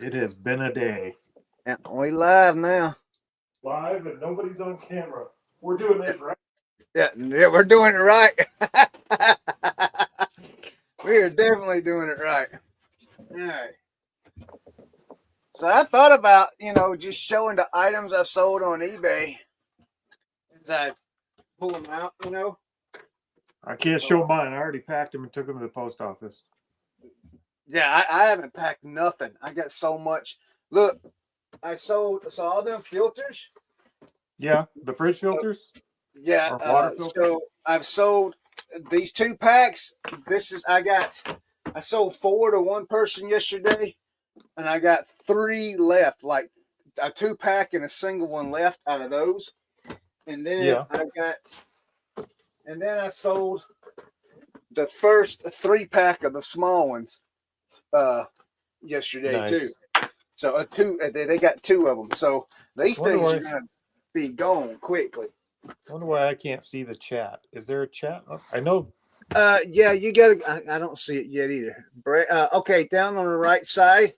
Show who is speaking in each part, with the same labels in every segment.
Speaker 1: It has been a day.
Speaker 2: Yeah, we live now.
Speaker 1: Live and nobody's on camera. We're doing this right.
Speaker 2: Yeah, we're doing it right. We are definitely doing it right. All right. So I thought about, just showing the items I sold on eBay as I pull them out,
Speaker 1: I can't show mine. I already packed them and took them to the post office.
Speaker 2: Yeah, I haven't packed nothing. I got so much. Look, I sold all them filters.
Speaker 1: Yeah, the fridge filters.
Speaker 2: Yeah,
Speaker 1: water filters.
Speaker 2: So I've sold these 2 packs. I sold 4 to one person yesterday, and I got 3 left, like a 2-pack and a single one left out of those. And then I sold the first 3-pack of the small ones yesterday too. So they got 2 of them. So these things are gonna be gone quickly.
Speaker 1: I wonder why I can't see the chat. Is there a chat? I know.
Speaker 2: Yeah, you gotta. I don't see it yet either. Okay, down on the right side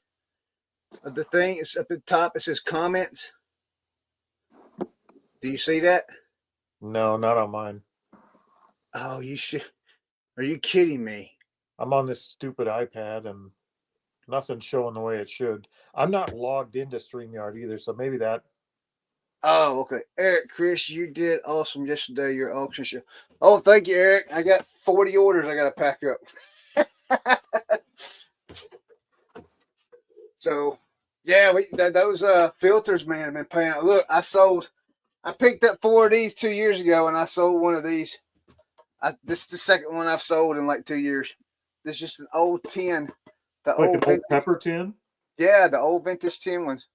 Speaker 2: of the thing, it's up at the top. It says comments. Do you see that?
Speaker 1: No, not on mine.
Speaker 2: Oh, you should. Are you kidding me?
Speaker 1: I'm on this stupid iPad and nothing's showing the way it should. I'm not logged into StreamYard either, so maybe that.
Speaker 2: Oh, okay. Eric, Chris, you did awesome yesterday, your auction show. Oh, thank you, Eric. I got 40 orders I got to pack up. So, yeah, those filters, man, have been paying. Look, I picked up 4 of these 2 years ago, and I sold one of these. This is the second one I've sold in like 2 years. This is just an old tin. The
Speaker 1: like
Speaker 2: old
Speaker 1: an old pepper tin?
Speaker 2: Yeah, the old vintage tin ones.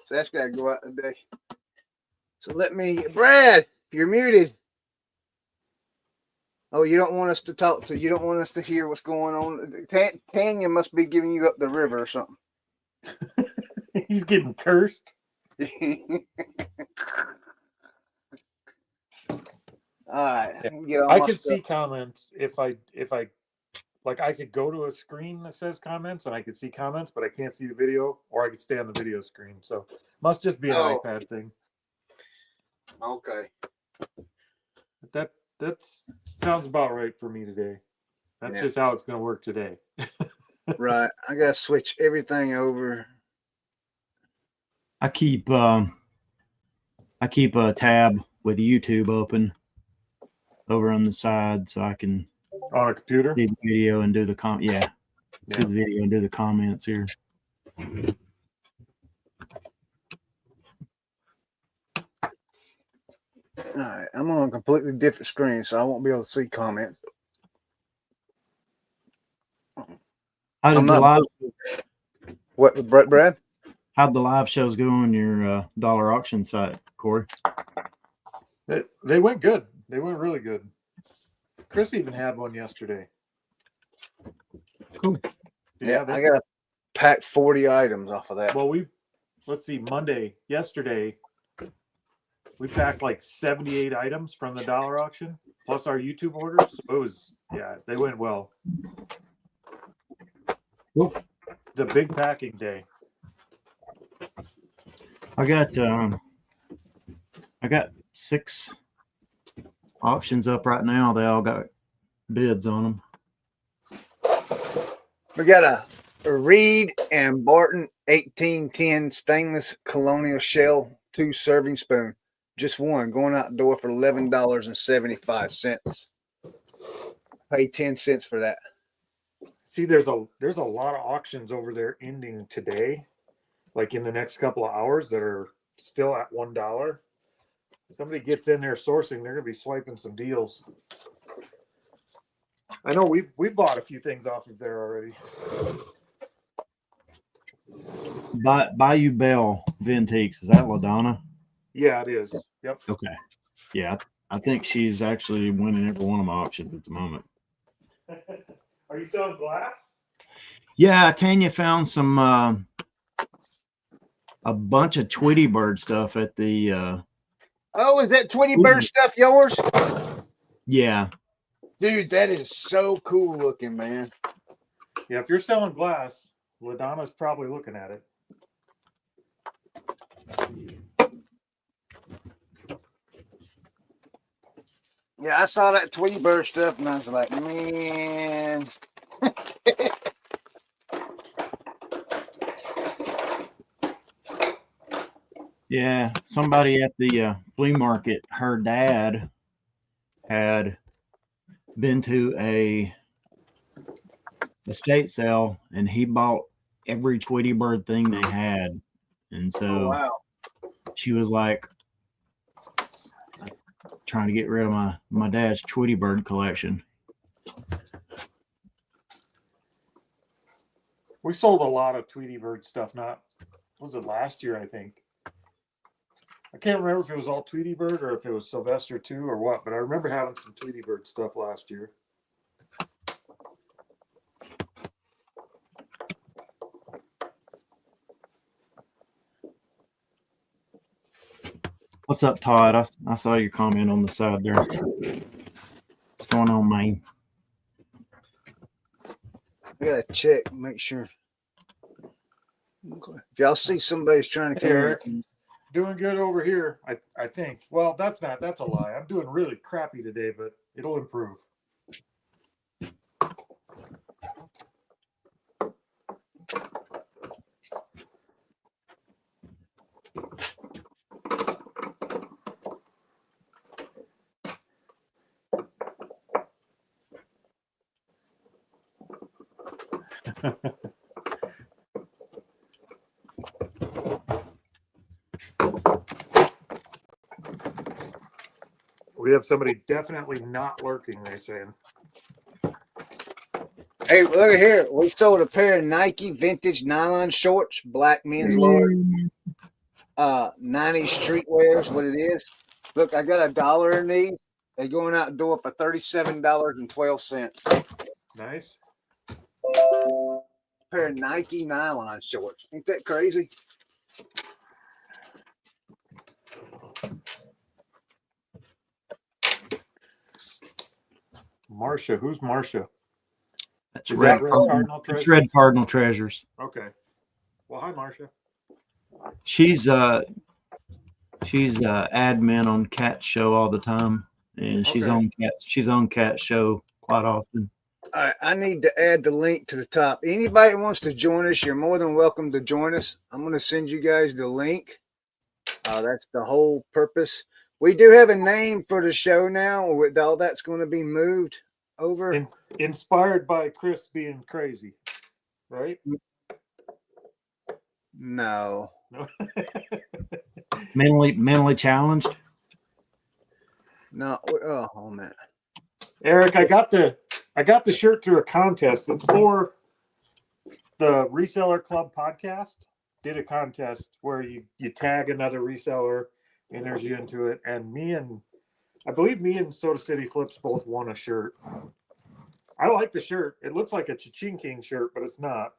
Speaker 2: So that's got to go out today. So Brad, you're muted. Oh, you don't want us to talk to, you don't want us to hear what's going on. Tanya must be giving you up the river or something.
Speaker 1: He's getting cursed.
Speaker 2: All right.
Speaker 1: Yeah. I can see comments if I like I could go to a screen that says comments and I could see comments, but I can't see the video, or I could stay on the video screen. So must just be an iPad thing.
Speaker 2: Okay.
Speaker 1: That sounds about right for me today. That's just how it's going to work today.
Speaker 2: Right. I got to switch everything over.
Speaker 3: I keep a tab with YouTube open over on the side so I can
Speaker 1: on a computer
Speaker 3: see the video and do the see the video and do the comments here.
Speaker 2: All right, I'm on a completely different screen, so I won't be able to see comments. What, Brad?
Speaker 3: How'd the live shows go on your dollar auction site, Cory?
Speaker 1: They went good. They went really good. Chris even had one yesterday.
Speaker 3: Cool.
Speaker 2: Yeah, I got to pack 40 items off of that.
Speaker 1: Well, let's see, yesterday, we packed like 78 items from the dollar auction, plus our YouTube orders. So it was, they went well.
Speaker 3: Cool.
Speaker 1: The big packing day.
Speaker 3: I got 6 auctions up right now. They all got bids on them.
Speaker 2: We got a Reed and Barton 1810 stainless colonial shell 2 serving spoon. Just one going out the door for $11.75. Pay 10 cents for that.
Speaker 1: See, there's a lot of auctions over there ending today, like in the next couple of hours, that are still at $1. Somebody gets in there sourcing, they're gonna be swiping some deals. I know we've bought a few things off of there already.
Speaker 3: Bayou Bell Vintiques, is that LaDonna?
Speaker 1: Yeah, it is. Yep.
Speaker 3: Okay. Yeah, I think she's actually winning every one of my auctions at the moment.
Speaker 1: Are you selling glass?
Speaker 3: Yeah, Tanya found some a bunch of Tweety Bird stuff at the
Speaker 2: Oh, is that Tweety Bird stuff yours?
Speaker 3: Yeah.
Speaker 2: Dude, that is so cool looking, man.
Speaker 1: Yeah, if you're selling glass, LaDonna's probably looking at it.
Speaker 2: Yeah, I saw that Tweety Bird stuff, and I was like, man.
Speaker 3: Yeah, somebody at the flea market, her dad had been to a estate sale, and he bought every Tweety Bird thing they had, and
Speaker 2: Oh,
Speaker 3: so
Speaker 2: wow.
Speaker 3: she was like trying to get rid of my dad's Tweety Bird collection.
Speaker 1: We sold a lot of Tweety Bird stuff. Was it last year? I think. I can't remember if it was all Tweety Bird or if it was Sylvester too or what, but I remember having some Tweety Bird stuff last year.
Speaker 3: What's up, Todd? I saw your comment on the side there. What's going on, man?
Speaker 2: I gotta check, make sure. Okay. If y'all see somebody's trying to
Speaker 1: Hey,
Speaker 2: come
Speaker 1: Eric.
Speaker 2: in,
Speaker 1: Doing good over here, I think. Well, that's a lie. I'm doing really crappy today, but it'll improve. We have somebody definitely not lurking, they're saying.
Speaker 2: hey, look at here. We sold a pair of Nike vintage nylon shorts, black men's large, 90s streetwears, what it is. Look, I got $1 in these. They're going out the door for $37.12.
Speaker 1: Nice.
Speaker 2: Pair of Nike nylon shorts. Ain't that crazy?
Speaker 1: Marcia, who's Marcia?
Speaker 3: That's
Speaker 1: Is
Speaker 3: Red
Speaker 1: that Red
Speaker 3: Cardinal.
Speaker 1: Cardinal
Speaker 3: It's
Speaker 1: Treasures?
Speaker 3: Red Cardinal Treasures.
Speaker 1: Okay. Well, hi, Marcia.
Speaker 3: She's admin on Cat's show all the time, and she's
Speaker 1: Okay.
Speaker 3: on Cat's show quite often.
Speaker 2: All right, I need to add the link to the top. Anybody who wants to join us, you're more than welcome to join us. I'm going to send you guys the link. That's the whole purpose. We do have a name for the show now. With all that's going to be moved over.
Speaker 1: Inspired by Chris being crazy, right?
Speaker 2: No.
Speaker 1: No.
Speaker 3: Mentally challenged.
Speaker 2: No. Oh man.
Speaker 1: Eric, I got the shirt through a contest. It's for the Reseller Club podcast. Did a contest where you tag another reseller, enters you into it, and I believe me and Soda City Flips both won a shirt. I like the shirt. It looks like a Cha-Ching King shirt, but it's not.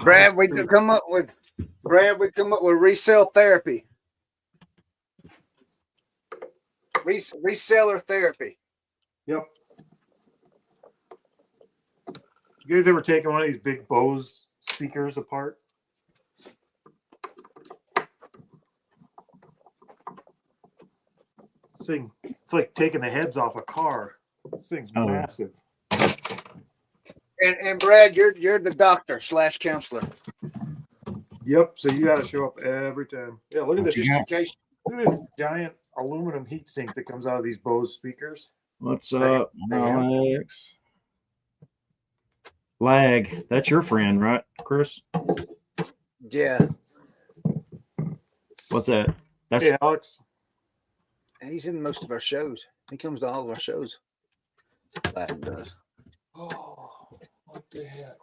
Speaker 2: Brad, we come up with resale therapy. Reseller therapy.
Speaker 1: Yep. You guys ever taken one of these big Bose speakers apart? This thing, it's like taking the heads off a car. This thing's massive.
Speaker 2: And Brad, you're the doctor / counselor.
Speaker 1: Yep. So you got to show up every time. Yeah. Look at this.
Speaker 2: Just in case.
Speaker 1: Look at this giant aluminum heat sink that comes out of these Bose speakers.
Speaker 3: What's up, Alex? Lag. That's your friend, right, Chris?
Speaker 2: Yeah.
Speaker 3: What's that? That's
Speaker 1: Hey, Alex.
Speaker 2: And he's in most of our shows. He comes to all of our shows. Lag does.
Speaker 1: Oh, what the heck?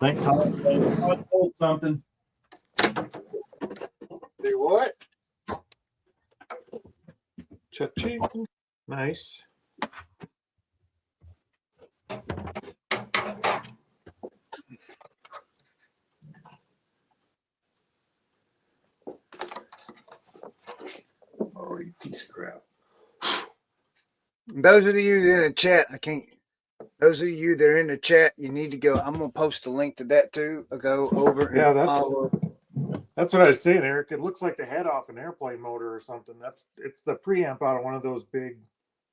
Speaker 3: I think Todd told something.
Speaker 2: Do what?
Speaker 1: Cha-ching. Nice. Oh, you piece of crap.
Speaker 2: Those of you that are in the chat, I can't. Those of you that are in the chat, you need to go. I'm gonna post a link to that too. I'll go over and
Speaker 1: Yeah,
Speaker 2: follow.
Speaker 1: that's what I was saying, Eric. It looks like the head off an airplane motor or something. It's the preamp out of one of those big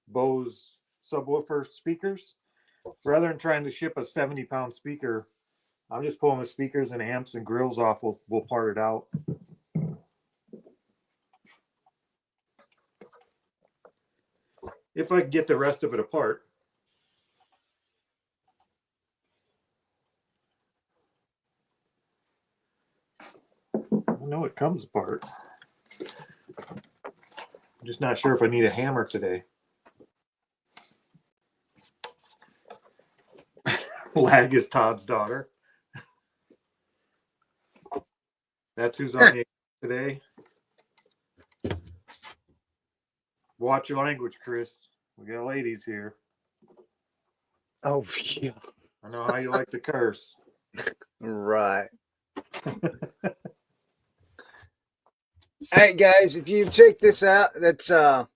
Speaker 1: Bose subwoofer speakers. Rather than trying to ship a 70-pound speaker, I'm just pulling the speakers and amps and grills off. We'll part it out. If I can get the rest of it apart. I know it comes apart. I'm just not sure if I need a hammer today. Lag is Todd's daughter. That's who's on the today. Watch your language, Chris. We got ladies here.
Speaker 2: Oh yeah,
Speaker 1: I know how you like to curse.
Speaker 2: right. All right, guys. If you check this out, that's the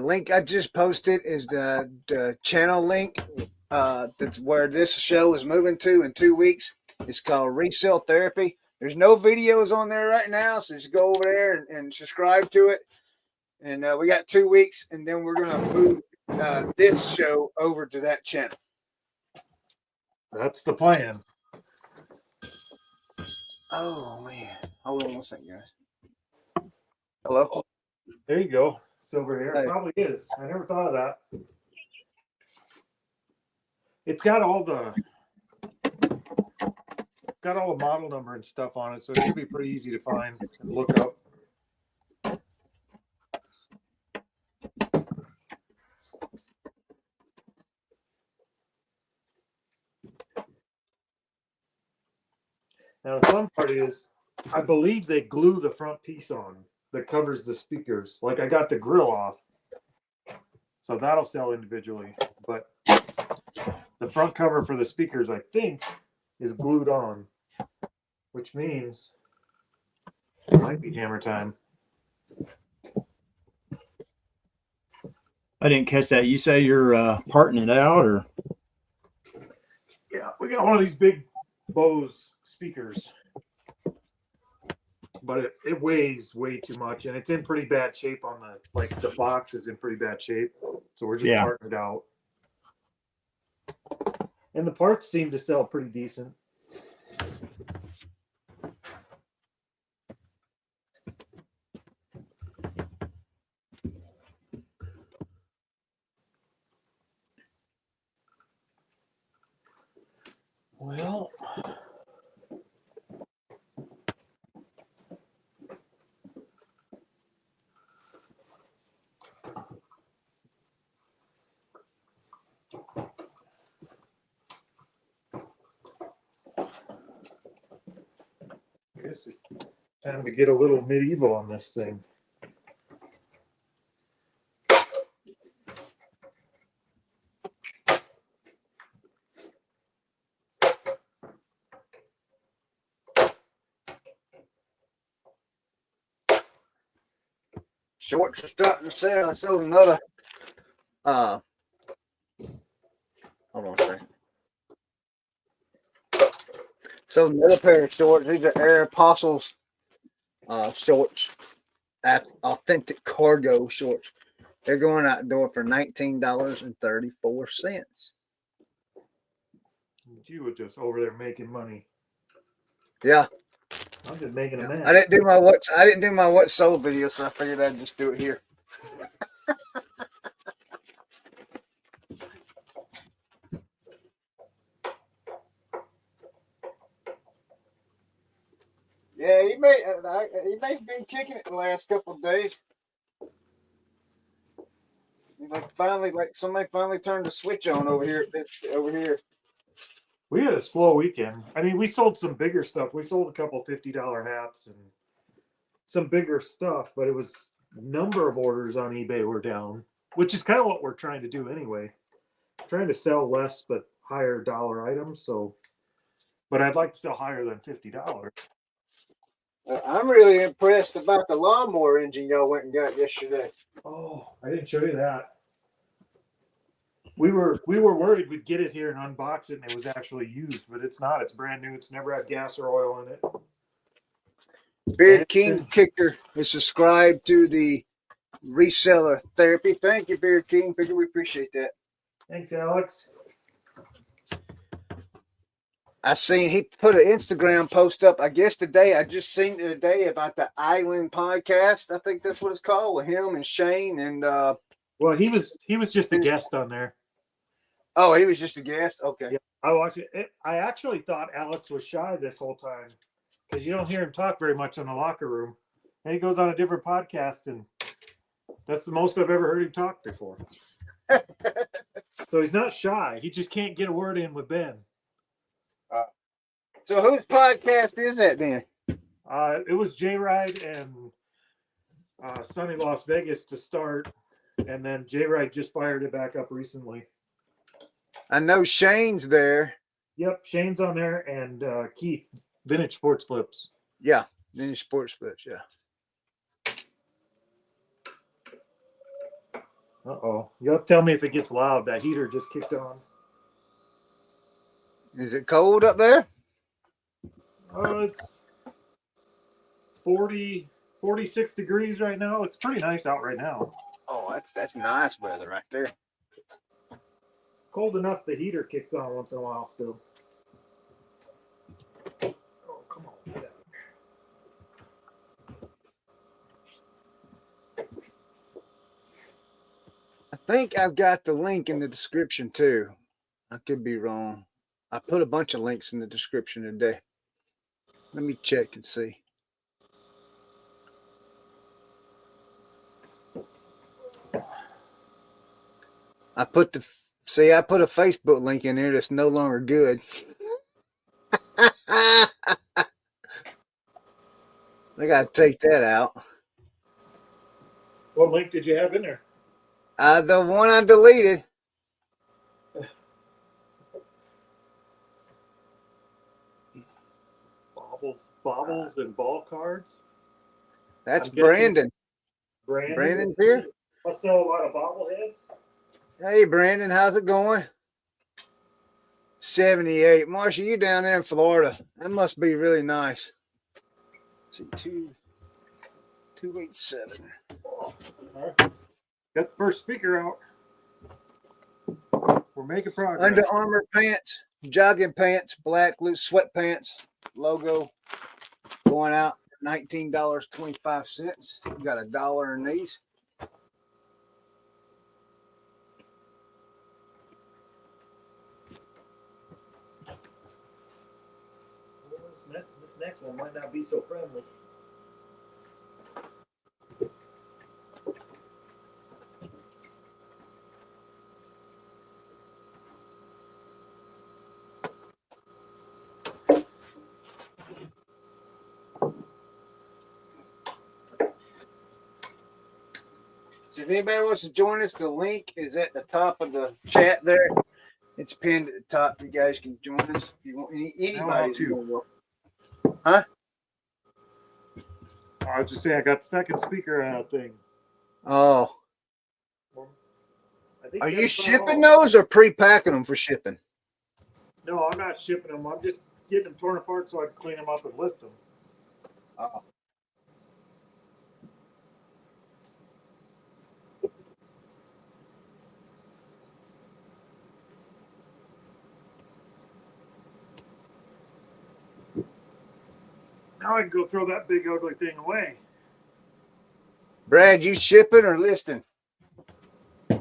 Speaker 2: link I just posted is the channel link. That's where this show is moving to in 2 weeks. It's called Resell Therapy. There's no videos on there right now, so just go over there and subscribe to it. And we got 2 weeks, and then we're gonna move this show over to that channel.
Speaker 1: That's the plan.
Speaker 2: Oh man, hold on one second, guys. Hello.
Speaker 1: There you go. Silver hair.
Speaker 2: Hey.
Speaker 1: Probably is. I never thought of that. It's got all the model number and stuff on it, so it should be pretty easy to find and look up. Now the fun part is, I believe they glue the front piece on that covers the speakers. Like I got the grill off, so that'll sell individually. But the front cover for the speakers, I think, is glued on, which means it might be hammer time.
Speaker 3: I didn't catch that. You say you're parting it out, or?
Speaker 1: Yeah, we got one of these big Bose speakers, but it weighs way too much, and it's in pretty bad shape on the box is in pretty bad shape, so we're just parting it out. And the parts seem to sell pretty decent. Well, I guess it's time to get a little medieval on this thing.
Speaker 2: Shorts are starting to sell. I sold another. Hold on a second. So another pair of shorts. These are Air Apostles shorts, authentic cargo shorts. They're going out the door for $19.34.
Speaker 1: You were just over there making money.
Speaker 2: Yeah,
Speaker 1: I'm just making a mess.
Speaker 2: I didn't do my what sold video, so I figured I'd just do it here. Yeah, he may have been kicking it the last couple of days. Somebody finally turned the switch on over here.
Speaker 1: We had a slow weekend. I mean, we sold some bigger stuff. We sold a couple $50 hats and some bigger stuff, but it was number of orders on eBay were down, which is kind of what we're trying to do anyway. Trying to sell less but higher dollar items. So, but I'd like to sell higher than $50.
Speaker 2: I'm really impressed about the lawnmower engine y'all went and got yesterday.
Speaker 1: Oh, I didn't show you that. We were worried we'd get it here and unbox it and it was actually used, but it's not. It's brand new. It's never had gas or oil in it.
Speaker 2: Beard King Picker is subscribed to the Reseller Therapy. Thank you, Beard King Picker. We appreciate that.
Speaker 1: Thanks, Alex.
Speaker 2: I seen he put an Instagram post up, I guess today. I just seen it today about the Island podcast. I think that's what it's called, with him and Shane and
Speaker 1: Well, he was just a guest on there.
Speaker 2: oh, he was just a guest. Okay.
Speaker 1: Yeah, I watched it. I actually thought Alex was shy this whole time because you don't hear him talk very much in the locker room. And he goes on a different podcast, and that's the most I've ever heard him talk before. So he's not shy. He just can't get a word in with Ben.
Speaker 2: So whose podcast is that then?
Speaker 1: It was J Ride and Sunny Las Vegas to start, and then J Ride just fired it back up recently.
Speaker 2: I know Shane's there.
Speaker 1: Yep, Shane's on there, and Keith, Vintage Sports Flips.
Speaker 2: Yeah, Vintage Sports Flips. Yeah.
Speaker 1: Uh-oh. You'll tell me if it gets loud. That heater just kicked on.
Speaker 2: Is it cold up there?
Speaker 1: It's 46 degrees right now. It's pretty nice out right now.
Speaker 2: Oh, that's nice weather right there.
Speaker 1: Cold enough the heater kicks on once in a while still. Oh, come on. Get out.
Speaker 2: I think I've got the link in the description too. I could be wrong. I put a bunch of links in the description today. Let me check and see. I put a Facebook link in there that's no longer good. I gotta take that out.
Speaker 1: What link did you have in there?
Speaker 2: The one I deleted.
Speaker 1: Baubles and ball cards.
Speaker 2: That's
Speaker 1: I'm guessing-
Speaker 2: Brandon. Brandon's here.
Speaker 1: Let's sell a lot of bobbleheads.
Speaker 2: Hey, Brandon, how's it going? 78. Marsha, you down there in Florida. That must be really nice. Let's see, 287.
Speaker 1: All right. Got the first speaker out. We're making progress.
Speaker 2: Under Armour pants, jogging pants, black loose sweatpants, logo going out $19.25. We got $1 in these.
Speaker 1: This next one might not be so friendly.
Speaker 2: So if anybody wants to join us, the link is at the top of the chat there. It's pinned at the top. You guys can join us if you want. Anybody
Speaker 1: to.
Speaker 2: Huh?
Speaker 1: I was just saying I got the second speaker out thing.
Speaker 2: Oh.
Speaker 1: I think
Speaker 2: Are you
Speaker 1: that's
Speaker 2: shipping
Speaker 1: all.
Speaker 2: those or pre-packing them for shipping?
Speaker 1: No, I'm not shipping them. I'm just getting them torn apart so I can clean them up and list them.
Speaker 2: Oh.
Speaker 1: Now I can go throw that big ugly thing away.
Speaker 2: Brad, you shipping or listing?
Speaker 1: Is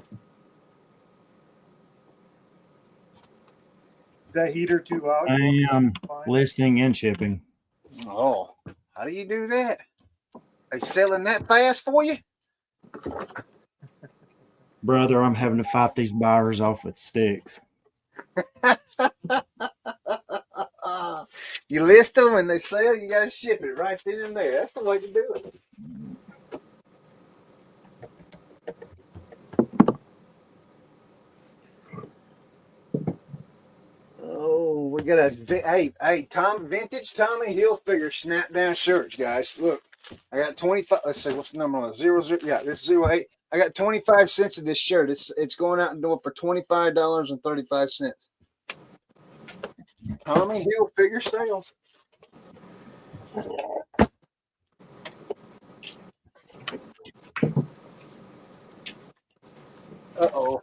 Speaker 1: that heater too loud?
Speaker 3: I am listing and shipping.
Speaker 2: Oh, how do you do that? They selling that fast for you?
Speaker 3: Brother, I'm having to fight these buyers off with sticks.
Speaker 2: You list them and they sell, you got to ship it right then and there. That's the way to do it. Oh, we got Tom vintage Tommy Hilfiger snap down shirts, guys. Look, I got 25. Let's see what's the number on it. 00. Yeah, this is 08. I got 25 cents of this shirt. It's going out the door for $25.35. Tommy Hilfiger sales. Uh-oh.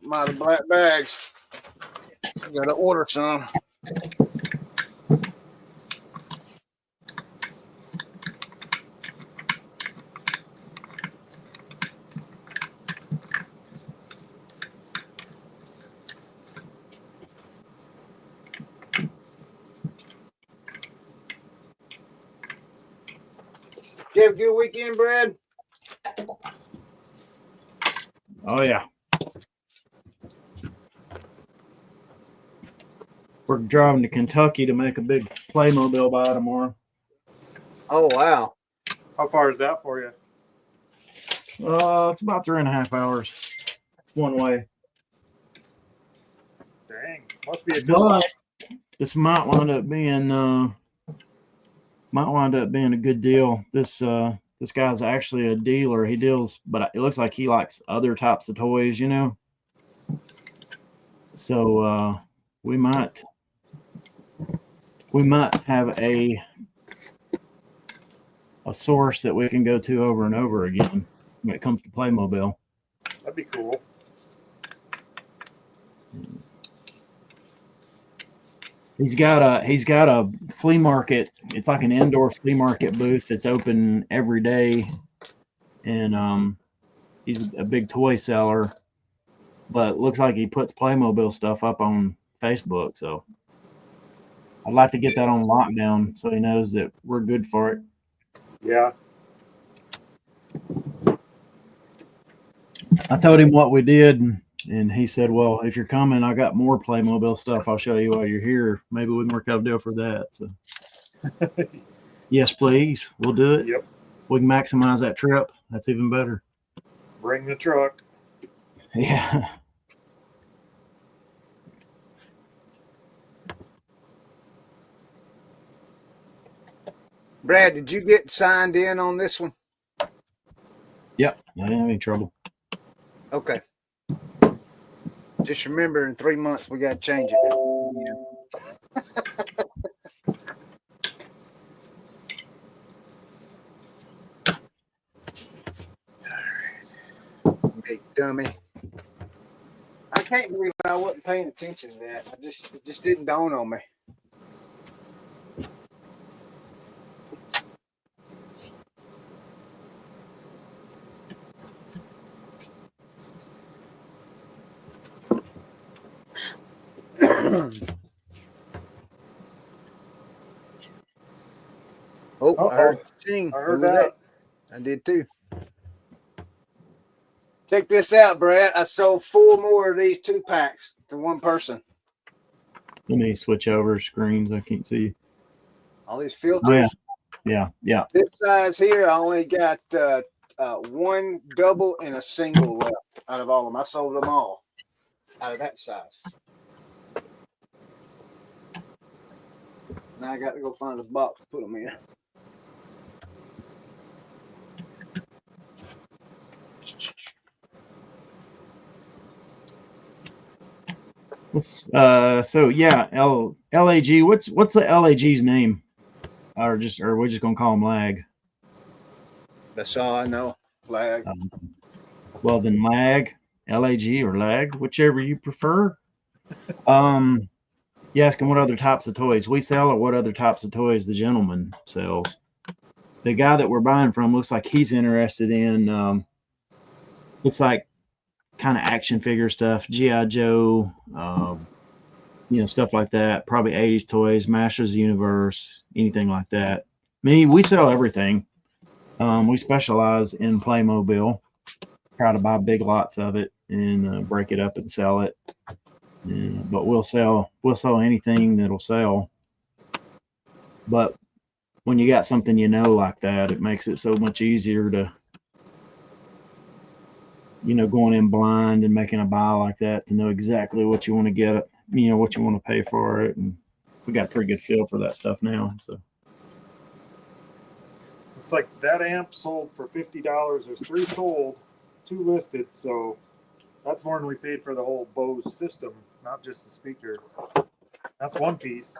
Speaker 2: I'm out of black bags. I gotta order some. You have a good weekend, Brad?
Speaker 3: Oh yeah. We're driving to Kentucky to make a big Playmobil buy tomorrow.
Speaker 2: Oh, wow.
Speaker 1: How far is that for you?
Speaker 3: It's about 3.5 hours one way.
Speaker 1: Dang, must be a good
Speaker 3: But this might wind up being a good deal. This guy's actually a dealer. He deals, but it looks like he likes other types of toys, you know. So we might have a source that we can go to over and over again when it comes to Playmobil.
Speaker 1: That'd be cool.
Speaker 3: He's got a flea market. It's like an indoor flea market booth that's open every day, and he's a big toy seller. But looks like he puts Playmobil stuff up on Facebook. So I'd like to get that on lockdown so he knows that we're good for it.
Speaker 1: Yeah.
Speaker 3: I told him what we did, and he said, "Well, if you're coming, I got more Playmobil stuff. I'll show you while you're here. Maybe we can work out a deal for that." So, yes, please, we'll do it.
Speaker 1: Yep.
Speaker 3: We can maximize that trip. That's even better.
Speaker 1: Bring the truck.
Speaker 3: Yeah.
Speaker 2: Brad, did you get signed in on this one?
Speaker 3: Yep. I didn't have any trouble.
Speaker 2: Okay. Just remember, in 3 months, we got to change it. Big dummy. I can't believe I wasn't paying attention to that. It just didn't dawn on me. I heard ching.
Speaker 1: I heard that.
Speaker 2: I did too. Check this out, Brad. I sold 4 more of these 2-packs to one person.
Speaker 3: Let me switch over screens. I can't see.
Speaker 2: All these filters.
Speaker 3: Oh, yeah.
Speaker 2: This size here, I only got 1 double and a single left out of all of them. I sold them all out of that size. Now I got to go find a box to put them in.
Speaker 3: So yeah, LAG. What's the LAG's name? Or we're just gonna call him Lag.
Speaker 2: That's all I know. Lag.
Speaker 3: Well then, Lag, LAG or Lag, whichever you prefer. You ask him what other types of toys we sell, or what other types of toys the gentleman sells. The guy that we're buying from looks like he's interested in. Looks like kind of action figure stuff, G.I. Joe, stuff like that. Probably 80s toys, Masters of the Universe, anything like that. We sell everything. We specialize in Playmobil. Try to buy big lots of it and break it up and sell it. But we'll sell anything that'll sell. But when you got something like that, it makes it so much easier to going in blind and making a buy like that, to know exactly what you want to get, what you want to pay for it, and we got a pretty good feel for that stuff now. So
Speaker 1: It's like that amp sold for $50. There's 3 sold, 2 listed, so that's more than we paid for the whole Bose system, not just the speaker. That's one piece.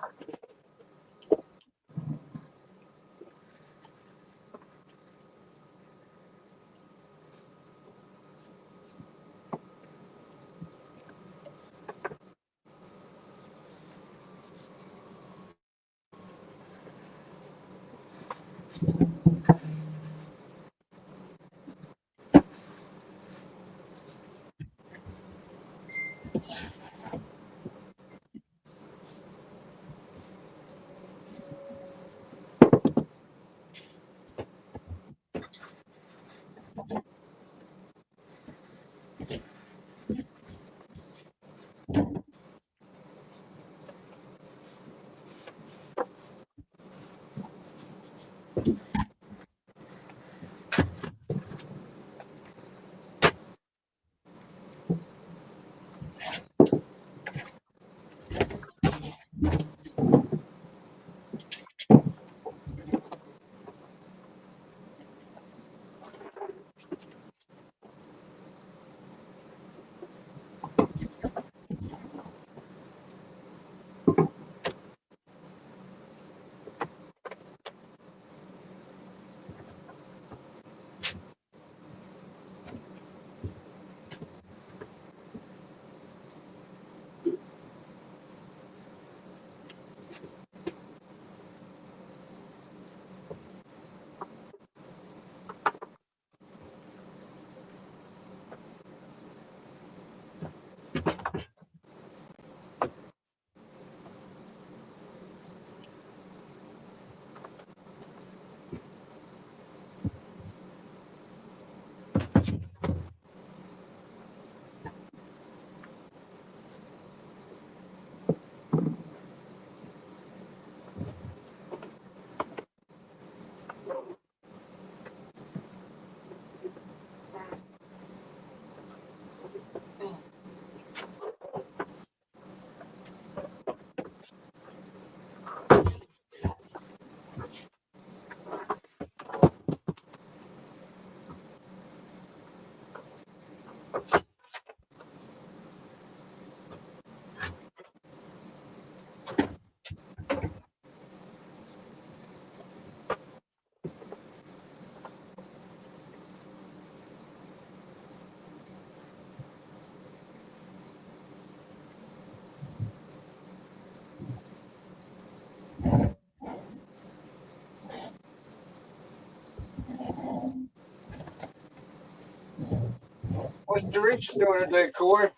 Speaker 2: What's Teresa doing today, Cory?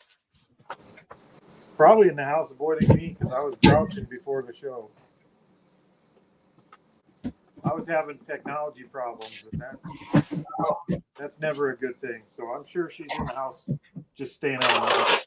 Speaker 1: Probably in the house avoiding me because I was grouching before the show. I was having technology problems, and that's never a good thing. So I'm sure she's in the house just staying out.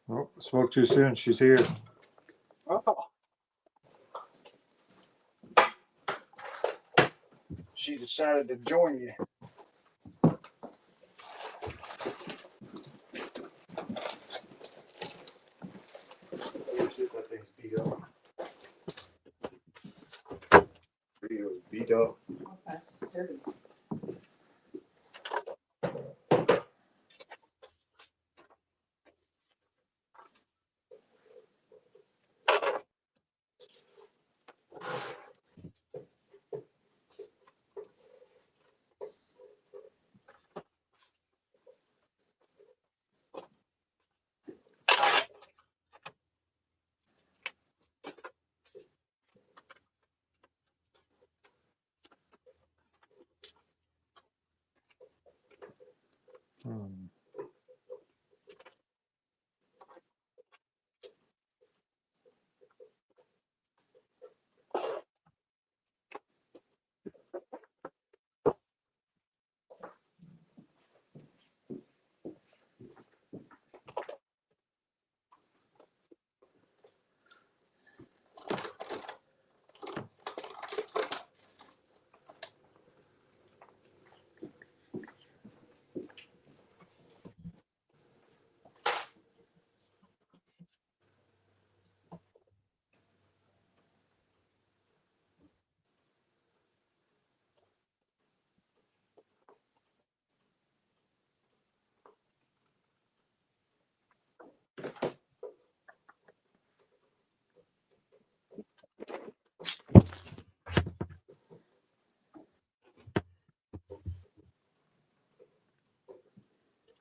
Speaker 1: Oh, spoke too soon. She's here.
Speaker 2: Oh. She's decided to join you.
Speaker 1: That thing's beat up. Beat up.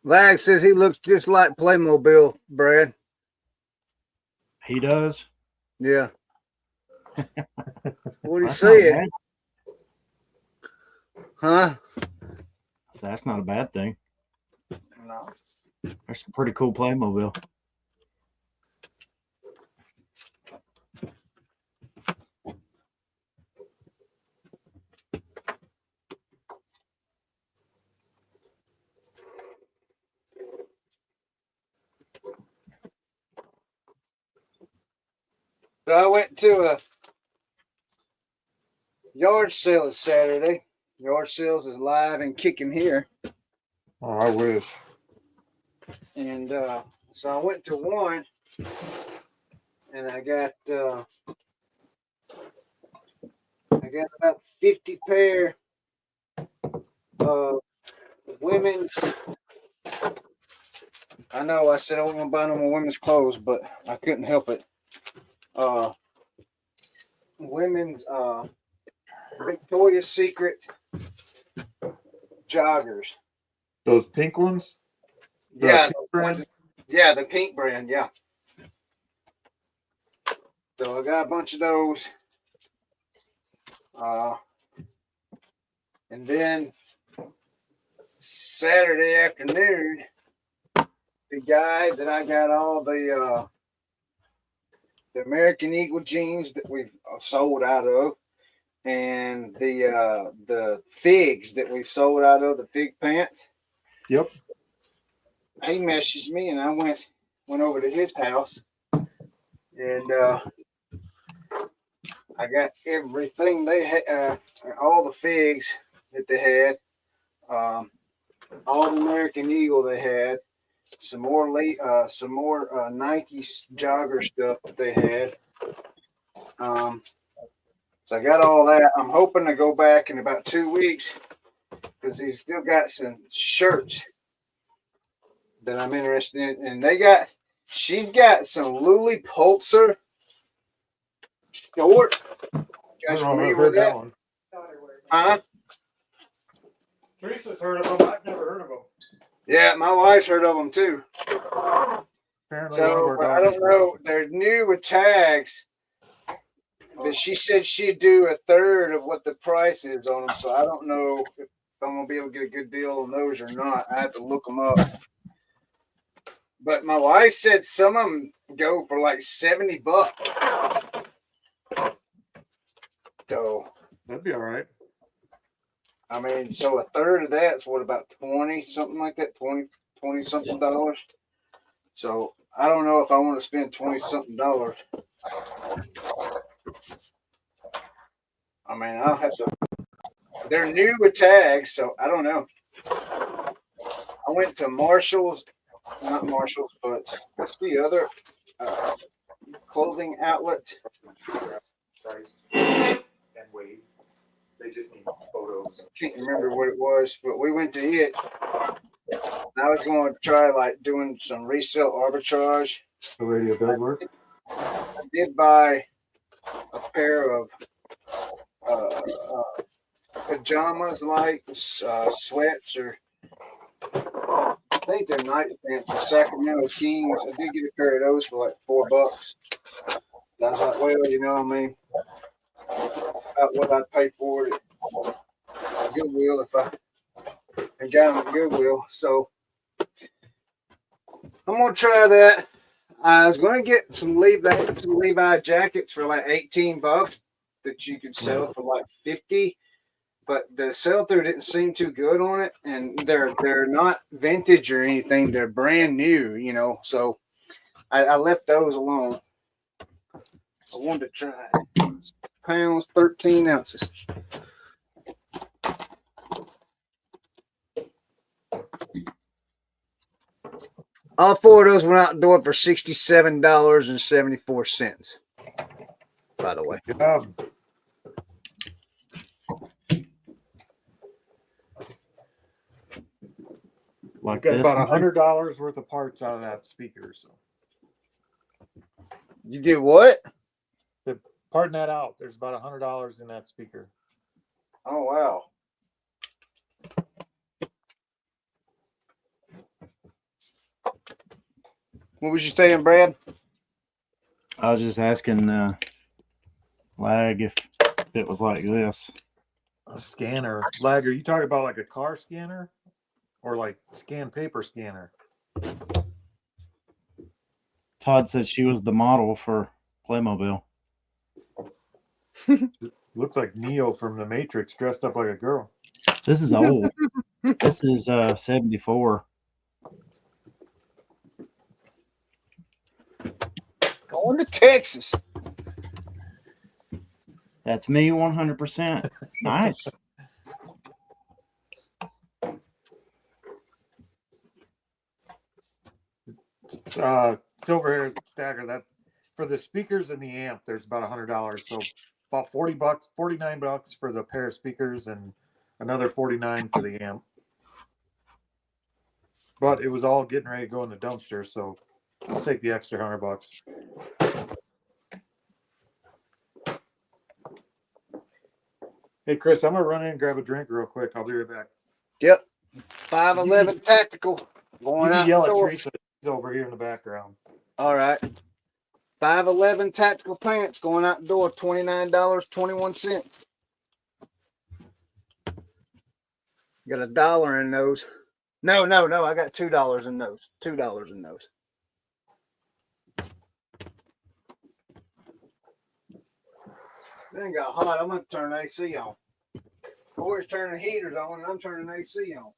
Speaker 2: Lag says he looks just like Playmobil, Brad.
Speaker 3: He does.
Speaker 2: Yeah. What he
Speaker 3: That's not
Speaker 2: said?
Speaker 3: bad.
Speaker 2: Huh?
Speaker 3: So that's not a bad thing.
Speaker 2: No.
Speaker 3: There's some pretty cool Playmobil.
Speaker 2: So I went to a yard sale this Saturday. Yard sales is live and kicking here.
Speaker 1: Oh, I wish.
Speaker 2: And so I went to one and I got about 50 pair of women's. I know I said I wasn't gonna buy no more women's clothes, but I couldn't help it. Women's Victoria's Secret joggers.
Speaker 1: Those pink ones? The
Speaker 2: Yeah,
Speaker 1: pink brand?
Speaker 2: yeah, the pink brand, yeah. So I got a bunch of those. And then Saturday afternoon, the guy that I got all the American Eagle jeans that we've sold out of, and the figs that we've sold out of, the fig pants.
Speaker 1: Yep.
Speaker 2: He messaged me, and I went over to his house, and I got everything they had, all the figs that they had, all the American Eagle they had, some more Nike jogger stuff that they had. So I got all that. I'm hoping to go back in about 2 weeks because he's still got some shirts that I'm interested in. And she's got some Lily Pulitzer short. You guys familiar with that?
Speaker 1: one.
Speaker 2: Huh?
Speaker 1: Teresa's heard of them. I've never heard of them.
Speaker 2: Yeah, my wife's heard of them too.
Speaker 1: Apparently, one of
Speaker 2: So
Speaker 1: our
Speaker 2: I
Speaker 1: daughters
Speaker 2: don't know. They're new with tags, but she said she'd do a third of what the price is on them. So I don't know if I'm gonna be able to get a good deal on those or not. I have to look them up. But my wife said some of them go for like $70. So
Speaker 1: That'd be all right.
Speaker 2: I mean, so a third of that's what, about 20, something like that, 20 something dollars. So I don't know if I want to spend 20 something dollars. I mean, I'll have to They're new with tags, so I don't know. I went to Marshall's, not Marshall's, but what's the other clothing outlet?
Speaker 1: Price and Wade. They just need photos.
Speaker 2: Can't remember what it was, but we went to it. I was going to try like doing some resale arbitrage.
Speaker 1: The radio does work.
Speaker 2: I did buy a pair of pajamas, like sweats, or I think they're night pants, the Sacramento Kings. I did get a pair of those for like $4. I was like, well, you know what I mean? That's about what I'd pay for it at Goodwill if I got them at Goodwill. So I'm gonna try that. I was gonna get some Levi jackets for like $18 that you could sell for like 50, but the sell through didn't seem too good on it, and they're not vintage or anything. They're brand new, you know. So I left those alone. I wanted to try it. Pounds, 13 ounces. All four of those went out the door for $67.74. By the way.
Speaker 1: Good job.
Speaker 3: Like
Speaker 1: Got
Speaker 3: this.
Speaker 1: about $100 worth of parts out of that speaker. So
Speaker 2: You did what?
Speaker 1: pardon that out. There's about $100 in that speaker.
Speaker 2: Oh wow. What was you saying, Brad?
Speaker 3: I was just asking Lag if it was like this.
Speaker 1: A scanner. Lag, are you talking about like a car scanner? Or like scan paper scanner?
Speaker 3: Todd said she was the model for Playmobil.
Speaker 1: Looks like Neo from the Matrix dressed up like a girl.
Speaker 3: This is old. This is 74.
Speaker 2: Going to Texas.
Speaker 3: That's me 100%. Nice.
Speaker 1: Silver hair stacker, that for the speakers and the amp, there's about $100. So about $40, $49 for the pair of speakers and another $49 for the amp. But it was all getting ready to go in the dumpster, so I'll take the extra $100. Hey Chris, I'm gonna run in and grab a drink real quick. I'll be right back.
Speaker 2: Yep. 511 tactical.
Speaker 1: You
Speaker 2: Going
Speaker 1: can
Speaker 2: out
Speaker 1: yell
Speaker 2: the
Speaker 1: at
Speaker 2: door.
Speaker 1: Teresa. She's over here in the background.
Speaker 2: All right. 511 tactical pants going out the door, $29.21. Got $1 in those. No. I got $2 in those. $2 in those. Then got hot. I'm gonna turn AC on. Cory's turning heaters on, and I'm turning AC on.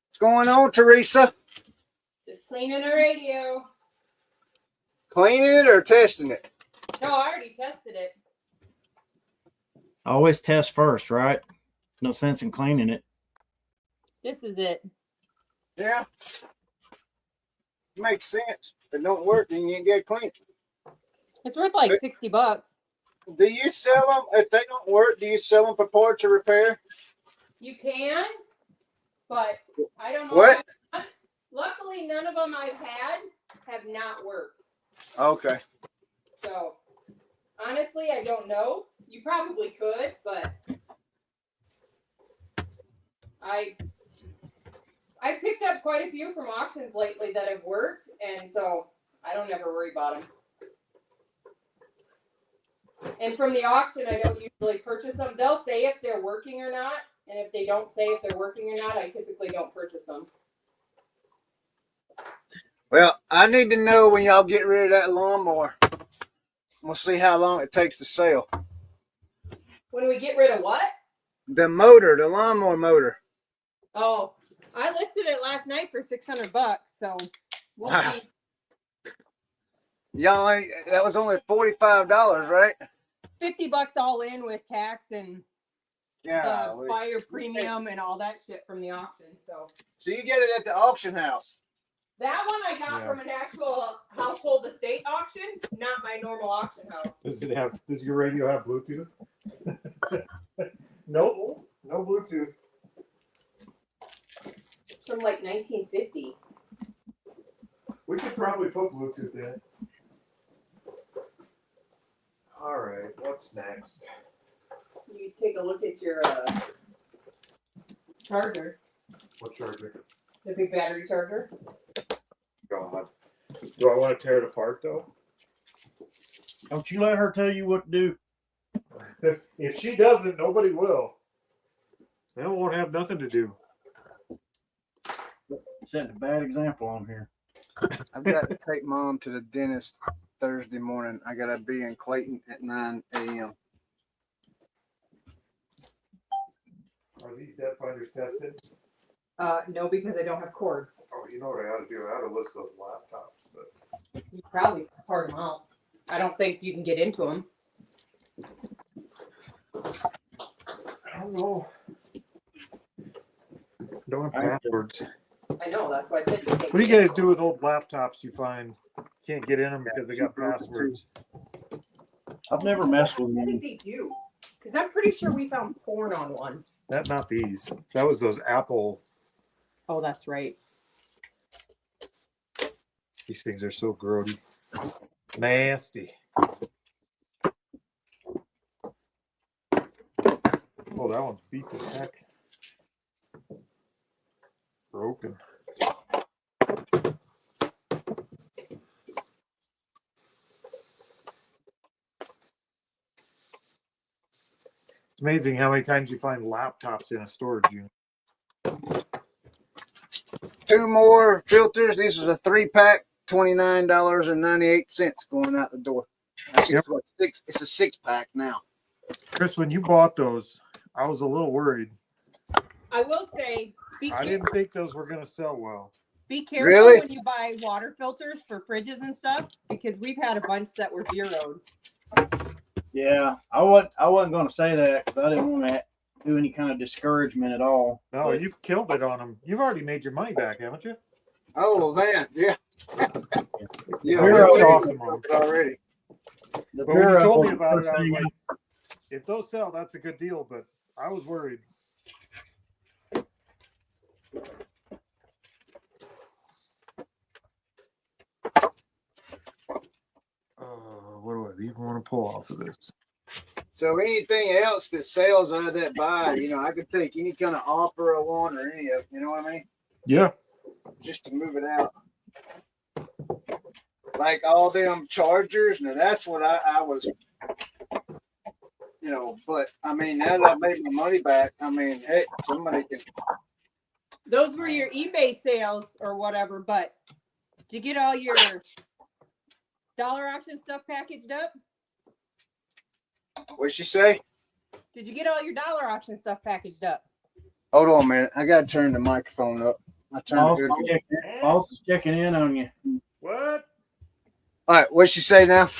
Speaker 2: What's going on, Teresa?
Speaker 4: Just cleaning the radio.
Speaker 2: Cleaning it or testing it?
Speaker 4: No, I already tested it.
Speaker 3: Always test first, right? No sense in cleaning it.
Speaker 4: This is it.
Speaker 2: Yeah. Makes sense. If it don't work, then you ain't get clean.
Speaker 4: It's worth like $60.
Speaker 2: Do you sell them? If they don't work, do you sell them for parts or repair?
Speaker 4: You can, but I don't know.
Speaker 2: What?
Speaker 4: Luckily, none of them I've had have not worked.
Speaker 2: Okay.
Speaker 4: So, honestly, I don't know. You probably could, but I picked up quite a few from auctions lately that have worked, and so I don't ever worry about them. And from the auction, I don't usually purchase them. They'll say if they're working or not, and if they don't say if they're working or not, I typically don't purchase them.
Speaker 2: Well, I need to know when y'all get rid of that lawnmower. We'll see how long it takes to sell.
Speaker 4: When we get rid of what?
Speaker 2: The motor, the lawnmower motor.
Speaker 4: Oh, I listed it last night for $600, so we'll
Speaker 2: Wow.
Speaker 4: see.
Speaker 2: Y'all ain't, that was only $45, right?
Speaker 4: $50 all in with tax and
Speaker 2: Yeah.
Speaker 4: fire premium and all that shit from the auction.
Speaker 2: So you get it at the auction house.
Speaker 4: That one I got from an actual household estate auction, not my normal auction house.
Speaker 1: Does your radio have Bluetooth? Nope, no Bluetooth.
Speaker 4: It's from like 1950.
Speaker 1: We could probably put Bluetooth in it. All right, what's next?
Speaker 4: You take a look at your charger,
Speaker 1: What charger?
Speaker 4: the big battery charger.
Speaker 1: God. Do I want to tear it apart though?
Speaker 3: Don't you let her tell you what to do.
Speaker 1: If she doesn't, nobody will. They won't have nothing to do.
Speaker 3: Setting a bad example on here.
Speaker 2: I've got to take Mom to the dentist Thursday morning. I gotta be in Clayton at 9 a.m.
Speaker 1: Are these depth finders tested?
Speaker 4: No, because I don't have cords.
Speaker 1: Oh, you know what I ought to do? I ought to list those laptops. But
Speaker 4: You probably part them out. I don't think you can get into them.
Speaker 1: I don't know. Don't have passwords.
Speaker 4: I know, that's why I said you take
Speaker 1: What do you guys do with old laptops you find can't get in them because they got passwords?
Speaker 3: I've never messed with
Speaker 4: I think
Speaker 3: one.
Speaker 4: they do. Because I'm pretty sure we found porn on one.
Speaker 1: Not these. That was those Apple.
Speaker 4: Oh, that's right.
Speaker 1: These things are so grody. Nasty. Oh, that one's beat the heck. Broken. It's amazing how many times you find laptops in a storage unit.
Speaker 2: 2 more filters. This is a 3-pack, $29.98 going out the door. Actually, it's a 6-pack now.
Speaker 1: Chris, when you bought those, I was a little worried.
Speaker 4: I will say,
Speaker 1: I didn't think those were going to sell well.
Speaker 4: be careful
Speaker 2: Really?
Speaker 4: when you buy water filters for fridges and stuff, because we've had a bunch that were zeroed.
Speaker 3: Yeah, I wasn't going to say that because I didn't want to do any kind of discouragement at all.
Speaker 1: No,
Speaker 3: But
Speaker 1: you've killed it on them. You've already made your money back, haven't you?
Speaker 2: Oh man, yeah. Yeah,
Speaker 3: We're
Speaker 2: we're
Speaker 1: awesome on them.
Speaker 2: already.
Speaker 3: the
Speaker 1: But when you
Speaker 3: Bureau
Speaker 1: told me
Speaker 3: was the
Speaker 1: about it,
Speaker 3: first
Speaker 1: I was
Speaker 3: thing
Speaker 1: like, if those sell, that's a good deal. But I was worried. What do I even want to pull off of this?
Speaker 2: So anything else that sells out of that buy, I could take any kind of offer I want or any of, you know what I mean?
Speaker 1: Yeah.
Speaker 2: Just to move it out. Like all them chargers, now that's what I was, but I mean, now that I made my money back, I mean, hey, somebody can.
Speaker 4: Those were your eBay sales or whatever, but did you get all your dollar auction stuff packaged up?
Speaker 2: What'd she say?
Speaker 4: Did you get all your dollar auction stuff packaged up?
Speaker 2: Hold on a minute. I got to turn the microphone up. I turned
Speaker 3: Boss is checking in on you.
Speaker 1: What?
Speaker 2: All right, what'd she say now?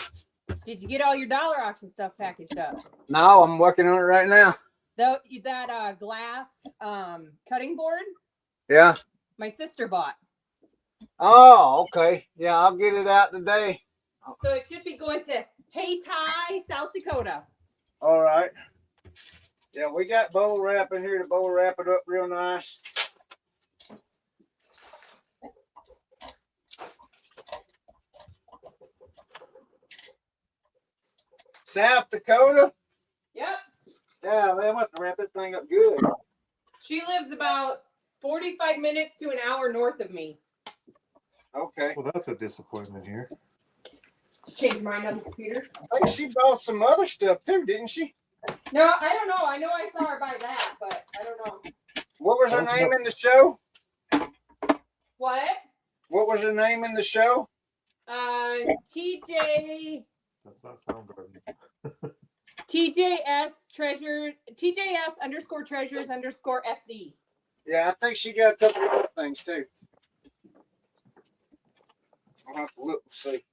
Speaker 4: Did you get all your dollar auction stuff packaged up?
Speaker 2: No, I'm working on it right now.
Speaker 4: That glass cutting board
Speaker 2: Yeah.
Speaker 4: my sister bought.
Speaker 2: Oh, okay. Yeah, I'll get it out today.
Speaker 4: So it should be going to Hayti, South Dakota.
Speaker 2: All right. Yeah, we got bubble wrap in here to bubble wrap it up real nice. South Dakota?
Speaker 4: Yep.
Speaker 2: Yeah, they want to wrap that thing up good.
Speaker 4: She lives about 45 minutes to an hour north of me.
Speaker 2: Okay.
Speaker 1: Well, that's a disappointment here.
Speaker 4: Change mine on the computer.
Speaker 2: I think she bought some other stuff too, didn't she?
Speaker 4: No, I don't know. I know I saw her buy that, but I don't know.
Speaker 2: What was her name in the show?
Speaker 4: What?
Speaker 2: What was her name in the show?
Speaker 4: TJ.
Speaker 1: That's not Soundgarden.
Speaker 4: TJS treasure. TJS _treasures _SD.
Speaker 2: Yeah, I think she got a couple of other things too. I'll have to look and see.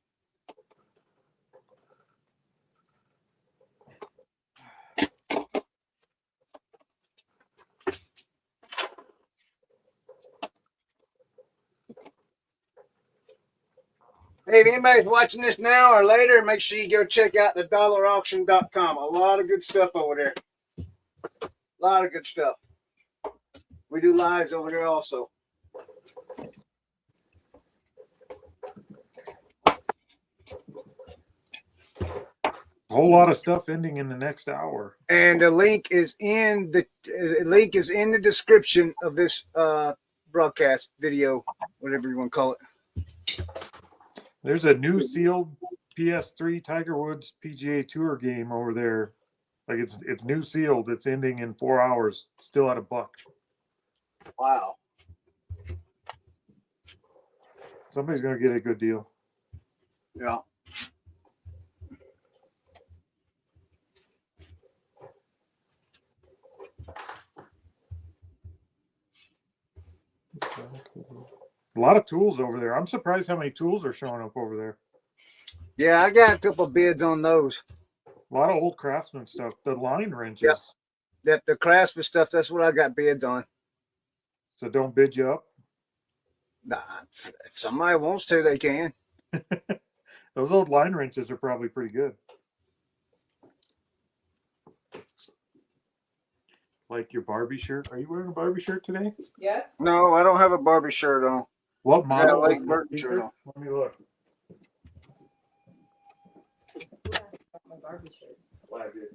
Speaker 2: Hey, if anybody's watching this now or later, make sure you go check out the dollarauction.com. A lot of good stuff over there. A lot of good stuff. We do lives over there also.
Speaker 1: A whole lot of stuff ending in the next hour.
Speaker 2: And the link is in the description of this broadcast video, whatever you want to call it.
Speaker 1: There's a new sealed PS3 Tiger Woods PGA Tour game over there. Like it's new sealed. It's ending in 4 hours. Still at $1.
Speaker 2: Wow.
Speaker 1: Somebody's gonna get a good deal.
Speaker 2: Yeah.
Speaker 1: A lot of tools over there. I'm surprised how many tools are showing up over there.
Speaker 2: Yeah, I got a couple bids on those.
Speaker 1: A lot of old Craftsman stuff. The line wrenches.
Speaker 2: Yep. The Craftsman stuff, that's what I got bids on.
Speaker 1: So don't bid you up.
Speaker 2: Nah, if somebody wants to, they can.
Speaker 1: Those old line wrenches are probably pretty good. Like your Barbie shirt. Are you wearing a Barbie shirt today?
Speaker 4: Yes.
Speaker 2: No, I don't have a Barbie shirt on.
Speaker 1: What model?
Speaker 2: like
Speaker 1: is the
Speaker 2: Burton
Speaker 1: speaker?
Speaker 2: shirt on.
Speaker 1: Let me look.
Speaker 4: My Barbie shirt.
Speaker 1: Well, I did.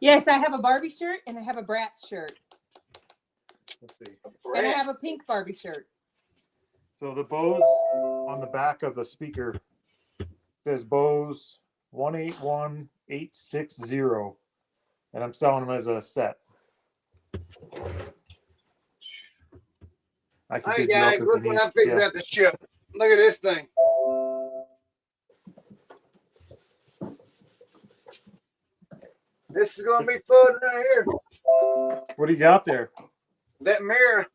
Speaker 4: Yes, I have a Barbie shirt and I have a Bratz shirt.
Speaker 1: Let's see.
Speaker 4: And I have a pink Barbie shirt.
Speaker 1: So the Bose on the back of the speaker says Bose 181860, and I'm selling them as a set. I can
Speaker 2: Hey
Speaker 1: bid you up
Speaker 2: guys,
Speaker 1: if
Speaker 2: look
Speaker 1: you
Speaker 2: what
Speaker 1: need.
Speaker 2: I fixed
Speaker 1: Yeah.
Speaker 2: at the ship. Look at this thing. This is gonna be fun right here.
Speaker 1: What do you got there?
Speaker 2: That mirror.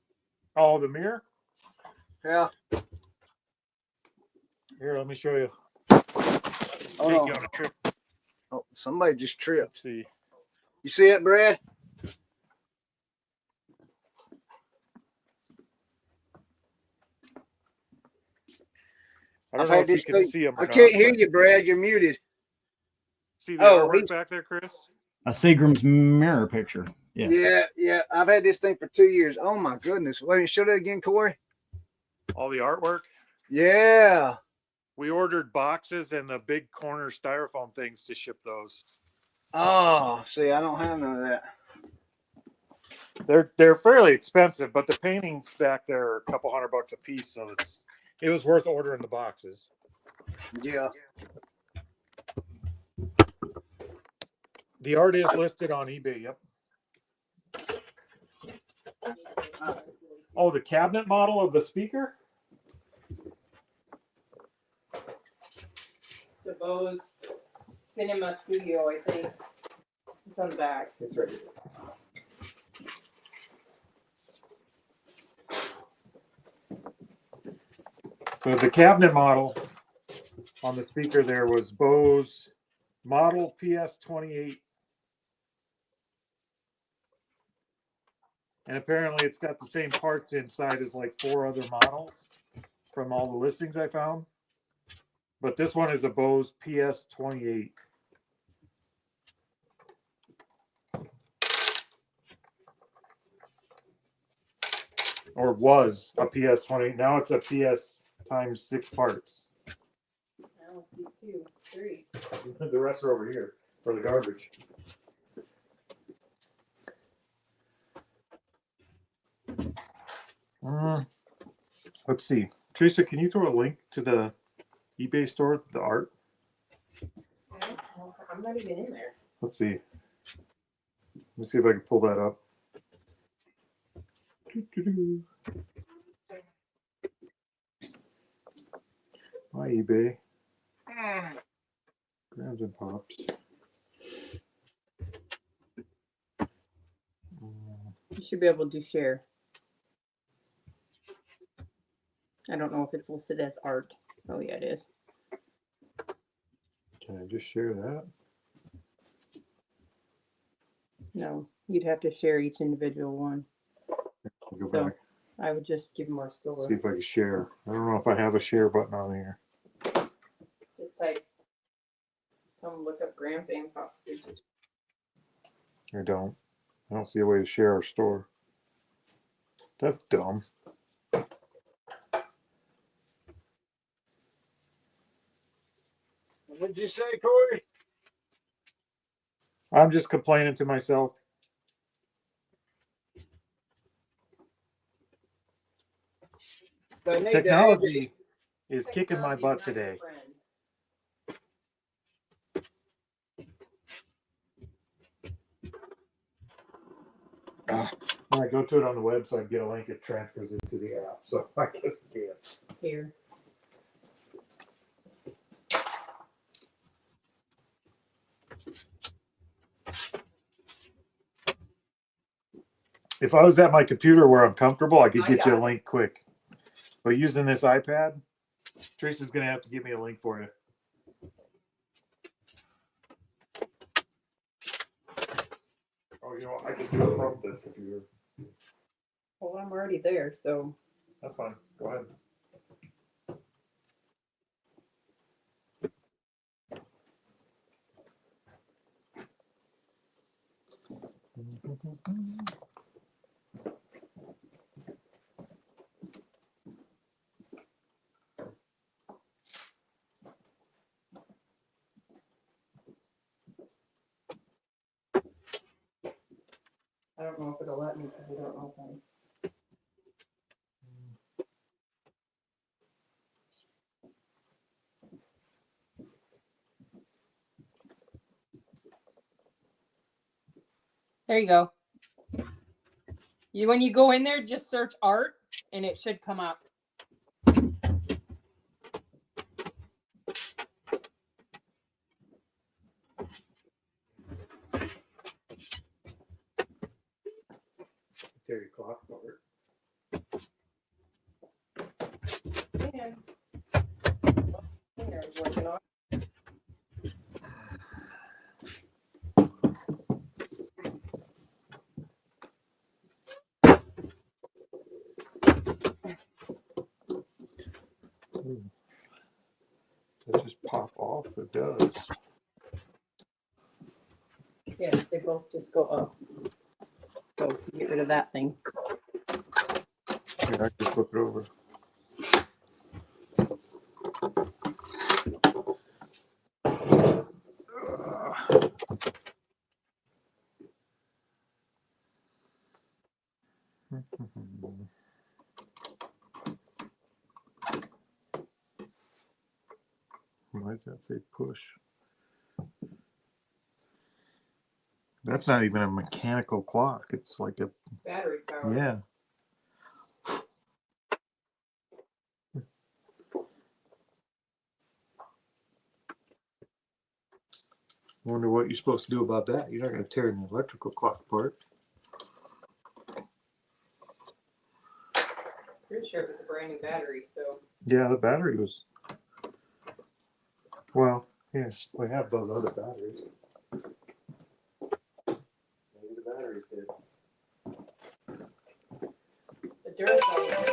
Speaker 1: Oh, the mirror.
Speaker 2: Yeah.
Speaker 1: Here, let me show you.
Speaker 2: Hold
Speaker 1: Take
Speaker 2: on.
Speaker 1: you on a trip.
Speaker 2: Oh, somebody just tripped.
Speaker 1: Let's see.
Speaker 2: You see it, Brad?
Speaker 1: I don't
Speaker 2: I've
Speaker 1: know
Speaker 2: had
Speaker 1: if you
Speaker 2: this
Speaker 1: can
Speaker 2: thing.
Speaker 1: see them.
Speaker 2: I can't hear you, Brad. You're muted.
Speaker 1: See the
Speaker 2: Oh,
Speaker 1: artwork
Speaker 2: he's-
Speaker 1: back there, Chris?
Speaker 3: A Seagram's mirror picture. Yeah.
Speaker 2: Yeah. I've had this thing for 2 years. Oh my goodness. Wait, show that again, Cory.
Speaker 1: All the artwork.
Speaker 2: Yeah.
Speaker 1: We ordered boxes and the big corner styrofoam things to ship those.
Speaker 2: Oh, see, I don't have none of that.
Speaker 1: They're fairly expensive, but the paintings back there are a couple $100 a piece, so it was worth ordering the boxes.
Speaker 2: Yeah.
Speaker 1: The art is listed on eBay. Yep. Oh, the cabinet model of the speaker.
Speaker 4: The Bose Cinema Studio, I think. It's on the back.
Speaker 1: It's right here. So the cabinet model on the speaker there was Bose model PS28. And apparently it's got the same parts inside as like 4 other models from all the listings I found. But this one is a Bose PS28. Or was a PS20. Now it's a PS times 6 parts.
Speaker 4: Now, 2, 3.
Speaker 1: The rest are over here for the garbage. Let's see. Teresa, can you throw a link to the eBay store, the art?
Speaker 4: Okay. Well, I'm not even in there.
Speaker 1: Let's see. Let me see if I can pull that up. My eBay. Grams and pops.
Speaker 4: You should be able to share. I don't know if it's listed as art. Oh yeah, it is.
Speaker 1: Can I just share that?
Speaker 4: No, you'd have to share each individual one.
Speaker 1: I'll go
Speaker 4: So
Speaker 1: back.
Speaker 4: I would just give them our store.
Speaker 1: See if I can share. I don't know if I have a share button on here.
Speaker 4: Just type. Come look up Grams and Fox.
Speaker 1: I don't. I don't see a way to share our store. That's dumb.
Speaker 2: What did you say, Cory?
Speaker 1: I'm just complaining to myself.
Speaker 2: They need
Speaker 1: Technology is kicking my butt today. When I go to it on the website, get a link, it transfers into the app. So I guess I can't.
Speaker 4: Here.
Speaker 1: If I was at my computer where I'm comfortable, I could
Speaker 4: I
Speaker 1: get you a
Speaker 4: got it.
Speaker 1: link quick. But using this iPad, Teresa's going to have to give me a link for you. Oh, you know what? I can do it from this computer.
Speaker 4: Well, I'm already there, so
Speaker 1: That's fine. Go ahead.
Speaker 4: I don't know if it'll let me because I don't know if I. There you go. When you go in there, just search art, and it should come up.
Speaker 1: Terry clock cover.
Speaker 4: Man. Finger's working on.
Speaker 1: Does it just pop off? It does.
Speaker 4: Yes, they both just go up. So get rid of that thing.
Speaker 1: Here, I can flip it over. Why does that say push? That's not even a mechanical clock. It's like a,
Speaker 4: Battery power.
Speaker 1: yeah. Wonder what you're supposed to do about that. You're not going to tear an electrical clock apart.
Speaker 4: Pretty sure it was a brand new battery, so.
Speaker 1: Yeah, the battery was. Well, yeah, we have those other batteries. Maybe the batteries did.
Speaker 4: The Duracell.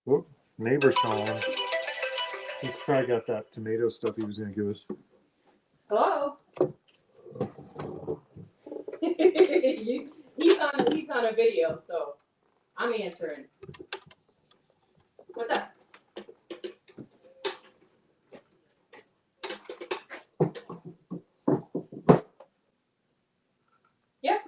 Speaker 1: Whoop, neighbor's calling. He's probably got that tomato stuff he was going to give us.
Speaker 4: Hello? he's on a video, so I'm answering. What's up? Yep.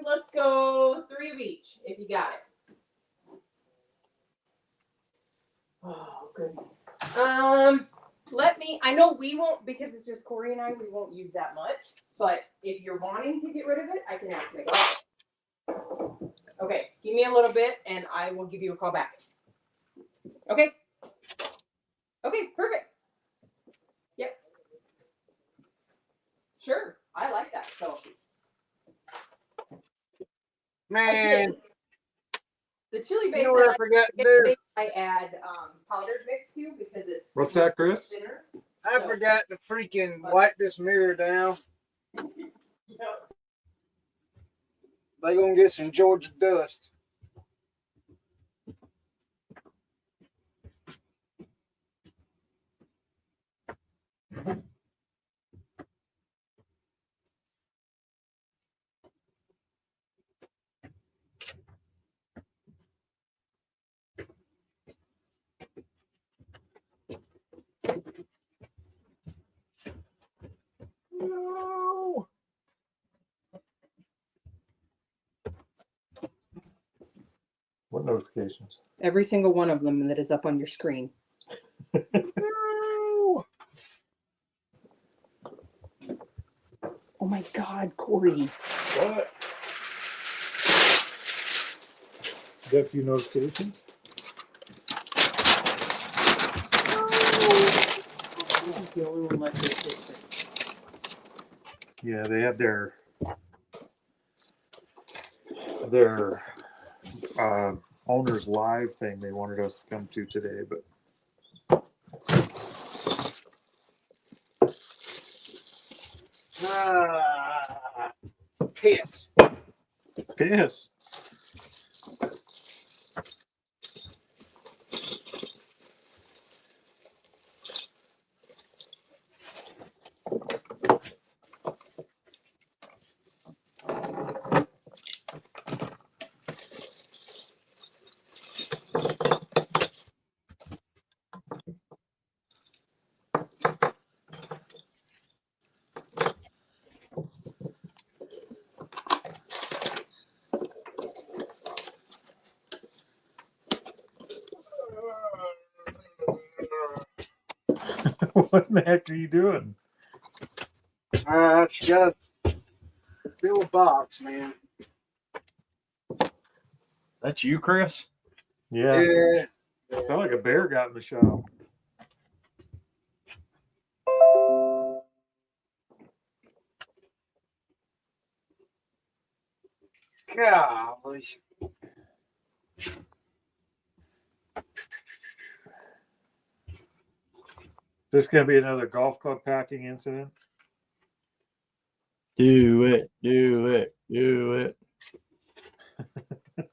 Speaker 4: Let's go 3 of each, if you got it. Oh, goodness. I know we won't, because it's just Cory and I, we won't use that much. But if you're wanting to get rid of it, I can ask my daughter. Okay, give me a little bit and I will give you a call back. Okay? Okay, perfect. Yep. Sure, I like that. So
Speaker 2: Man,
Speaker 4: The chili base
Speaker 2: you know what I forgot to do?
Speaker 4: I add powdered mix to because it's
Speaker 1: What's that, Chris?
Speaker 4: thinner.
Speaker 2: I forgot to freaking wipe this mirror down.
Speaker 4: Yep.
Speaker 2: They gonna get some Georgia dust. No.
Speaker 1: What notifications?
Speaker 4: Every single one of them that is up on your screen.
Speaker 2: No.
Speaker 4: Oh my God, Cory.
Speaker 1: What? Is that a few notifications?
Speaker 4: I'm the only one like this.
Speaker 1: Yeah, they had their owners live thing they wanted us to come to today, but
Speaker 2: Piss.
Speaker 1: piss. What the heck are you doing?
Speaker 2: She got a little box, man.
Speaker 3: That's you, Chris?
Speaker 1: Yeah,
Speaker 2: Yeah.
Speaker 1: felt like a bear got in the shop.
Speaker 2: Golly.
Speaker 1: This gonna be another golf club packing incident.
Speaker 3: Do it, do it, do it.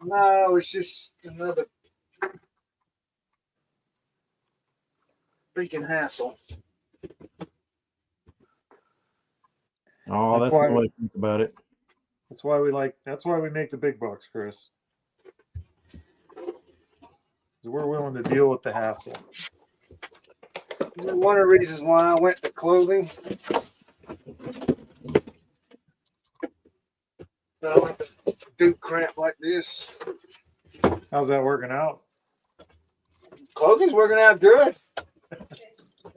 Speaker 2: No, it's just another freaking hassle.
Speaker 3: Oh,
Speaker 1: That's
Speaker 3: that's
Speaker 1: why-
Speaker 3: the way to think about it.
Speaker 1: That's why we make the big bucks, Chris. 'Cause we're willing to deal with the hassle.
Speaker 2: This is one of the reasons why I went to clothing. But I went to do crap like this.
Speaker 1: How's that working out?
Speaker 2: Clothing's working out good.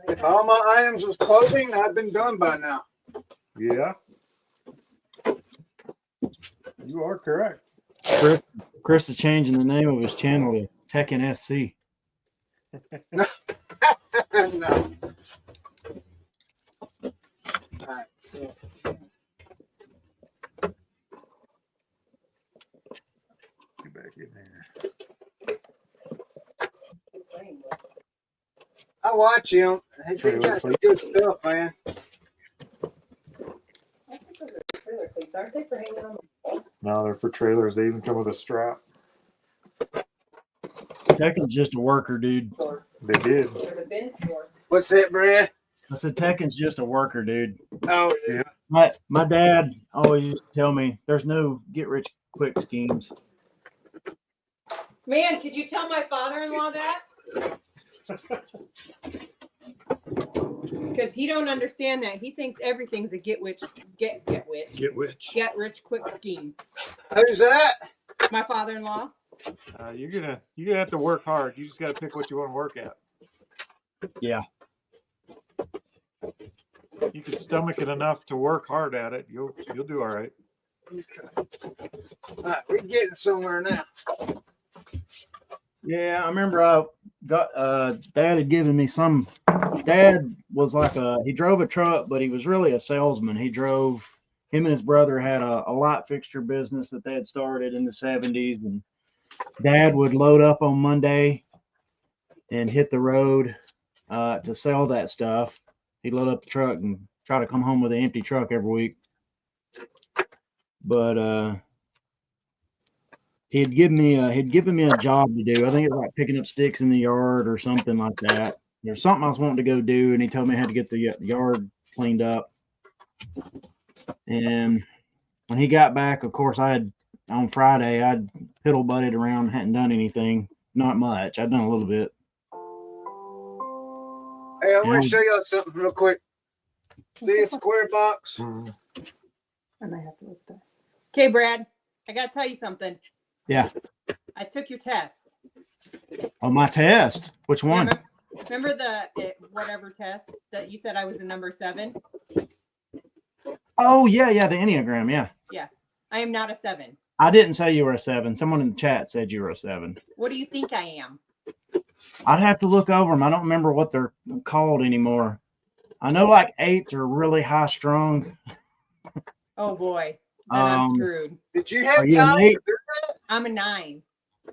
Speaker 2: If all my items was clothing, I'd been done by now.
Speaker 1: Yeah. You are correct.
Speaker 3: Chris is changing the name of his channel to Tekken SC.
Speaker 2: No. Alright, so
Speaker 1: Get back in there.
Speaker 2: I watch him. He got some good stuff, man.
Speaker 4: Trailer cleats, aren't they, for hanging on?
Speaker 1: No, they're for trailers. They even come with a strap.
Speaker 3: Tekken's just a worker, dude.
Speaker 1: They did.
Speaker 4: For the bin store.
Speaker 2: What's that, Brad?
Speaker 3: I said Tekken's just a worker, dude.
Speaker 2: Oh yeah.
Speaker 3: My dad always used to tell me there's no get rich quick schemes.
Speaker 4: Man, could you tell my father-in-law that? Because he don't understand that. He thinks everything's a get rich quick scheme.
Speaker 2: Who's that?
Speaker 4: My father-in-law.
Speaker 1: You're gonna have to work hard. You just gotta pick what you want to work at.
Speaker 3: Yeah.
Speaker 1: You can stomach it enough to work hard at it. You'll do all right.
Speaker 2: All right, we're getting somewhere now.
Speaker 3: Yeah, I remember I got dad had given me some. Dad was like he drove a truck, but he was really a salesman. He him and his brother had a light fixture business that they had started in the 70s, and Dad would load up on Monday and hit the road to sell that stuff. He'd load up the truck and try to come home with an empty truck every week. But he'd given me a job to do. I think it was like picking up sticks in the yard or something like that. There's something I was wanting to go do, and he told me I had to get the yard cleaned up. And when he got back, of course, on Friday, I'd piddle butted around, hadn't done anything, not much. I'd done a little bit.
Speaker 2: Hey, I want to show y'all something real quick. See, it's square box.
Speaker 4: I might have to look there. Okay, Brad, I got to tell you something.
Speaker 3: Yeah.
Speaker 4: I took your test.
Speaker 3: Oh, my test. Which one?
Speaker 4: Remember the whatever test that you said I was a number 7?
Speaker 3: Oh, yeah, the Enneagram, yeah.
Speaker 4: Yeah. I am not a 7.
Speaker 3: I didn't say you were a 7. Someone in the chat said you were a 7.
Speaker 4: What do you think I am?
Speaker 3: I'd have to look over them. I don't remember what they're called anymore. I know like 8s are really high strung.
Speaker 4: Oh boy. Then I'm screwed.
Speaker 2: Did you have
Speaker 3: you
Speaker 2: time
Speaker 3: an 8?
Speaker 2: to do that?
Speaker 4: I'm a 9.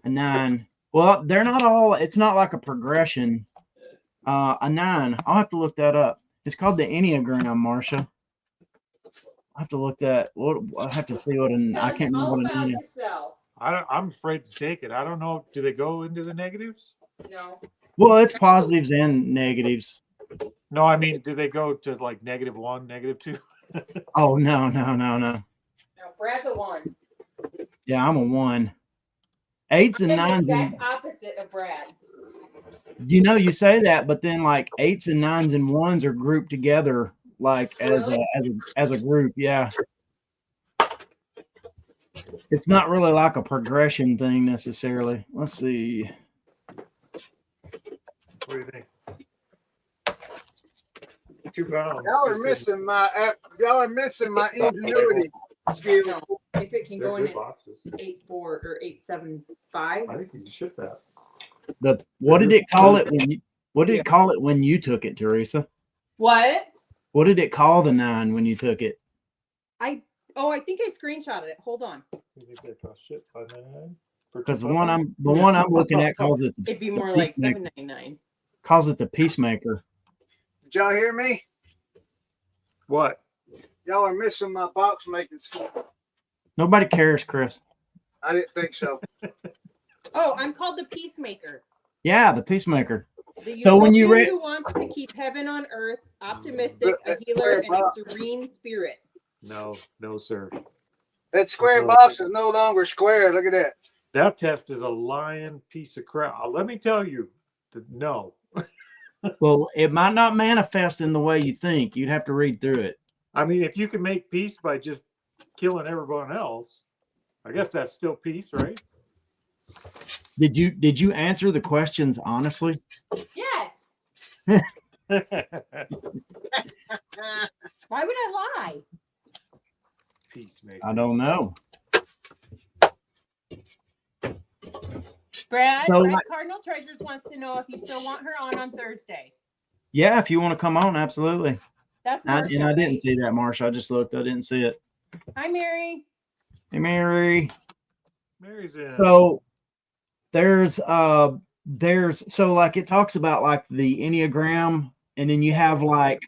Speaker 3: A 9. Well, they're not all. It's not like a progression. A 9. I'll have to look that up. It's called the Enneagram, Marsha. I have to look that. I have to see what an. I can't remember what an is.
Speaker 1: I'm afraid to take it. I don't know. Do they go into the negatives?
Speaker 4: No.
Speaker 3: Well, it's positives and negatives.
Speaker 1: No, I mean, do they go to like -1, -2?
Speaker 3: Oh no.
Speaker 4: No, Brad's a 1.
Speaker 3: Yeah, I'm a 1. 8s and 9s
Speaker 4: the
Speaker 3: and
Speaker 4: exact opposite of Brad.
Speaker 3: you say that, but then like 8s and 9s and 1s are grouped together like as a group. Yeah. It's not really like a progression thing necessarily. Let's see.
Speaker 1: What do you think? 2 pounds.
Speaker 2: Y'all are missing my ingenuity skill.
Speaker 4: No. If it can
Speaker 1: They're
Speaker 4: go in
Speaker 1: good
Speaker 4: at
Speaker 1: boxes.
Speaker 4: 8.4 or 8.75.
Speaker 1: I think you can ship that.
Speaker 3: What did it call it when you took it, Teresa?
Speaker 4: What?
Speaker 3: What did it call the 9 when you took it?
Speaker 4: I think I screenshotted it. Hold on.
Speaker 1: You think they cost ship $5.99?
Speaker 3: Because the one I'm looking at calls it
Speaker 4: It'd be more
Speaker 3: the
Speaker 4: like
Speaker 3: Peacemaker.
Speaker 4: $7.99.
Speaker 3: Calls it the Peacemaker.
Speaker 2: Did y'all hear me?
Speaker 1: What?
Speaker 2: Y'all are missing my box making skill.
Speaker 3: Nobody cares, Chris.
Speaker 2: I didn't think so.
Speaker 4: Oh, I'm called the Peacemaker.
Speaker 3: Yeah, the Peacemaker.
Speaker 4: The
Speaker 3: So when you read,
Speaker 4: who wants to keep heaven on earth, optimistic, a healer, and a serene spirit.
Speaker 1: No, sir.
Speaker 2: That square box is no longer square. Look at that.
Speaker 1: That test is a lying piece of crap. Let me tell you, no.
Speaker 3: well, it might not manifest in the way you think. You'd have to read through it.
Speaker 1: I mean, if you can make peace by just killing everyone else, I guess that's still peace, right?
Speaker 3: Did you answer the questions honestly?
Speaker 4: Yes. Why would I lie?
Speaker 1: Peacemaker.
Speaker 3: I don't know.
Speaker 4: Brad
Speaker 3: So, like-
Speaker 4: Cardinal Treasures wants to know if you still want her on Thursday.
Speaker 3: Yeah, if you want to come on, absolutely.
Speaker 4: That's
Speaker 3: And
Speaker 4: Marsha,
Speaker 3: I didn't
Speaker 4: right?
Speaker 3: see that, Marsha. I just looked. I didn't see it.
Speaker 4: Hi, Mary.
Speaker 3: Hey, Mary.
Speaker 1: Mary's in.
Speaker 3: So there's so like it talks about like the Enneagram, and then you have like,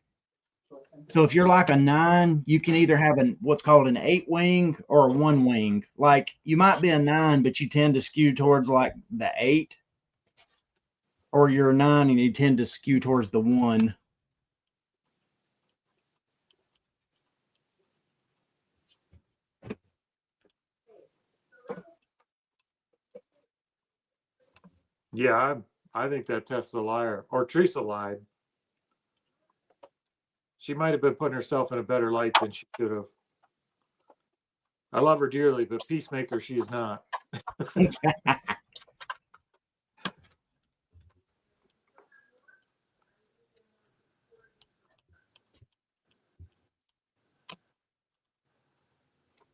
Speaker 3: so if you're like a 9, you can either have what's called an 8 wing or a 1 wing. Like you might be a 9, but you tend to skew towards like the 8, or you're a 9 and you tend to skew towards the 1.
Speaker 1: Yeah, I think that test's a liar. Or Teresa lied. She might have been putting herself in a better light than she should have. I love her dearly, but peacemaker she is not.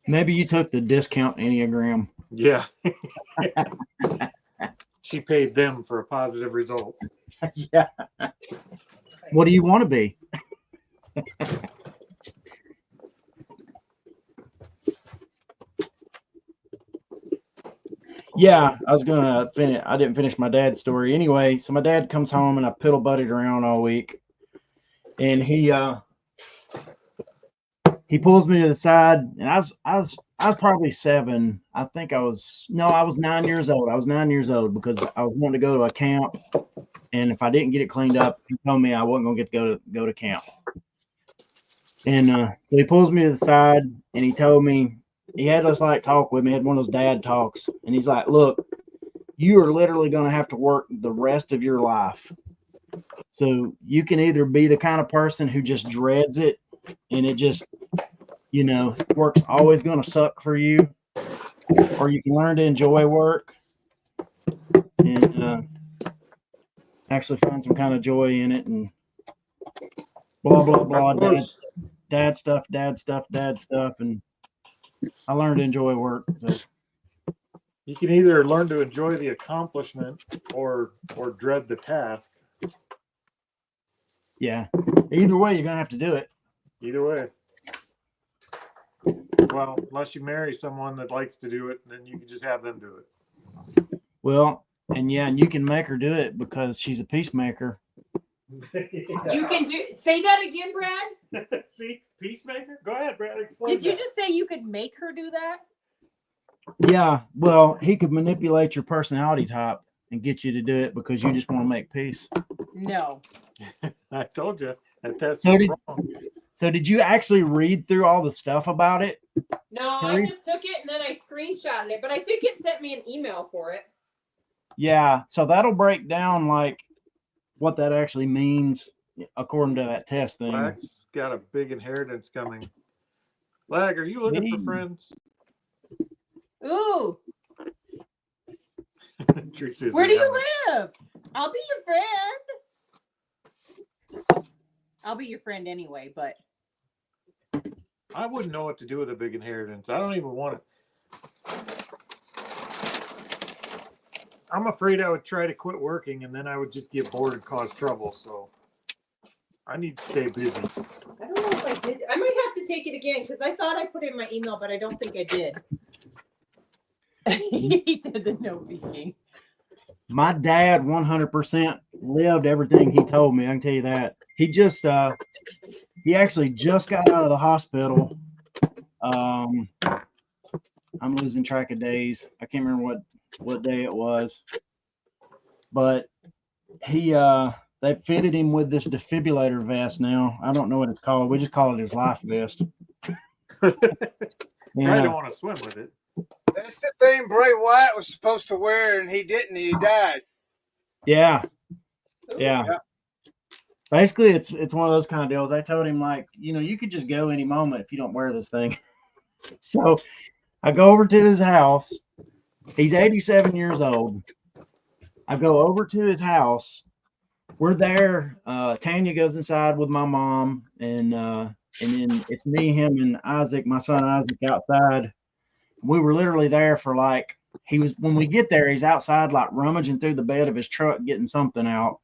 Speaker 3: Maybe you took the discount Enneagram.
Speaker 1: Yeah. She paid them for a positive result.
Speaker 3: Yeah. What do you want to be? Yeah, I was gonna finish. I didn't finish my dad's story anyway. So my dad comes home and I piddle butted around all week, and he pulls me to the side, and I was probably 7. I think I was 9 years old. I was 9 years old because I was wanting to go to a camp, and if I didn't get it cleaned up, he told me I wasn't gonna get to go to camp. And so he pulls me to the side, and he told me he had us like talk with me, had one of those dad talks, and he's like, "Look, you are literally gonna have to work the rest of your life. So you can either be the kind of person who just dreads it, and it just work's always going to suck for you, or you can learn to enjoy work and actually find some kind of joy in it, and blah blah blah, dad stuff, and I learned to enjoy work. So
Speaker 1: You can either learn to enjoy the accomplishment or dread the task.
Speaker 3: yeah, either way you're gonna have to do it.
Speaker 1: Either way. Well, unless you marry someone that likes to do it, then you can just have them do it.
Speaker 3: Well, and you can make her do it because she's a peacemaker.
Speaker 4: You can say that again, Brad.
Speaker 1: See, peacemaker. Go ahead, Brad. Explain.
Speaker 4: Did you just say you could make her do that?
Speaker 3: Yeah, well, he could manipulate your personality type and get you to do it because you just want to make peace.
Speaker 4: No.
Speaker 1: I told you that test
Speaker 3: So
Speaker 1: was wrong.
Speaker 3: So did you actually read through all the stuff about it?
Speaker 4: No, I just took it and then I screenshotted it, but I think it sent me an email for it.
Speaker 3: Yeah, so that'll break down like what that actually means according to that test thing.
Speaker 1: Lag's got a big inheritance coming. Lag, are you looking for friends?
Speaker 4: Ooh.
Speaker 1: Where
Speaker 4: do you live? I'll be your friend. I'll be your friend anyway, but
Speaker 1: I wouldn't know what to do with a big inheritance. I don't even want it. I'm afraid I would try to quit working and then I would just get bored and cause trouble. So I need to stay busy.
Speaker 4: I don't know if I did. I might have to take it again because I thought I put in my email, but I don't think I did. He did the no peeking.
Speaker 3: My dad 100% lived everything he told me. I can tell you that. He actually just got out of the hospital. I'm losing track of days. I can't remember what day it was, but they fitted him with this defibrillator vest now. I don't know what it's called. We just call it his life vest.
Speaker 1: I don't want to swim with it.
Speaker 2: That's the thing Bray Wyatt was supposed to wear, and he didn't. He died.
Speaker 3: Yeah. Basically, it's one of those kind of deals. I told him, like, you could just go any moment if you don't wear this thing. So I go over to his house. He's 87 years old. I go over to his house. We're there. Tanya goes inside with my mom, and then it's me, him, and Isaac, my son Isaac, outside. We were literally there for when we get there, he's outside like rummaging through the bed of his truck, getting something out.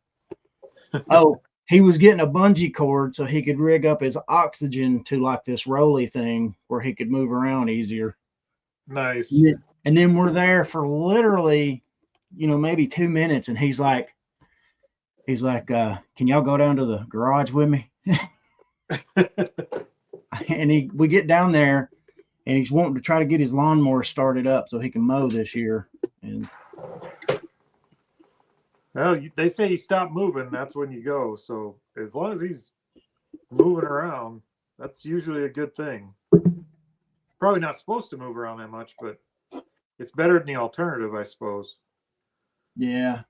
Speaker 3: Oh, he was getting a bungee cord so he could rig up his oxygen to like this rolly thing where he could move around easier.
Speaker 1: Nice.
Speaker 3: And then we're there for literally, maybe 2 minutes. And he's like, can y'all go down to the garage with me? And we get down there. And he's wanting to try to get his lawnmower started up so he can mow this year. And
Speaker 1: well, they say he stopped moving. That's when you go. So as long as he's moving around, that's usually a good thing. Probably not supposed to move around that much, but it's better than the alternative, I suppose.
Speaker 3: Yeah,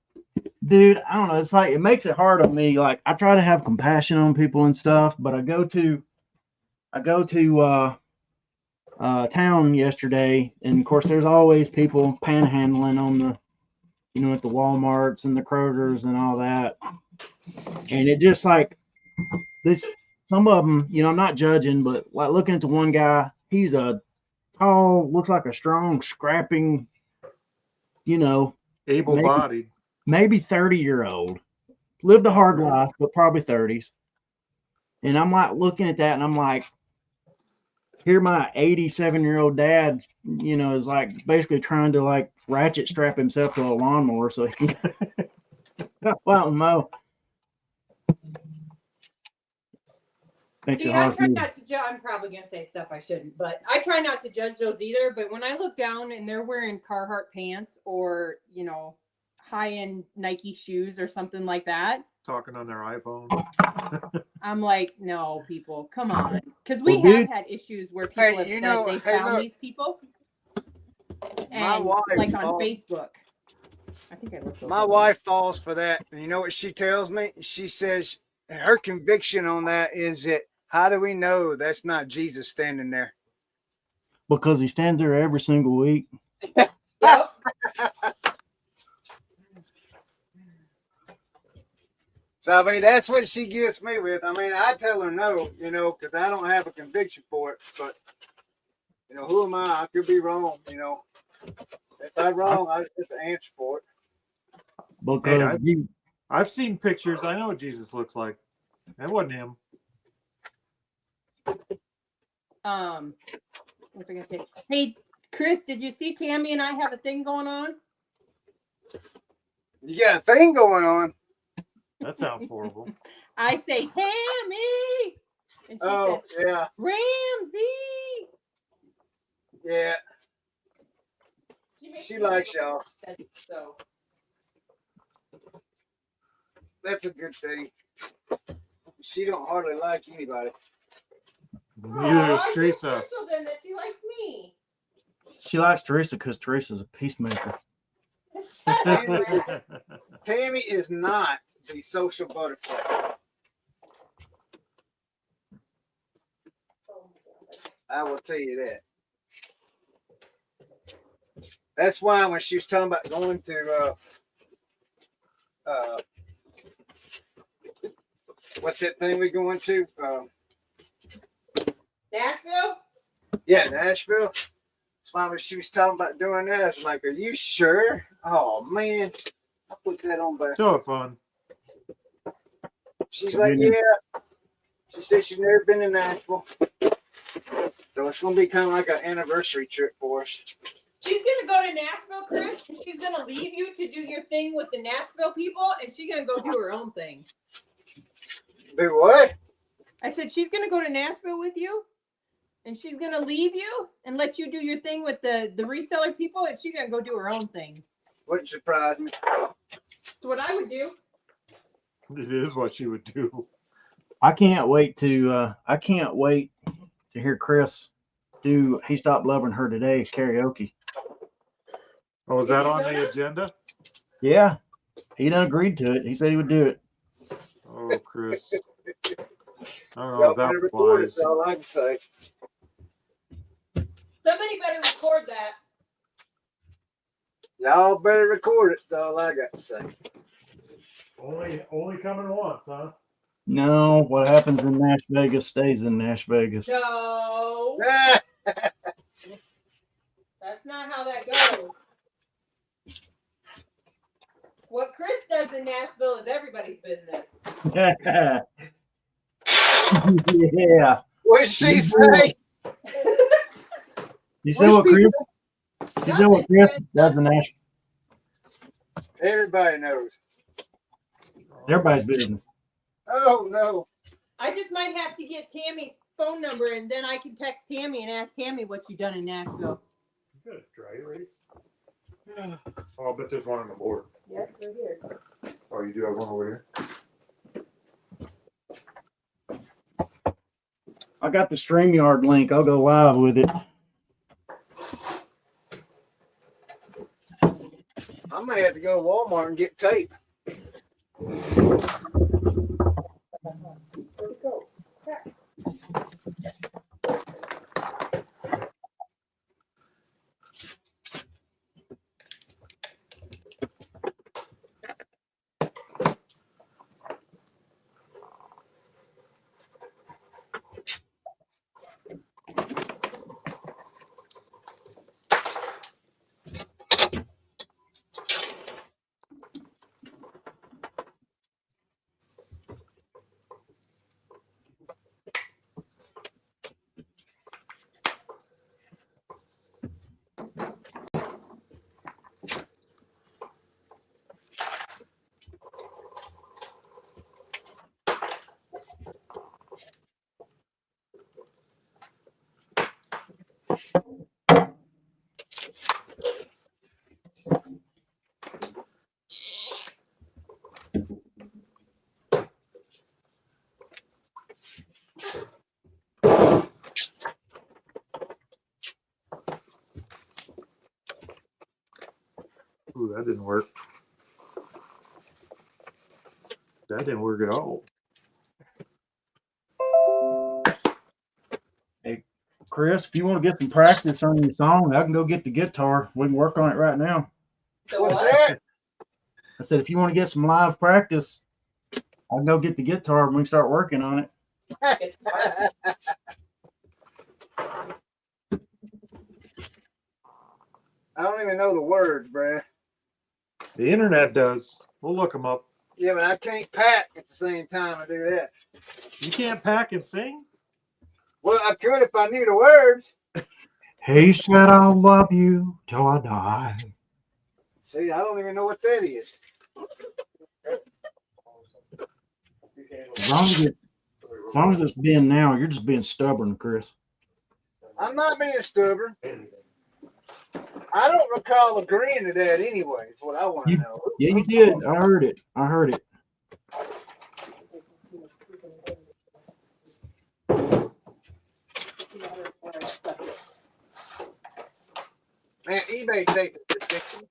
Speaker 3: dude, I don't know. It's like it makes it hard on me. Like I try to have compassion on people and stuff, but I go to town yesterday, and of course there's always people panhandling on the at the Walmarts and the Krogers and all that, and it just like this, some of them, I'm not judging, but like looking at the one guy, he's a tall, looks like a strong, scrapping,
Speaker 1: able-bodied,
Speaker 3: maybe 30-year-old, lived a hard life, but probably 30s. And I'm like looking at that and I'm like, here my 87-year-old dad, is like basically trying to like ratchet strap himself to a lawnmower so he can go out and mow. Makes
Speaker 4: See,
Speaker 3: it
Speaker 4: I
Speaker 3: hard for
Speaker 4: try
Speaker 3: me.
Speaker 4: not to judge. I'm probably gonna say stuff I shouldn't, but I try not to judge those either. But when I look down and they're wearing Carhartt pants or high-end Nike shoes or something like that,
Speaker 1: Talking on their iPhone.
Speaker 4: I'm like, no, people, come on, because
Speaker 3: Well,
Speaker 4: we have
Speaker 3: dude,
Speaker 4: had issues where people
Speaker 2: Hey,
Speaker 4: have
Speaker 2: you
Speaker 4: said
Speaker 2: know,
Speaker 4: they
Speaker 2: hey,
Speaker 4: found
Speaker 2: look,
Speaker 4: these people,
Speaker 2: my
Speaker 4: and
Speaker 2: wife
Speaker 4: like on
Speaker 2: falls,
Speaker 4: Facebook. I think I looked those
Speaker 2: my
Speaker 4: up.
Speaker 2: wife falls for that. And you know what she tells me? She says her conviction on that is that how do we know that's not Jesus standing there?
Speaker 3: because he stands there every single week.
Speaker 4: Yep.
Speaker 2: So I mean, that's what she gets me with. I mean, I tell her no, because I don't have a conviction for it. But who am I? I could be wrong. If I'm wrong, I just have to answer for it.
Speaker 3: Because
Speaker 1: I've seen pictures. I know what Jesus looks like. That wasn't him.
Speaker 4: What's I gonna say? Hey, Chris, did you see Tammy and I have a thing going on?
Speaker 2: You got a thing going on.
Speaker 1: That sounds horrible.
Speaker 4: I say Tammy, and she
Speaker 2: Oh,
Speaker 4: says
Speaker 2: yeah.
Speaker 4: Ramsey.
Speaker 2: Yeah.
Speaker 4: makes
Speaker 2: She
Speaker 4: me
Speaker 2: likes
Speaker 4: giggle.
Speaker 2: y'all.
Speaker 4: So
Speaker 2: That's a good thing. She don't hardly like anybody.
Speaker 1: Neither is
Speaker 4: I feel
Speaker 1: Teresa.
Speaker 4: special then that she likes me.
Speaker 3: she likes Teresa because Teresa's a peacemaker.
Speaker 4: Shut up, Brandon.
Speaker 2: Tammy is not the social butterfly. I will tell you that. That's why when she was talking about going to what's that thing we going to?
Speaker 4: Nashville?
Speaker 2: Yeah, Nashville. That's why when she was talking about doing that, I was like, "Are you sure?" Oh man, I put that on back.
Speaker 1: So fun.
Speaker 2: She's like, "Yeah." She said she's never been to Nashville, so it's gonna be kind of like an anniversary trip for us.
Speaker 4: She's gonna go to Nashville, Chris, and she's gonna leave you to do your thing with the Nashville people, and she's gonna go do her own thing.
Speaker 2: Do what?
Speaker 4: I said she's gonna go to Nashville with you, and she's gonna leave you and let you do your thing with the reseller people, and she's gonna go do her own thing.
Speaker 2: Wouldn't surprise me.
Speaker 4: That's what I would do.
Speaker 1: It is what she would do.
Speaker 3: I can't wait to hear Chris do He Stopped Loving Her Today karaoke.
Speaker 1: Oh, is
Speaker 4: Is
Speaker 1: that
Speaker 4: he
Speaker 1: on
Speaker 4: gonna?
Speaker 1: the agenda?
Speaker 3: Yeah, he done agreed to it. He said he would do it.
Speaker 1: Oh, Chris. I don't know
Speaker 2: Y'all
Speaker 1: if that
Speaker 2: better record it.
Speaker 1: applies.
Speaker 2: That's all I can say.
Speaker 4: Somebody better record that.
Speaker 2: Y'all better record it. That's all I got to say.
Speaker 1: Only coming once, huh?
Speaker 3: No, what happens in Nash Vegas stays in Nash Vegas.
Speaker 4: No,
Speaker 2: Ah,
Speaker 4: that's not how that goes. What Chris does in Nashville is everybody's business.
Speaker 3: Yeah.
Speaker 2: what'd she say?
Speaker 3: You said what Chris? You said what Chris does in Nash?
Speaker 2: Everybody knows.
Speaker 3: Everybody's business.
Speaker 2: Oh no.
Speaker 4: I just might have to get Tammy's phone number, and then I can text Tammy and ask Tammy what you done in Nashville.
Speaker 1: You got a dry erase? Oh, I bet there's one on the board.
Speaker 4: Yes, right here.
Speaker 1: Oh, you do have one over here?
Speaker 3: I got the StreamYard link. I'll go live with it.
Speaker 2: I may have to go to Walmart and get tape.
Speaker 4: Where'd it go? Crap.
Speaker 1: Ooh, that didn't work. That didn't work at all.
Speaker 3: Chris, if you want to get some practice on your song, I can go get the guitar. We can work on it right now.
Speaker 4: So
Speaker 2: What's
Speaker 4: what?
Speaker 2: that?
Speaker 3: I said, if you want to get some live practice, I can go get the guitar and we can start working on it.
Speaker 4: It's fine.
Speaker 2: I don't even know the words, bruh.
Speaker 1: The internet does. We'll look them up.
Speaker 2: Yeah, but I can't pack at the same time I do that.
Speaker 1: You can't pack and sing?
Speaker 2: Well, I could if I knew the words.
Speaker 3: He said, I'll love you till I die.
Speaker 2: See, I don't even know what that is.
Speaker 3: As long as it's being now, you're just being stubborn, Chris.
Speaker 2: I'm not being stubborn. I don't recall agreeing to that anyway, is what I want to know.
Speaker 3: Yeah, you did. I heard it.
Speaker 2: Man, eBay taking ridiculous.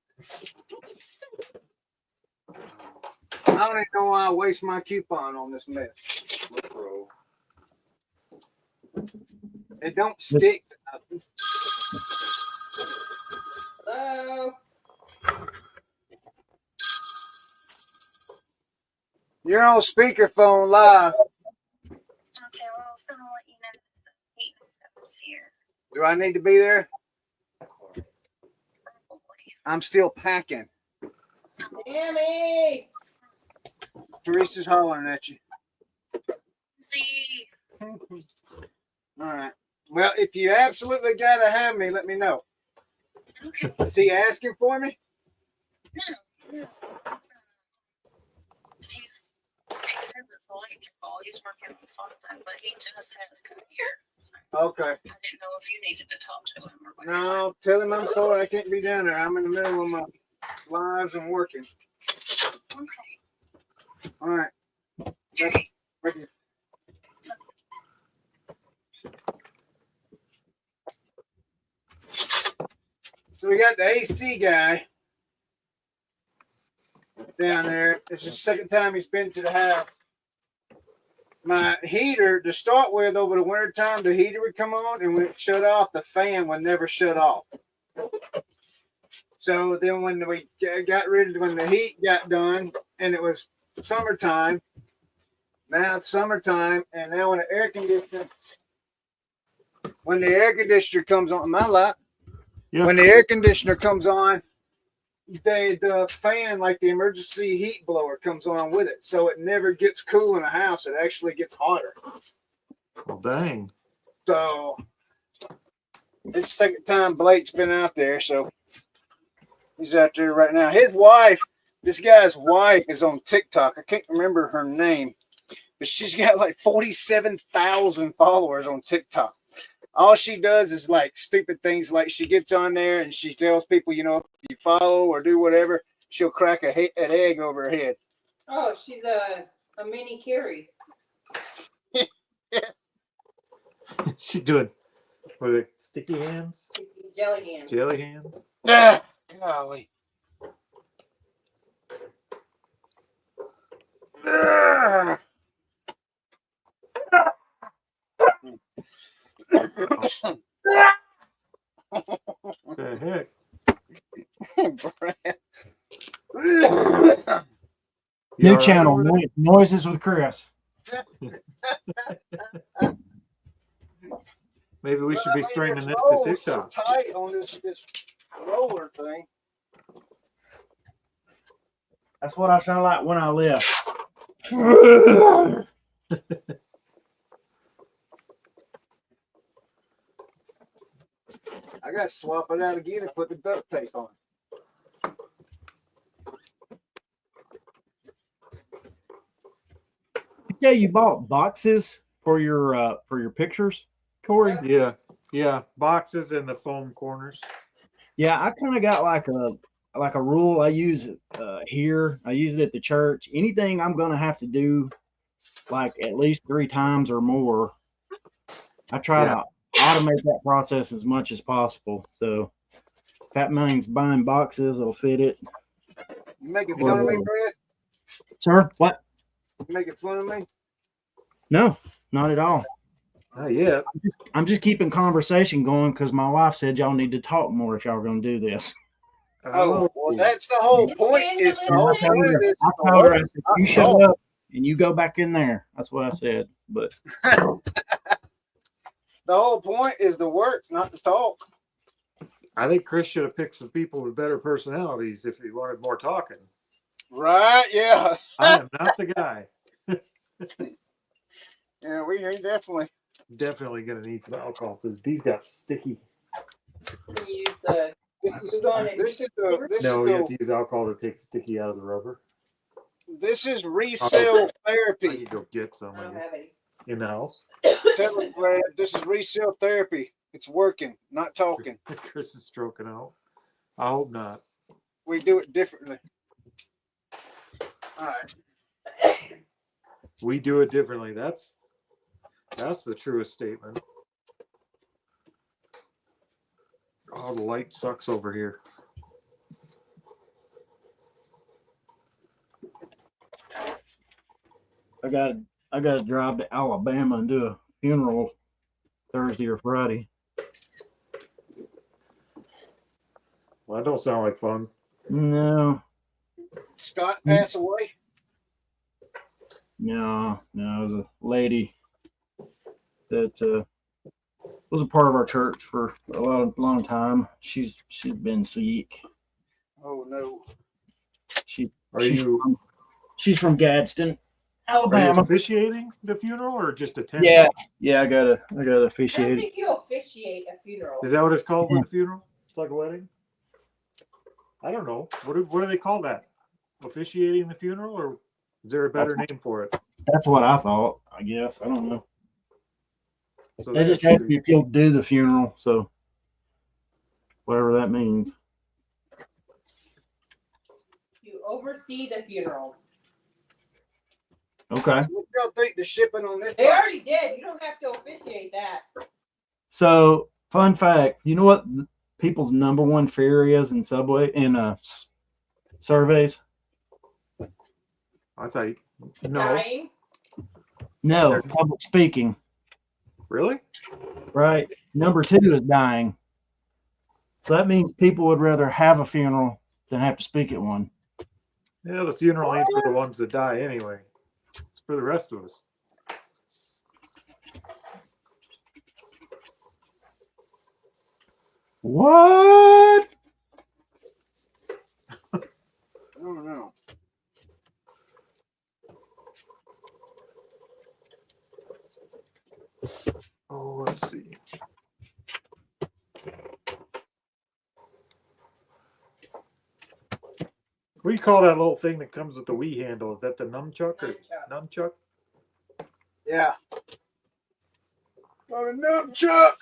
Speaker 2: I don't even know why I waste my coupon on this mess. It don't stick to nothing.
Speaker 4: Hello.
Speaker 2: You're on speakerphone live.
Speaker 5: Okay, well, I was going to let you know that the meeting that was here.
Speaker 2: Do I need to be there?
Speaker 5: Probably.
Speaker 2: I'm still packing.
Speaker 4: Tammy.
Speaker 2: Teresa's hollering at you.
Speaker 5: See,
Speaker 2: All right. Well, if you absolutely gotta have me, let me know.
Speaker 5: okay,
Speaker 2: Is he asking for me?
Speaker 5: no. He says it's late to call. He's working on something, but he just has come here. So
Speaker 2: Okay.
Speaker 5: I didn't know if you needed to talk to him or whatever.
Speaker 2: No, tell him I'm sorry. I can't be down there. I'm in the middle of my lives and working.
Speaker 5: Okay.
Speaker 2: All right.
Speaker 5: Okay.
Speaker 2: Thank you. So we got the AC guy down there. It's the second time he's been to the house. My heater, to start with, over the winter time, the heater would come on, and when it shut off, the fan would never shut off. So then when we got rid of, when the heat got done, and it was summertime, now it's summertime, and now when the air conditioner comes on, my light,
Speaker 1: Yeah.
Speaker 2: when the air conditioner comes on, the fan, like the emergency heat blower, comes on with it, so it never gets cool in the house. It actually gets hotter.
Speaker 1: Well, dang.
Speaker 2: So it's the second time Blake's been out there, so he's out there right now. His wife, this guy's wife, is on TikTok. I can't remember her name, but she's got like 47,000 followers on TikTok. All she does is like stupid things, like she gets on there and she tells people, you know, if you follow or do whatever, she'll crack an egg over her head.
Speaker 4: Oh, she's a mini Cory.
Speaker 1: She doing with it sticky hands,
Speaker 4: Jelly hand.
Speaker 1: jelly hands.
Speaker 2: Ah, golly. Ah.
Speaker 1: The heck? You
Speaker 3: New
Speaker 1: all right
Speaker 3: channel,
Speaker 1: over there?
Speaker 3: Noises with Chris.
Speaker 1: Maybe we should be streaming this to
Speaker 2: roll's so
Speaker 1: TikTok.
Speaker 2: tight on this roller thing.
Speaker 3: That's what I sound like when I left.
Speaker 2: I got to swap it out again and put the duct tape on.
Speaker 3: Yeah, you bought boxes for your pictures, Cory.
Speaker 1: Yeah. Boxes and the foam corners.
Speaker 3: Yeah, I kind of got like a rule. I use it here. I use it at the church. Anything I'm gonna have to do, like at least 3 times or more, I try to automate that process as much as possible. So Fat Man's buying boxes. It'll fit it.
Speaker 2: You making fun of me, Brad?
Speaker 3: Sir, what?
Speaker 2: You making fun of me?
Speaker 3: No, not at all.
Speaker 1: Not yet.
Speaker 3: I'm just keeping conversation going because my wife said y'all need to talk more if y'all are going to do this.
Speaker 2: Oh, well, that's the whole point. Is the
Speaker 3: And
Speaker 2: whole
Speaker 3: I told
Speaker 2: point
Speaker 3: her,
Speaker 2: of this
Speaker 3: I
Speaker 2: is to
Speaker 3: told her, I
Speaker 2: work,
Speaker 3: said,
Speaker 2: not
Speaker 3: you shut
Speaker 2: talk.
Speaker 3: up and you go back in there. That's what I said. But
Speaker 2: The whole point is to work, not to talk.
Speaker 1: I think Chris should have picked some people with better personalities if he wanted more talking.
Speaker 2: Right? Yeah.
Speaker 1: I am not the guy.
Speaker 2: Yeah, we definitely.
Speaker 1: Definitely gonna need some alcohol because these got sticky.
Speaker 4: Can you use the
Speaker 2: This is
Speaker 4: This
Speaker 1: No, you have to use alcohol to take the sticky out of the rubber.
Speaker 2: this is resale
Speaker 1: I
Speaker 2: therapy.
Speaker 1: can go get some
Speaker 4: I don't have any.
Speaker 1: in the house.
Speaker 2: Tell us, Brad, this is resale therapy. It's working, not talking.
Speaker 1: Chris is stroking out. I hope not.
Speaker 2: We do it differently. All right.
Speaker 1: We do it differently. That's the truest statement. Oh, the light sucks over here.
Speaker 3: I got to drive to Alabama and do a funeral Thursday or Friday.
Speaker 1: Well, that don't sound like fun.
Speaker 3: No,
Speaker 2: Scott passed away.
Speaker 3: no, it was a lady that was a part of our church for a long time. She's been sick.
Speaker 2: Oh no.
Speaker 3: She's from Gadsden,
Speaker 1: Are you
Speaker 3: Alabama.
Speaker 1: officiating the funeral or just attending?
Speaker 3: Yeah, I gotta
Speaker 4: I don't
Speaker 3: officiate it.
Speaker 4: think you officiate a funeral.
Speaker 1: Is that what it's called with a funeral? It's like a wedding? I don't know. What do they call that? Officiating the funeral, or is there a better name for it?
Speaker 3: That's what I thought. I guess I don't know.
Speaker 1: So
Speaker 3: They just asked me if you'll do the funeral, so whatever that means.
Speaker 4: You oversee the funeral.
Speaker 3: Okay.
Speaker 2: What y'all think the shipping on this?
Speaker 4: They already did. You don't have to officiate that.
Speaker 3: So, fun fact, you know what people's number one fear is in surveys?
Speaker 1: I thought no.
Speaker 4: Dying.
Speaker 3: No, public speaking.
Speaker 1: Really?
Speaker 3: Right. Number 2 is dying. So that means people would rather have a funeral than have to speak at one.
Speaker 1: Yeah, the funeral ain't for the ones that die anyway. It's for the rest of us.
Speaker 3: What?
Speaker 2: I don't know.
Speaker 1: Oh, let's see. What do you call that little thing that comes with the Wii handle? Is that the nunchuck or nunchuck?
Speaker 2: Yeah. Oh, no, Chuck.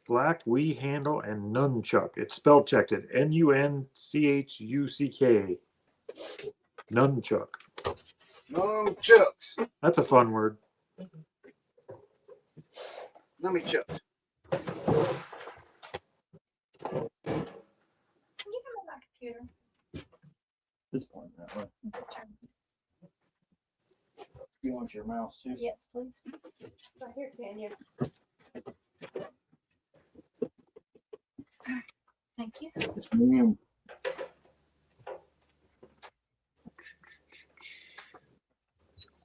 Speaker 1: Black Wii handle and nunchuck. It's spell checked it. Nunchuck. Nunchuck.
Speaker 2: Chucks.
Speaker 1: That's a fun word.
Speaker 2: Nummy Chucks.
Speaker 5: Can you come on my computer?
Speaker 3: This point that way. You want your mouse too?
Speaker 5: Yes, please.
Speaker 4: Right here, Tanya.
Speaker 5: Thank you.
Speaker 3: Yes, ma'am.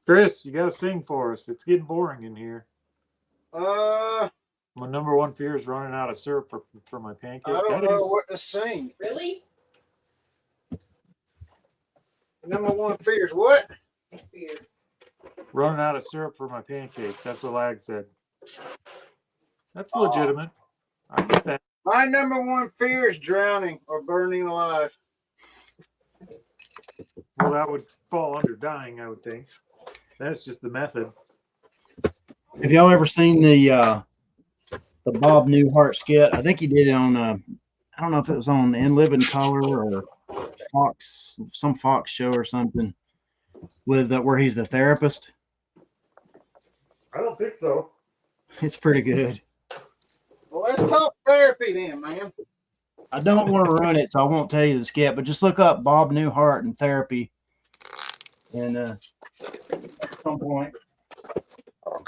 Speaker 1: Chris, you got to sing for us. It's getting boring in here.
Speaker 2: My
Speaker 1: number one fear is running out of syrup for my pancakes.
Speaker 2: I don't know what to sing.
Speaker 4: Really?
Speaker 2: Number one fear is what?
Speaker 4: Fear.
Speaker 1: Running out of syrup for my pancakes. That's what Lag said. That's legitimate. I get that.
Speaker 2: My number one fear is drowning or burning alive.
Speaker 1: Well, that would fall under dying, I would think. That's just the method.
Speaker 3: Have y'all ever seen the Bob Newhart skit? I think he did it on I don't know if it was on In Living Color or Fox, some Fox show or something, with where he's the therapist.
Speaker 1: I don't think so.
Speaker 3: It's pretty good.
Speaker 2: Well, let's talk therapy then, man.
Speaker 3: I don't want to ruin it, so I won't tell you the skit, but just look up Bob Newhart and therapy, and at some point.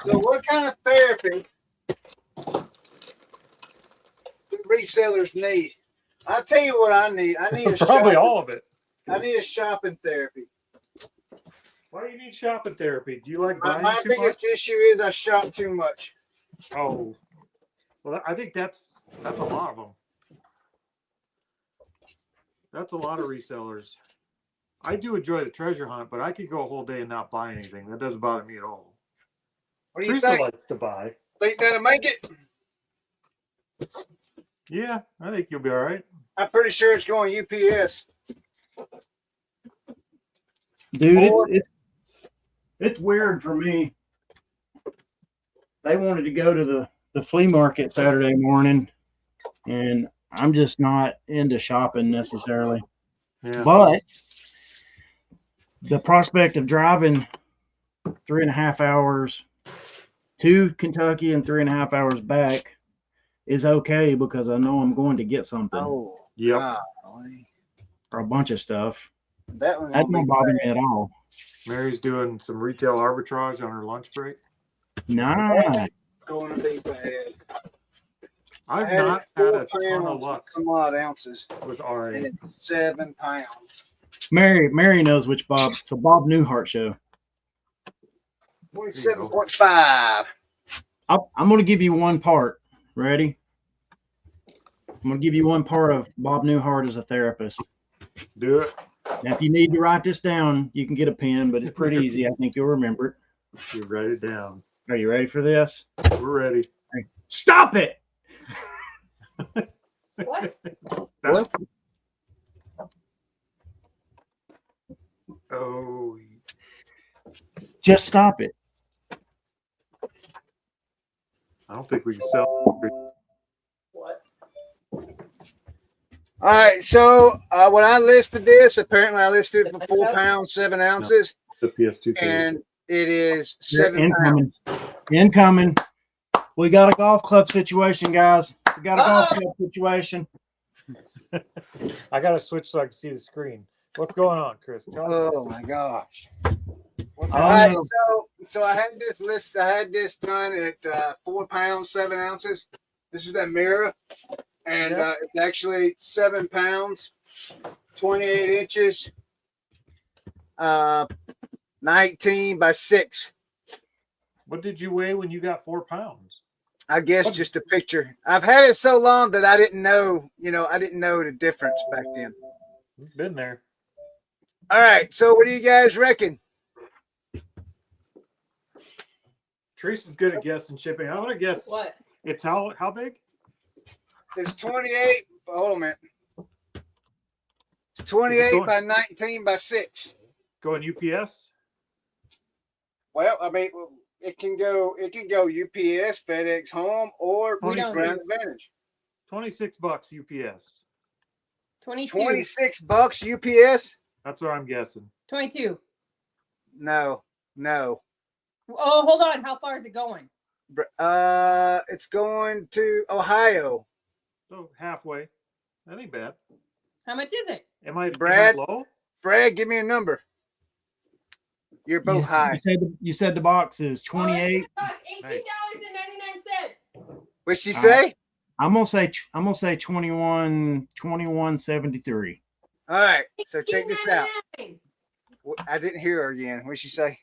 Speaker 2: So, what kind of therapy do resellers need? I'll tell you what I need. I need a
Speaker 1: Probably
Speaker 2: shopping,
Speaker 1: all of it.
Speaker 2: I need a shopping therapy.
Speaker 1: Why do you need shopping therapy? Do you like
Speaker 2: My
Speaker 1: buying too
Speaker 2: biggest
Speaker 1: much?
Speaker 2: issue is I shop too much.
Speaker 1: Oh, well, I think that's a lot of them. That's a lot of resellers. I do enjoy the treasure hunt, but I could go a whole day and not buy anything. That doesn't bother me at all.
Speaker 2: What do you
Speaker 1: Teresa
Speaker 2: think?
Speaker 1: likes to buy.
Speaker 2: Think that'll make it?
Speaker 1: Yeah, I think you'll be all right.
Speaker 2: I'm pretty sure it's going UPS.
Speaker 3: Dude,
Speaker 2: Or-
Speaker 3: it's weird for me. They wanted to go to the flea market Saturday morning, and I'm just not into shopping necessarily.
Speaker 1: Yeah.
Speaker 3: But the prospect of driving 3.5 hours to Kentucky and 3.5 hours back is okay because I know I'm going to get something
Speaker 2: Oh,
Speaker 1: Yep.
Speaker 2: golly.
Speaker 3: or a bunch of stuff.
Speaker 2: That one
Speaker 3: That
Speaker 2: gonna
Speaker 3: don't
Speaker 2: be
Speaker 3: bother
Speaker 2: bad.
Speaker 3: me at all.
Speaker 1: Mary's doing some retail arbitrage on her lunch break.
Speaker 3: Nah,
Speaker 2: Going to be bad.
Speaker 1: I've
Speaker 2: had
Speaker 1: not
Speaker 2: it
Speaker 1: had
Speaker 2: 4
Speaker 1: a ton of
Speaker 2: pounds,
Speaker 1: luck
Speaker 2: some odd ounces,
Speaker 1: with
Speaker 2: and
Speaker 1: RA.
Speaker 2: it's 7 pounds.
Speaker 3: Mary knows which Bob. It's a Bob Newhart show.
Speaker 2: 27.5.
Speaker 3: I'm going to give you one part. Ready? I'm going to give you one part of Bob Newhart as a therapist.
Speaker 1: Do it.
Speaker 3: Now, if you need to write this down, you can get a pen, but it's pretty easy. I think you'll remember it.
Speaker 1: You write it down.
Speaker 3: Are you ready for this?
Speaker 1: We're ready.
Speaker 3: Stop it!
Speaker 4: What?
Speaker 2: What?
Speaker 1: Oh,
Speaker 3: Just stop it.
Speaker 1: I don't think we can sell.
Speaker 4: What?
Speaker 2: All right, so when I listed this, apparently I listed it for 4 pounds, 7 ounces,
Speaker 1: The PS2.
Speaker 2: and it is
Speaker 3: They're
Speaker 2: 7 pounds.
Speaker 3: Incoming. We got a golf club situation, guys. We got a golf
Speaker 4: Uh-oh.
Speaker 3: club situation.
Speaker 1: I gotta switch so I can see the screen. What's going on, Chris? Tell us.
Speaker 2: Oh my gosh.
Speaker 1: What's
Speaker 3: Oh,
Speaker 2: All right,
Speaker 3: no.
Speaker 2: so I had this list. I had this done at 4 pounds, 7 ounces. This is that mirror, and
Speaker 1: Yeah.
Speaker 2: it's actually 7 pounds, 28 inches, 19 by 6.
Speaker 1: What did you weigh when you got 4 pounds?
Speaker 2: I guess just a picture. I've had it so long that I didn't know, I didn't know the difference back then.
Speaker 1: You've been there.
Speaker 2: All right, so what do you guys reckon?
Speaker 1: Teresa's good at guessing shipping. I'm gonna guess
Speaker 4: What?
Speaker 1: it's how big?
Speaker 2: It's 28. Hold on a minute. It's 28 by 19 by 6.
Speaker 1: Going UPS?
Speaker 2: Well, I mean, it can go UPS, FedEx Home, or
Speaker 4: We don't
Speaker 2: Ground
Speaker 4: use-
Speaker 2: Advantage.
Speaker 1: $26 UPS.
Speaker 4: 22.
Speaker 2: 26 bucks UPS?
Speaker 1: That's what I'm guessing.
Speaker 4: 22.
Speaker 2: No.
Speaker 4: Oh, hold on. How far is it going?
Speaker 2: It's going to Ohio.
Speaker 1: So halfway. That ain't bad.
Speaker 4: How much is it?
Speaker 1: Am I
Speaker 2: Brad?
Speaker 1: low?
Speaker 2: Fred, give me a number. You're both high.
Speaker 3: You said the box is 28.
Speaker 4: $18.99.
Speaker 2: What'd she say?
Speaker 3: I'm gonna say 21.73.
Speaker 2: All right. So check this out. I didn't hear her again. What'd she say?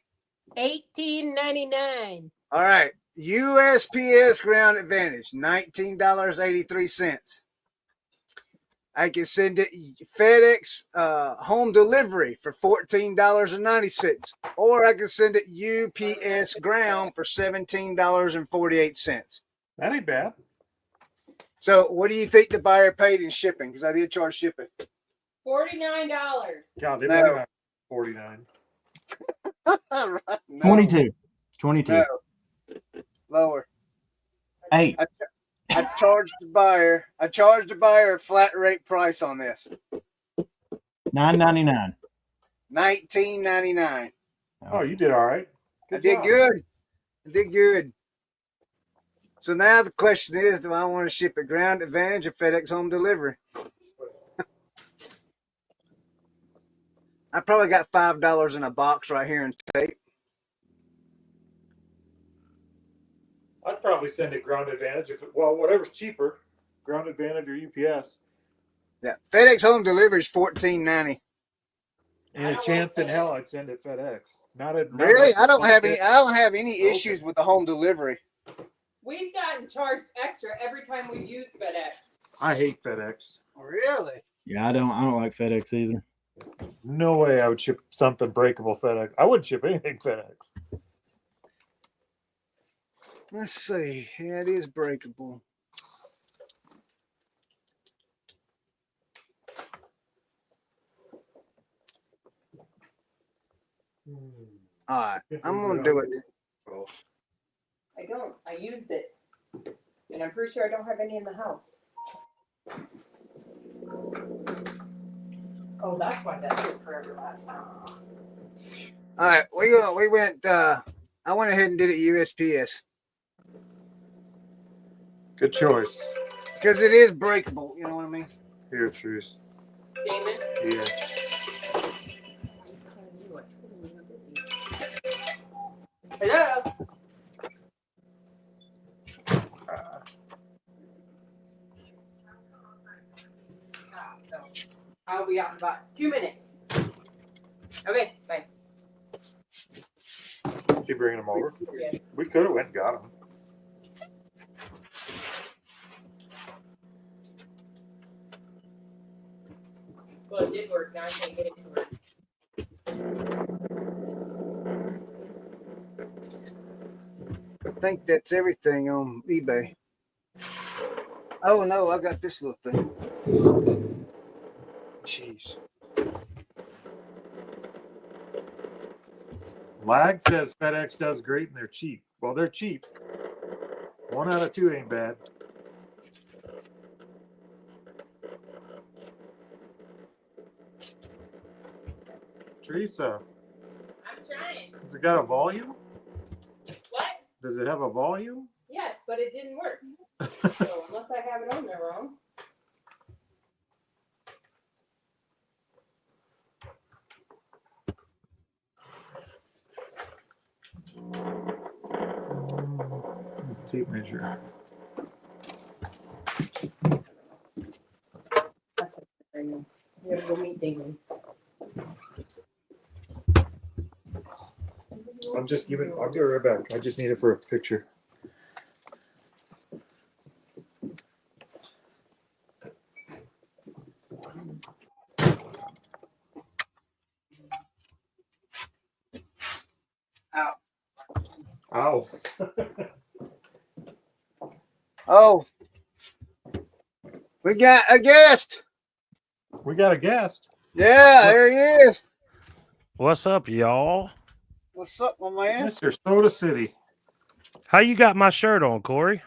Speaker 4: $18.99.
Speaker 2: All right. USPS Ground Advantage, $19.83. I can send it FedEx home delivery for $14.96. Or I can send it UPS ground for $17.48.
Speaker 1: That ain't bad.
Speaker 2: So what do you think the buyer paid in shipping? Because I did charge shipping.
Speaker 4: $49.
Speaker 1: God, they
Speaker 2: No.
Speaker 1: better not. 49.
Speaker 2: Right, no,
Speaker 3: 22. 22.
Speaker 2: No, lower.
Speaker 3: Hey,
Speaker 2: I charged the buyer a flat rate price on this.
Speaker 3: $9.99.
Speaker 2: $19.99.
Speaker 1: Oh, you did all right.
Speaker 2: I
Speaker 1: Good
Speaker 2: did
Speaker 1: job.
Speaker 2: good. I did good. So now the question is, do I want to ship it Ground Advantage or FedEx Home Delivery? I probably got $5 in a box right here in tape.
Speaker 1: I'd probably send it Ground Advantage whatever's cheaper, Ground Advantage or UPS.
Speaker 2: Yeah, FedEx Home Delivery is $14.90.
Speaker 1: And a chance in hell, I'd send it FedEx.
Speaker 2: Really? I don't have any issues with the home delivery.
Speaker 4: We've gotten charged extra every time we've used FedEx.
Speaker 1: I hate FedEx.
Speaker 2: Really?
Speaker 3: Yeah, I don't like FedEx either.
Speaker 1: No way I would ship something breakable FedEx. I wouldn't ship anything FedEx.
Speaker 2: Let's see. Yeah, it is breakable. All right, I'm gonna do it.
Speaker 4: I used it. And I'm pretty sure I don't have any in the house. Oh, that's why that took forever last time.
Speaker 2: All right, we went. I went ahead and did it USPS
Speaker 1: Good choice.
Speaker 2: because it is breakable. You know what I mean?
Speaker 1: Here, Truce.
Speaker 4: Damon?
Speaker 1: Yeah.
Speaker 4: Hello? I'll be out in about 2 minutes. Okay, bye.
Speaker 1: Is he bringing them over?
Speaker 4: Yeah.
Speaker 1: We could have went and got them.
Speaker 4: Well, it did work. Now I can't get it to work.
Speaker 2: I think that's everything on eBay. Oh no, I got this little thing. Jeez.
Speaker 1: Lag says FedEx does great and they're cheap. Well, they're cheap. 1 out of 2 ain't bad. Teresa,
Speaker 4: I'm trying.
Speaker 1: has it got a volume?
Speaker 4: What?
Speaker 1: Does it have a volume?
Speaker 4: Yes, but it didn't work. So unless I have it on there wrong.
Speaker 1: Tape measure.
Speaker 4: You gotta go meet Damon.
Speaker 1: I'll give it right back. I just need it for a picture.
Speaker 2: Ow.
Speaker 1: Ow.
Speaker 2: Oh, we got a guest.
Speaker 1: We got a guest.
Speaker 2: Yeah, there he is.
Speaker 6: What's up, y'all?
Speaker 2: What's up, my man?
Speaker 1: Mr. Soda City.
Speaker 6: How you got my shirt on, Cory?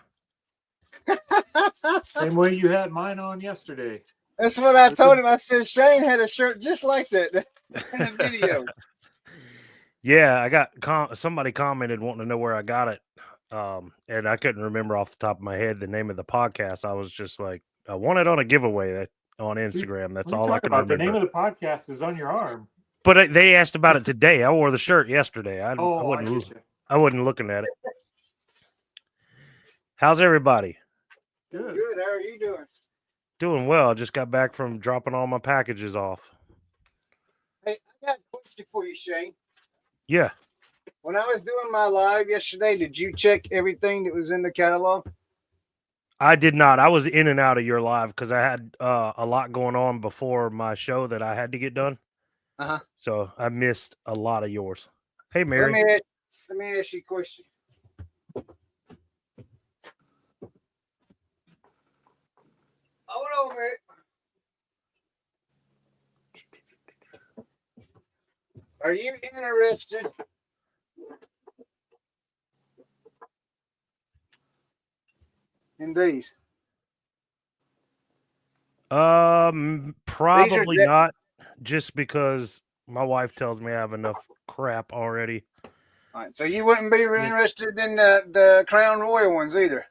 Speaker 1: Same way you had mine on yesterday.
Speaker 2: That's what I told him. I said Shane had a shirt just like that in the video.
Speaker 6: Yeah, I got somebody commented wanting to know where I got it, and I couldn't remember off the top of my head the name of the podcast. I was just like, I won it on a giveaway on Instagram. That's all I can remember.
Speaker 1: The name of the podcast is on your arm.
Speaker 6: But they asked about it today. I wore the shirt yesterday. I
Speaker 1: I
Speaker 6: wasn't looking at it. How's everybody?
Speaker 1: Good.
Speaker 2: Good. How are you doing?
Speaker 6: Doing well. I just got back from dropping all my packages off.
Speaker 2: Hey, I got a question for you, Shane.
Speaker 6: Yeah.
Speaker 2: When I was doing my live yesterday, did you check everything that was in the catalog?
Speaker 6: I did not. I was in and out of your live because I had a lot going on before my show that I had to get done.
Speaker 2: Uh-huh.
Speaker 6: So I missed a lot of yours. Hey, Mary.
Speaker 2: Let me ask you a question. Hold on, Mary. Are you interested? In these?
Speaker 6: Probably
Speaker 2: de-
Speaker 6: not, just because my wife tells me I have enough crap already.
Speaker 2: All right, so you wouldn't be
Speaker 6: Yeah.
Speaker 2: interested in the Crown Royal ones either.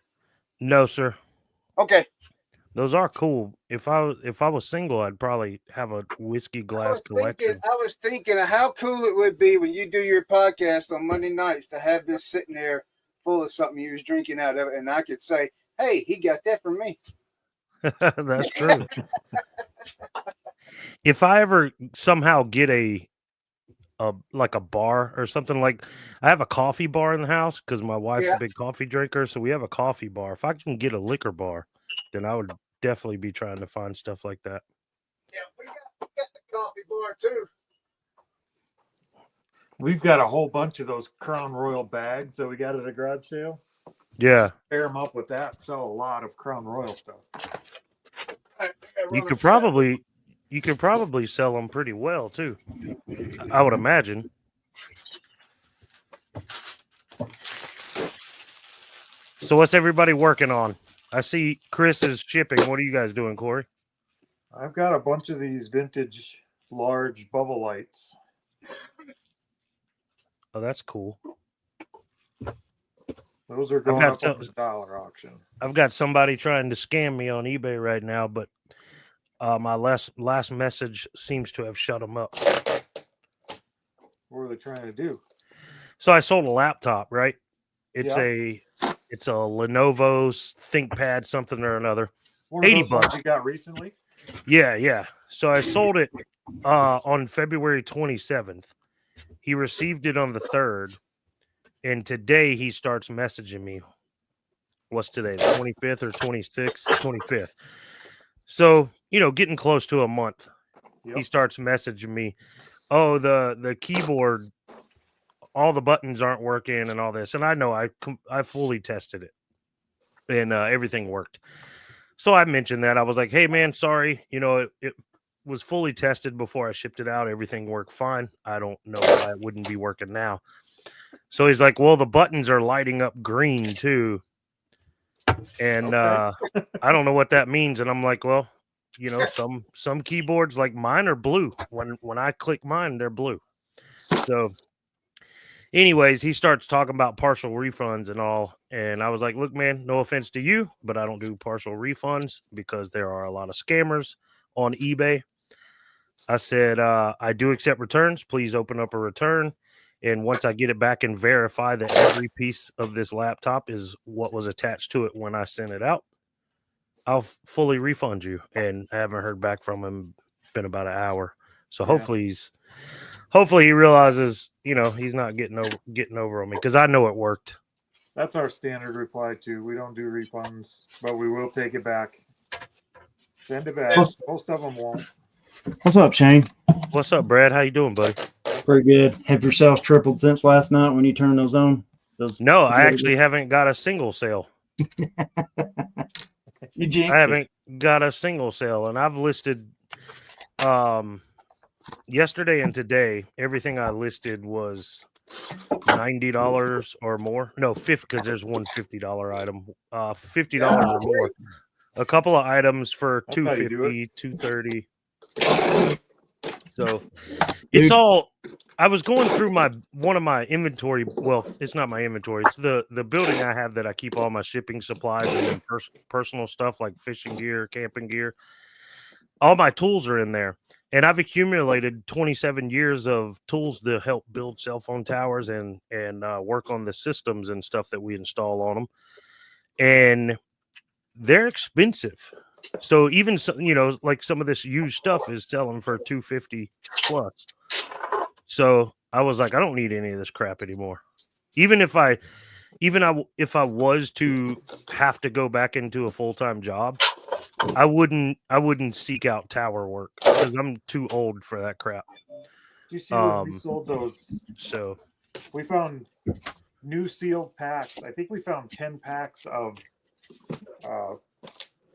Speaker 6: No, sir.
Speaker 2: Okay.
Speaker 6: Those are cool. If I was single, I'd probably have a whiskey glass collection.
Speaker 2: I was thinking of how cool it would be when you do your podcast on Monday nights to have this sitting there full of something you was drinking out of it, and I could say, "Hey, he got that from me."
Speaker 6: That's true. If I ever somehow get a like a bar or something, like I have a coffee bar in the house because my wife's
Speaker 2: Yeah.
Speaker 6: a big coffee drinker, so we have a coffee bar. If I can get a liquor bar, then I would definitely be trying to find stuff like that.
Speaker 2: Yeah, we got the coffee bar too.
Speaker 1: We've got a whole bunch of those Crown Royal bags that we got at a garage sale.
Speaker 6: Yeah,
Speaker 1: Pair them up with that, sell a lot of Crown Royal stuff.
Speaker 6: you could probably sell them pretty well too. I would imagine. So what's everybody working on? I see Chris is shipping. What are you guys doing, Cory?
Speaker 1: I've got a bunch of these vintage large bubble lights.
Speaker 6: Oh, that's cool.
Speaker 1: Those are going up on the dollar auction.
Speaker 6: I've got somebody trying to scam me on eBay right now, but my last message seems to have shut them up.
Speaker 1: What are they trying to do?
Speaker 6: So I sold a laptop, right? It's
Speaker 1: Yeah.
Speaker 6: it's a Lenovo ThinkPad something or another.
Speaker 1: One of those
Speaker 6: $80.
Speaker 1: ones you got recently?
Speaker 6: Yeah. So I sold it on February 27th. He received it on the 3rd, and today he starts messaging me. What's today, the 25th or 26th? 25th. So, getting close to a month.
Speaker 1: Yep.
Speaker 6: He starts messaging me, oh, the keyboard, all the buttons aren't working and all this. And I know I fully tested it, and everything worked. So I mentioned that. I was like, hey, man, sorry. It was fully tested before I shipped it out. Everything worked fine. I don't know why it wouldn't be working now. So he's like, well, the buttons are lighting up green too. And
Speaker 1: Okay.
Speaker 6: I don't know what that means. And I'm like, well, some keyboards like mine are blue. When I click mine, they're blue. So anyways, he starts talking about partial refunds and all. And I was like, look, man, no offense to you, but I don't do partial refunds because there are a lot of scammers on eBay. I said, I do accept returns. Please open up a return. And once I get it back and verify that every piece of this laptop is what was attached to it when I sent it out, I'll fully refund you. And I haven't heard back from him. Been about an hour. So hopefully he realizes, he's not getting over on me, because I know it worked.
Speaker 1: That's our standard reply too. We don't do refunds, but we will take it back. Send it back. Most of them won't.
Speaker 3: What's up, Shane?
Speaker 6: What's up, Brad? How you doing, buddy?
Speaker 3: Pretty good. Have your sales tripled since last night when you turned those on?
Speaker 6: No, I actually haven't got a single sale.
Speaker 3: You jinxed
Speaker 6: I haven't got a single sale, and I've listed yesterday and today. Everything I listed was $90 or more. No, $50, because there's one $50 item. $50 or more. A couple of items for $250, $230. So it's all. I was going through one of my inventory. Well, it's not my inventory. It's the building I have that I keep all my shipping supplies and personal stuff like fishing gear, camping gear. All my tools are in there, and I've accumulated 27 years of tools to help build cell phone towers and work on the systems and stuff that we install on them. And they're expensive. So even like some of this used stuff is selling for $250 plus. So I was like, I don't need any of this crap anymore. If I was to have to go back into a full-time job, I wouldn't seek out tower work because I'm too old for that crap.
Speaker 1: Did you see when we sold those?
Speaker 6: So
Speaker 1: we found new sealed packs. I think we found 10 packs of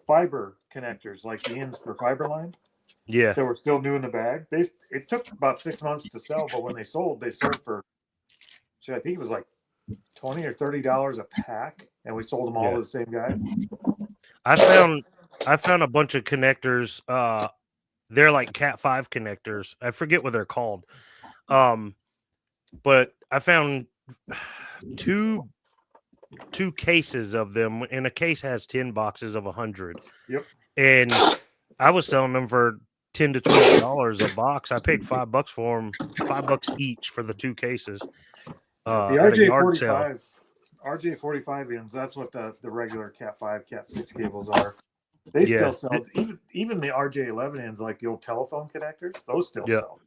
Speaker 1: fiber connectors, like the ends for fiber line.
Speaker 6: Yeah.
Speaker 1: that were still new in the bag. It took about 6 months to sell, but when they sold for, I think it was like $20 or $30 a pack, and we sold them all
Speaker 6: Yeah.
Speaker 1: to the same guy.
Speaker 6: I found a bunch of connectors. They're like Cat 5 connectors. I forget what they're called. But I found two cases of them, and a case has 10 boxes of 100.
Speaker 1: Yep.
Speaker 6: And I was selling them for $10 to $12 a box. I paid $5 for them, $5 each for the 2 cases.
Speaker 1: The
Speaker 6: At a yard sale.
Speaker 1: RJ45 ends. That's what the regular Cat 5, Cat 6 cables are. They still sell. Even the RJ11 ends, like the old telephone connectors. Those still sell.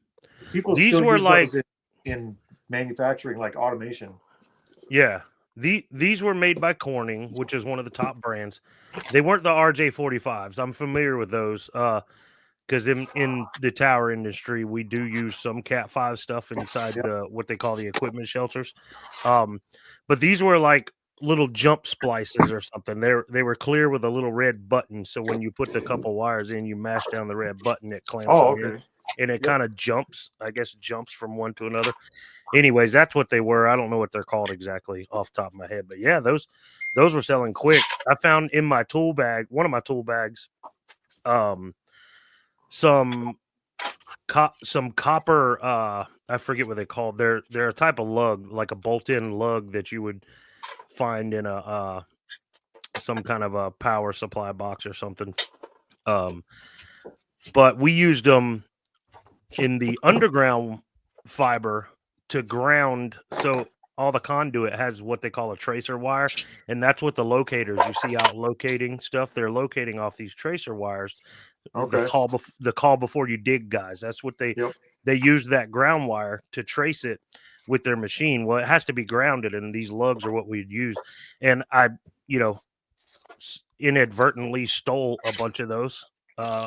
Speaker 1: People
Speaker 6: These
Speaker 1: still
Speaker 6: were
Speaker 1: use
Speaker 6: like
Speaker 1: those in manufacturing, like automation.
Speaker 6: Yeah. These were made by Corning, which is one of the top brands. They weren't the RJ45s. I'm familiar with those because in the tower industry, we do use some Cat 5 stuff inside what they call the equipment shelters. But these were like little jump splices or something. They were clear with a little red button. So when you put the couple wires in, you mash down the red button, it clamps them in. And it kind of jumps from one to another. Anyways, that's what they were. I don't know what they're called exactly off the top of my head, but yeah, those were selling quick. I found in my tool bag, one of my tool bags, some copper. I forget what they called. They're a type of lug, like a bolt-in lug that you would find in a some kind of a power supply box or something. But we used them in the underground fiber to ground, so all the conduit has what they call a tracer wire, and that's what the locators you see out locating stuff. They're locating off these tracer wires. The call before you dig, guys. That's what they use, that ground wire to trace it with their machine. Well, it has to be grounded, and these lugs are what we'd use. And I, inadvertently stole a bunch of those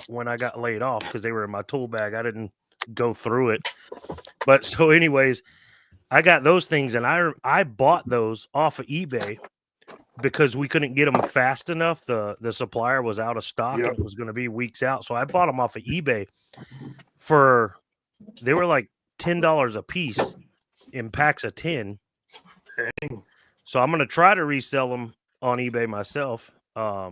Speaker 6: when I got laid off because they were in my tool bag. I didn't go through it. But so anyways, I got those things, and I bought those off of eBay because we couldn't get them fast enough. The supplier was out of stock and it was going to be weeks out. So I bought them off of eBay they were like $10 a piece in packs of 10.
Speaker 1: Dang.
Speaker 6: So I'm going to try to resell them on eBay myself.
Speaker 1: A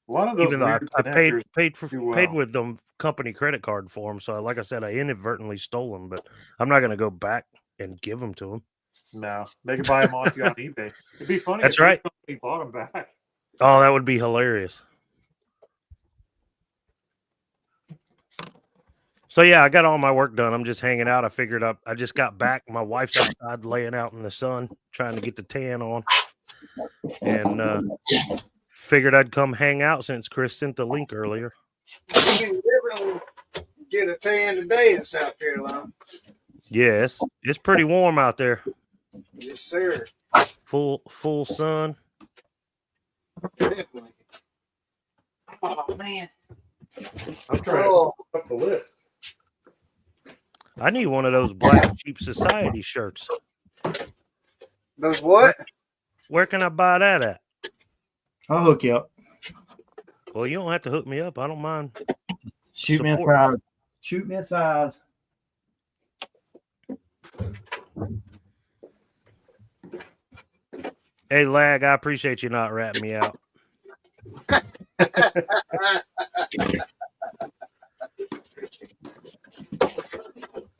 Speaker 1: lot of those,
Speaker 6: even though I paid with them company credit card for them. So like I said, I inadvertently stole them, but I'm not going to go back and give them to them.
Speaker 1: No, they can buy them off you on eBay. It'd be funny.
Speaker 6: That's right.
Speaker 1: He bought them back.
Speaker 6: Oh, that would be hilarious. So yeah, I got all my work done. I'm just hanging out. I figured I just got back. My wife's outside laying out in the sun, trying to get the tan on, and figured I'd come hang out since Chris sent the link earlier.
Speaker 2: You can literally get a tan today in South Carolina.
Speaker 6: Yes, it's pretty warm out there.
Speaker 2: Yes, sir.
Speaker 6: Full sun.
Speaker 2: Definitely. Oh man,
Speaker 1: I'm trying to put up the list.
Speaker 6: I need one of those Black Sheep Society shirts.
Speaker 2: Those what?
Speaker 6: Where can I buy that at?
Speaker 3: I'll hook you up.
Speaker 6: Well, you don't have to hook me up. I don't mind.
Speaker 3: Shoot me a size. Shoot me a size.
Speaker 6: Hey, Lag, I appreciate you not ratting me out.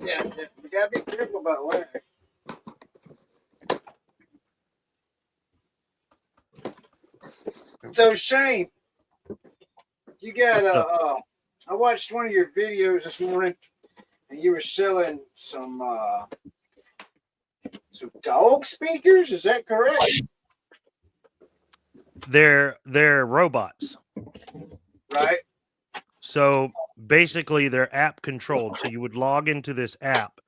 Speaker 2: Yeah, you gotta be careful about lag. So Shane, you got I watched one of your videos this morning, and you were selling some dog speakers. Is that correct?
Speaker 6: They're robots.
Speaker 2: Right.
Speaker 6: So basically they're app controlled. So you would log into this app,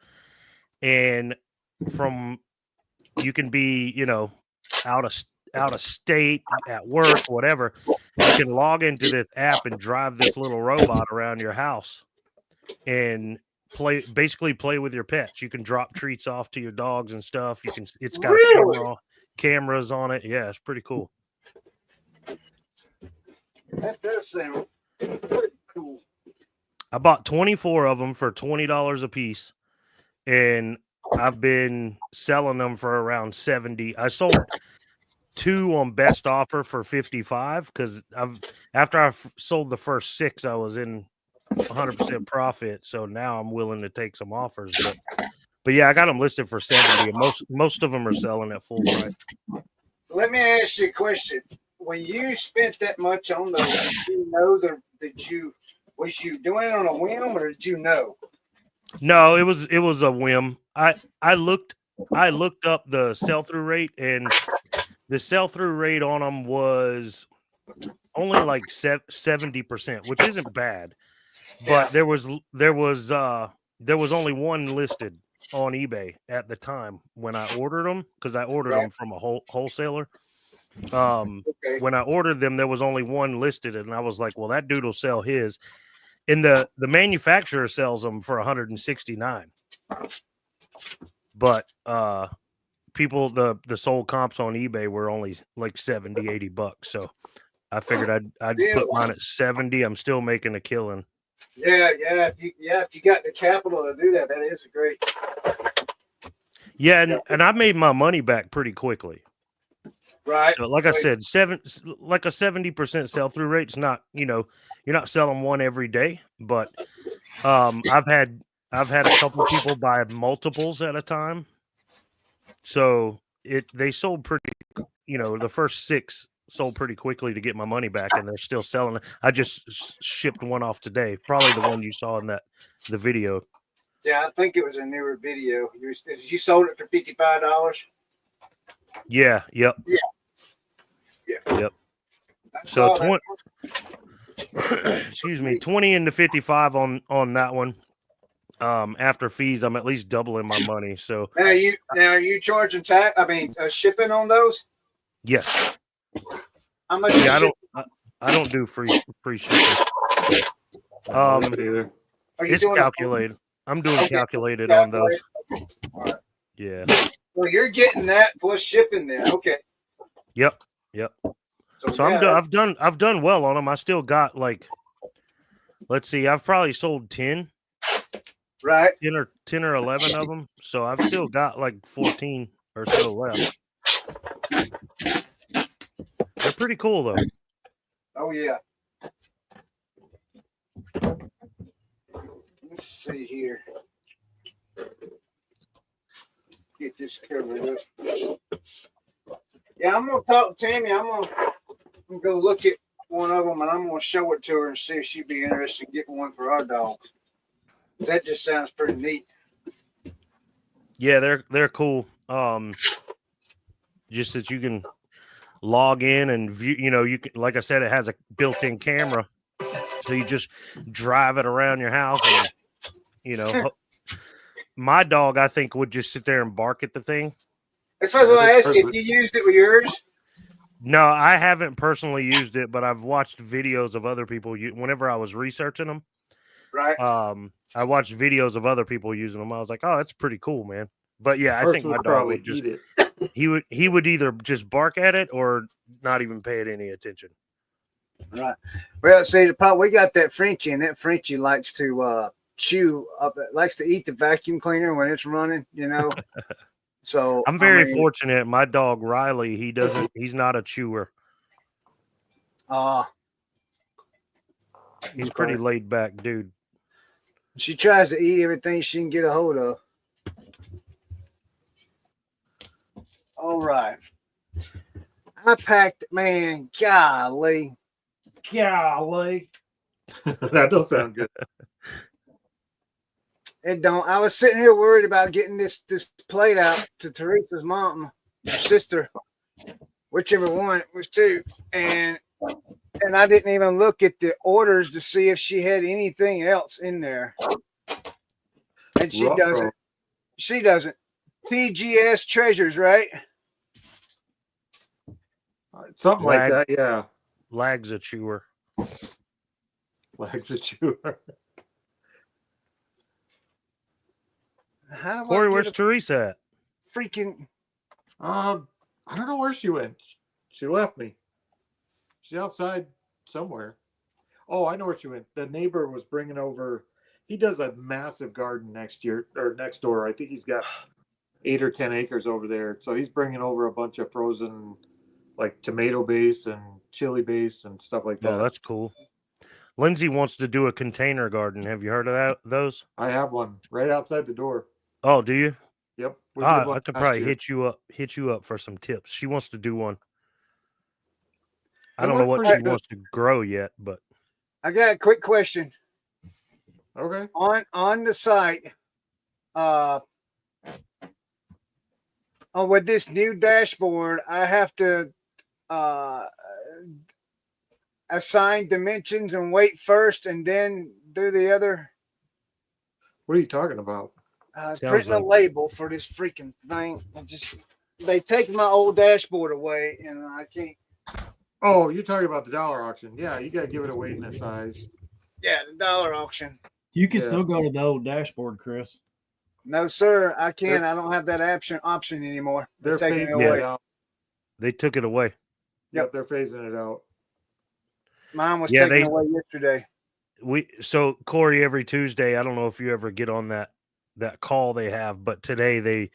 Speaker 6: and you can be, out of state, at work, whatever. You can log into this app and drive this little robot around your house and play with your pets. You can drop treats off to your dogs and stuff. It's got cameras on it. Yeah, it's pretty cool.
Speaker 2: That does sound pretty cool.
Speaker 6: I bought 24 of them for $20 a piece, and I've been selling them for around 70. I sold 2 on best offer for 55 because after I sold the first 6, I was in 100% profit. So now I'm willing to take some offers, but yeah, I got them listed for 70, and most of them are selling at full price.
Speaker 2: Let me ask you a question. When you spent that much on those, did you know was you doing it on a whim, or did you know?
Speaker 6: No, it was a whim. I looked up the sell through rate, and the sell through rate on them was only like 70%, which isn't bad. But there was only one listed on eBay at the time when I ordered them, because I ordered them from a wholesaler.
Speaker 2: Okay.
Speaker 6: When I ordered them, there was only one listed, and I was like, well, that dude will sell his. And the manufacturer sells them for 169. But people, the sold comps on eBay were only like 70, 80 bucks. So I figured I'd put mine at 70. I'm still making a killing.
Speaker 2: Yeah. If you got the capital to do that, that is a great.
Speaker 6: Yeah, and I made my money back pretty quickly.
Speaker 2: Right.
Speaker 6: So like I said, like a 70% sell through rate's not, you're not selling one every day, but I've had a couple of people buy multiples at a time. So they sold pretty, the first 6 sold pretty quickly to get my money back, and they're still selling it. I just shipped one off today, probably the one you saw in the video.
Speaker 2: Yeah, I think it was a newer video. You sold it for $55.
Speaker 6: Yeah. Yep.
Speaker 2: Yeah.
Speaker 6: Yep. So excuse me, 20 into 55 on that one. After fees, I'm at least doubling my money. So
Speaker 2: now are you charging tax? I mean, shipping on those?
Speaker 6: yes.
Speaker 2: How much?
Speaker 6: Yeah, I don't do free shipping.
Speaker 1: Either.
Speaker 6: It's calculated. I'm doing calculated on those.
Speaker 2: Right.
Speaker 6: Yeah.
Speaker 2: Well, you're getting that plus shipping then. Okay.
Speaker 6: Yep. So
Speaker 2: yeah,
Speaker 6: I've done well on them. I still got like, let's see, I've probably sold 10.
Speaker 2: Right.
Speaker 6: 10 or 11 of them. So I've still got like 14 or so left. They're pretty cool though.
Speaker 2: Oh yeah. Let's see here. Get this covered up. Yeah, I'm gonna talk to Tammy. I'm gonna go look at one of them, and I'm gonna show it to her and see if she'd be interested in getting one for our dog. That just sounds pretty neat.
Speaker 6: Yeah, they're cool. Just that you can log in and view. You can, like I said, it has a built-in camera, so you just drive it around your house, and my dog, I think, would just sit there and bark at the thing.
Speaker 2: That's what I was gonna ask you. If you used it with yours.
Speaker 6: No, I haven't personally used it, but I've watched videos of other people. Whenever I was researching them,
Speaker 2: Right.
Speaker 6: I watched videos of other people using them. I was like, oh, that's pretty cool, man. But yeah, I think my dog would just
Speaker 1: eat it.
Speaker 6: he would either just bark at it or not even pay it any attention.
Speaker 2: Right. Well, see, the problem, we got that Frenchie, and that Frenchie likes to chew up, likes to eat the vacuum cleaner when it's running, So
Speaker 6: I'm very fortunate. My dog Riley, he's not a chewer. He's pretty laid back dude.
Speaker 2: She tries to eat everything she can get a hold of. All right. I packed, man, golly.
Speaker 1: That don't sound good.
Speaker 2: It don't. I was sitting here worried about getting this plate out to Teresa's mom, her sister, whichever one it was to, and I didn't even look at the orders to see if she had anything else in there. And she doesn't. She doesn't. TGS Treasures, right?
Speaker 1: Something like that, yeah.
Speaker 6: Lag's a chewer.
Speaker 1: Lag's a chewer.
Speaker 2: How do
Speaker 6: Cory, where's Teresa at?
Speaker 2: Freaking.
Speaker 1: I don't know where she went. She left me. She's outside somewhere. Oh, I know what you meant. The neighbor was bringing over. He does a massive garden next year or next door. I think he's got 8 or 10 acres over there. So he's bringing over a bunch of frozen, like tomato base and chili base and stuff like that.
Speaker 6: Oh, that's cool. Lindsay wants to do a container garden. Have you heard of those?
Speaker 1: I have one right outside the door.
Speaker 6: Oh, do you?
Speaker 1: Yep, we did one
Speaker 6: I could
Speaker 1: last
Speaker 6: probably
Speaker 1: year.
Speaker 6: hit you up for some tips. She wants to do one. I
Speaker 1: They
Speaker 6: don't know
Speaker 1: look
Speaker 6: what
Speaker 1: pretty
Speaker 6: she
Speaker 1: good.
Speaker 6: wants to grow yet, but
Speaker 2: I got a quick question
Speaker 1: Okay.
Speaker 2: on the site. With this new dashboard, I have to assign dimensions and wait first, and then do the other.
Speaker 1: What are you talking about?
Speaker 2: Printing a label for this freaking thing. They take my old dashboard away, and I can't.
Speaker 1: Oh, you're talking about the dollar auction. Yeah, you got to give it a weight and a size.
Speaker 2: Yeah, the dollar auction.
Speaker 3: You can
Speaker 1: Yeah.
Speaker 3: still go to the old dashboard, Chris.
Speaker 2: No, sir, I can't. I don't have that option anymore.
Speaker 1: They're
Speaker 2: They're taking it
Speaker 1: phasing
Speaker 2: away.
Speaker 1: it out.
Speaker 6: they took it away.
Speaker 1: Yep, they're phasing it out.
Speaker 2: Mine was
Speaker 6: Yeah,
Speaker 2: taken away yesterday.
Speaker 6: So Cory, every Tuesday, I don't know if you ever get on that call they have, but today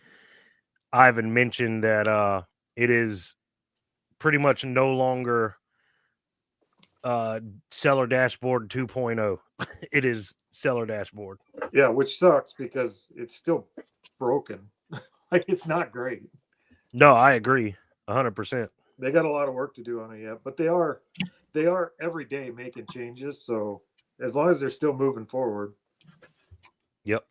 Speaker 6: Ivan mentioned that it is pretty much no longer seller dashboard 2.0. It is seller dashboard.
Speaker 1: Yeah, which sucks because it's still broken. Like it's not great.
Speaker 6: No, I agree 100%.
Speaker 1: They got a lot of work to do on it yet, but they are every day making changes. So as long as they're still moving forward.
Speaker 6: Yep.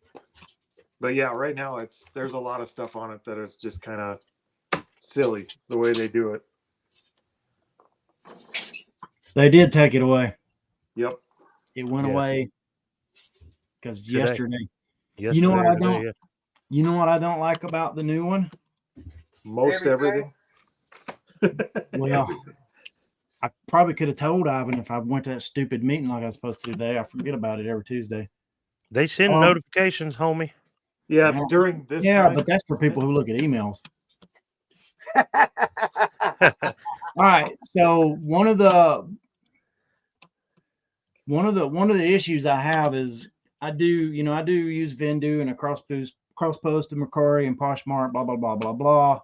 Speaker 1: But yeah, right now there's a lot of stuff on it that is just kind of silly the way they do it.
Speaker 3: They did take it away.
Speaker 1: Yep.
Speaker 3: It went
Speaker 6: Yeah.
Speaker 3: away because
Speaker 6: Today.
Speaker 3: yesterday.
Speaker 6: Yesterday
Speaker 3: know what
Speaker 6: or
Speaker 3: I
Speaker 6: today,
Speaker 3: don't-
Speaker 6: yeah.
Speaker 3: You know what I don't like about the new one?
Speaker 1: Most everything.
Speaker 3: Well, I probably could have told Ivan if I went to that stupid meeting like I was supposed to today. I forget about it every Tuesday.
Speaker 6: They send
Speaker 3: Um,
Speaker 6: notifications, homie.
Speaker 1: Yeah, it's during this
Speaker 3: Yeah,
Speaker 1: time.
Speaker 3: but that's for people who look at emails. All right. So one of the issues I have is I do use Vendu and a cross post to Mercari and Poshmark, blah blah blah blah blah.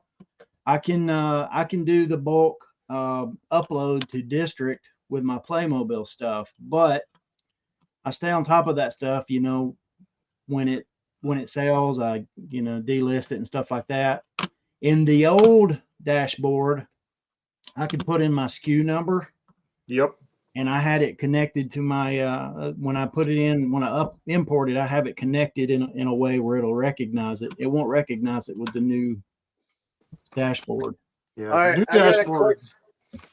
Speaker 3: I can do the bulk upload to District with my Playmobil stuff, but I stay on top of that stuff. When it sells, I delist it and stuff like that. In the old dashboard, I could put in my SKU number.
Speaker 1: Yep.
Speaker 3: And I had it connected to my when I put it in, when I import it, I have it connected in a way where it'll recognize it. It won't recognize it with the new dashboard.
Speaker 1: Yeah.
Speaker 2: All right,
Speaker 1: The new
Speaker 2: I got a
Speaker 1: dashboard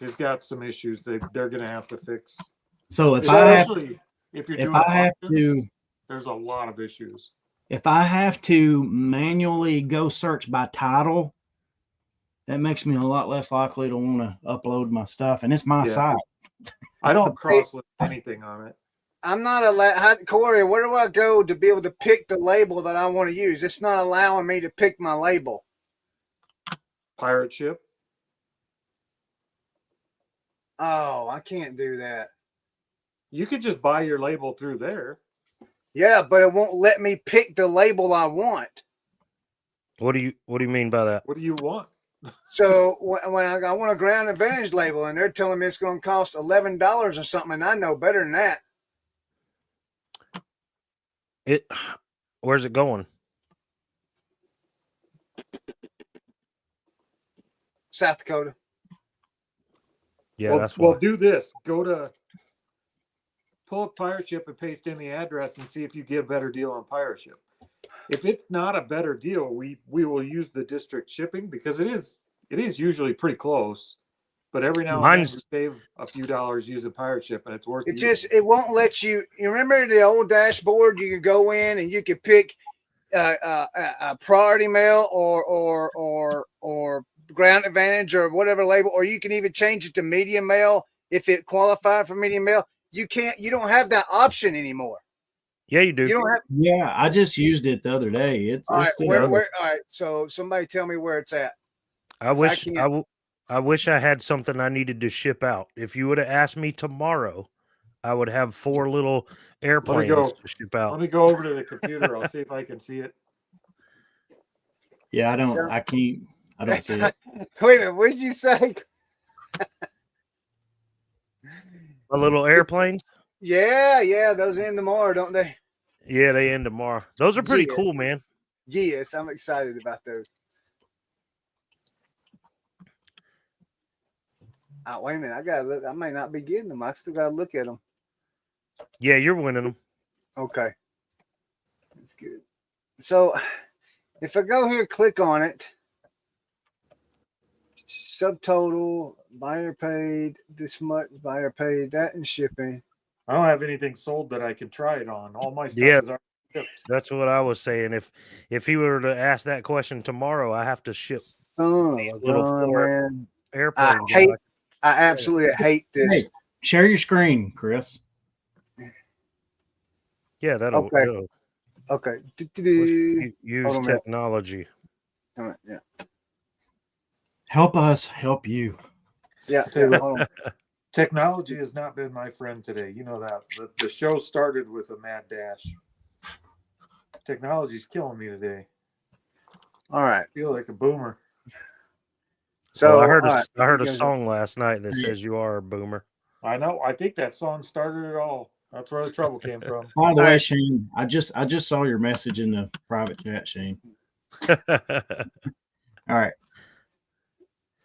Speaker 1: has got some issues they're gonna have to fix.
Speaker 3: So if I
Speaker 1: Especially if you're doing
Speaker 3: have
Speaker 1: auctions,
Speaker 3: to
Speaker 1: there's a lot of issues.
Speaker 3: if I have to manually go search by title, that makes me a lot less likely to want to upload my stuff. And it's my
Speaker 1: Yeah.
Speaker 3: site.
Speaker 1: I don't cross-list anything on it.
Speaker 2: I'm not allowed. Cory, where do I go to be able to pick the label that I want to use? It's not allowing me to pick my label.
Speaker 1: Pirate ship.
Speaker 2: Oh, I can't do that.
Speaker 1: You could just buy your label through there.
Speaker 2: Yeah, but it won't let me pick the label I want.
Speaker 6: What do you mean by that?
Speaker 1: What do you want?
Speaker 2: So when I want a Ground Advantage label, and they're telling me it's going to cost $11 or something, and I know better than that.
Speaker 6: Where's it going?
Speaker 2: South Dakota.
Speaker 6: Yeah,
Speaker 1: well,
Speaker 6: that's why.
Speaker 1: do this. Go to pull up Pirate Ship and paste in the address and see if you get a better deal on Pirate Ship. If it's not a better deal, we will use the district shipping because it is usually pretty close. But every now and then you save a few dollars using Pirate Ship, and it's worth it.
Speaker 2: It won't let you. You remember the old dashboard? You could go in and you could pick a priority mail or Ground Advantage or whatever label, or you can even change it to medium mail if it qualified for medium mail. You don't have that option anymore.
Speaker 6: Yeah, you do.
Speaker 2: You don't have.
Speaker 3: Yeah, I just used it the other day. It's
Speaker 2: All right,
Speaker 3: still
Speaker 2: all right. So somebody tell me where it's at.
Speaker 6: I wish I had something I needed to ship out. If you would have asked me tomorrow, I would have 4 little airplanes
Speaker 1: go.
Speaker 6: to ship out.
Speaker 1: Let me go over to the computer. I'll see if I can see it.
Speaker 3: Yeah, I don't see it.
Speaker 2: Wait a minute, what did you say?
Speaker 6: A little airplanes.
Speaker 2: Yeah, those end tomorrow, don't they?
Speaker 6: Yeah, they end tomorrow. Those are pretty
Speaker 2: Yeah.
Speaker 6: cool, man.
Speaker 2: Yes, I'm excited about those. Oh, wait a minute, I gotta look. I might not be getting them. I still gotta look at them.
Speaker 6: Yeah, you're winning them.
Speaker 2: Okay, that's good. So, if I go here, click on it, subtotal, buyer paid this much, buyer paid that, and shipping.
Speaker 1: I don't have anything sold that I can try it on. All my stuff
Speaker 6: Yeah.
Speaker 1: is already shipped.
Speaker 6: That's what I was saying. If he were to ask that question tomorrow, I have to ship
Speaker 2: Son
Speaker 6: these
Speaker 2: of a
Speaker 6: little
Speaker 2: gun,
Speaker 6: 4
Speaker 2: man.
Speaker 6: airplanes.
Speaker 2: I absolutely hate this.
Speaker 3: Hey, share your screen, Chris.
Speaker 6: Yeah, that'll
Speaker 2: Okay.
Speaker 6: that'll-
Speaker 2: Okay.
Speaker 6: use
Speaker 2: Hold on a minute.
Speaker 6: technology.
Speaker 2: Yeah.
Speaker 3: Help us help you.
Speaker 2: Yeah.
Speaker 1: Hey,
Speaker 2: Hold on.
Speaker 1: Technology has not been my friend today. You know that. The show started with a mad dash. Technology's killing me today.
Speaker 2: All right.
Speaker 1: I feel like a boomer.
Speaker 2: So
Speaker 6: Well, I heard
Speaker 2: all right.
Speaker 6: I heard a
Speaker 2: You guys-
Speaker 6: song last night that says you are a boomer.
Speaker 1: I know. I think that song started it all. That's where the trouble came from.
Speaker 3: By the
Speaker 2: All
Speaker 3: way,
Speaker 2: right.
Speaker 3: Shane, I just saw your message in the private chat, Shane. All right.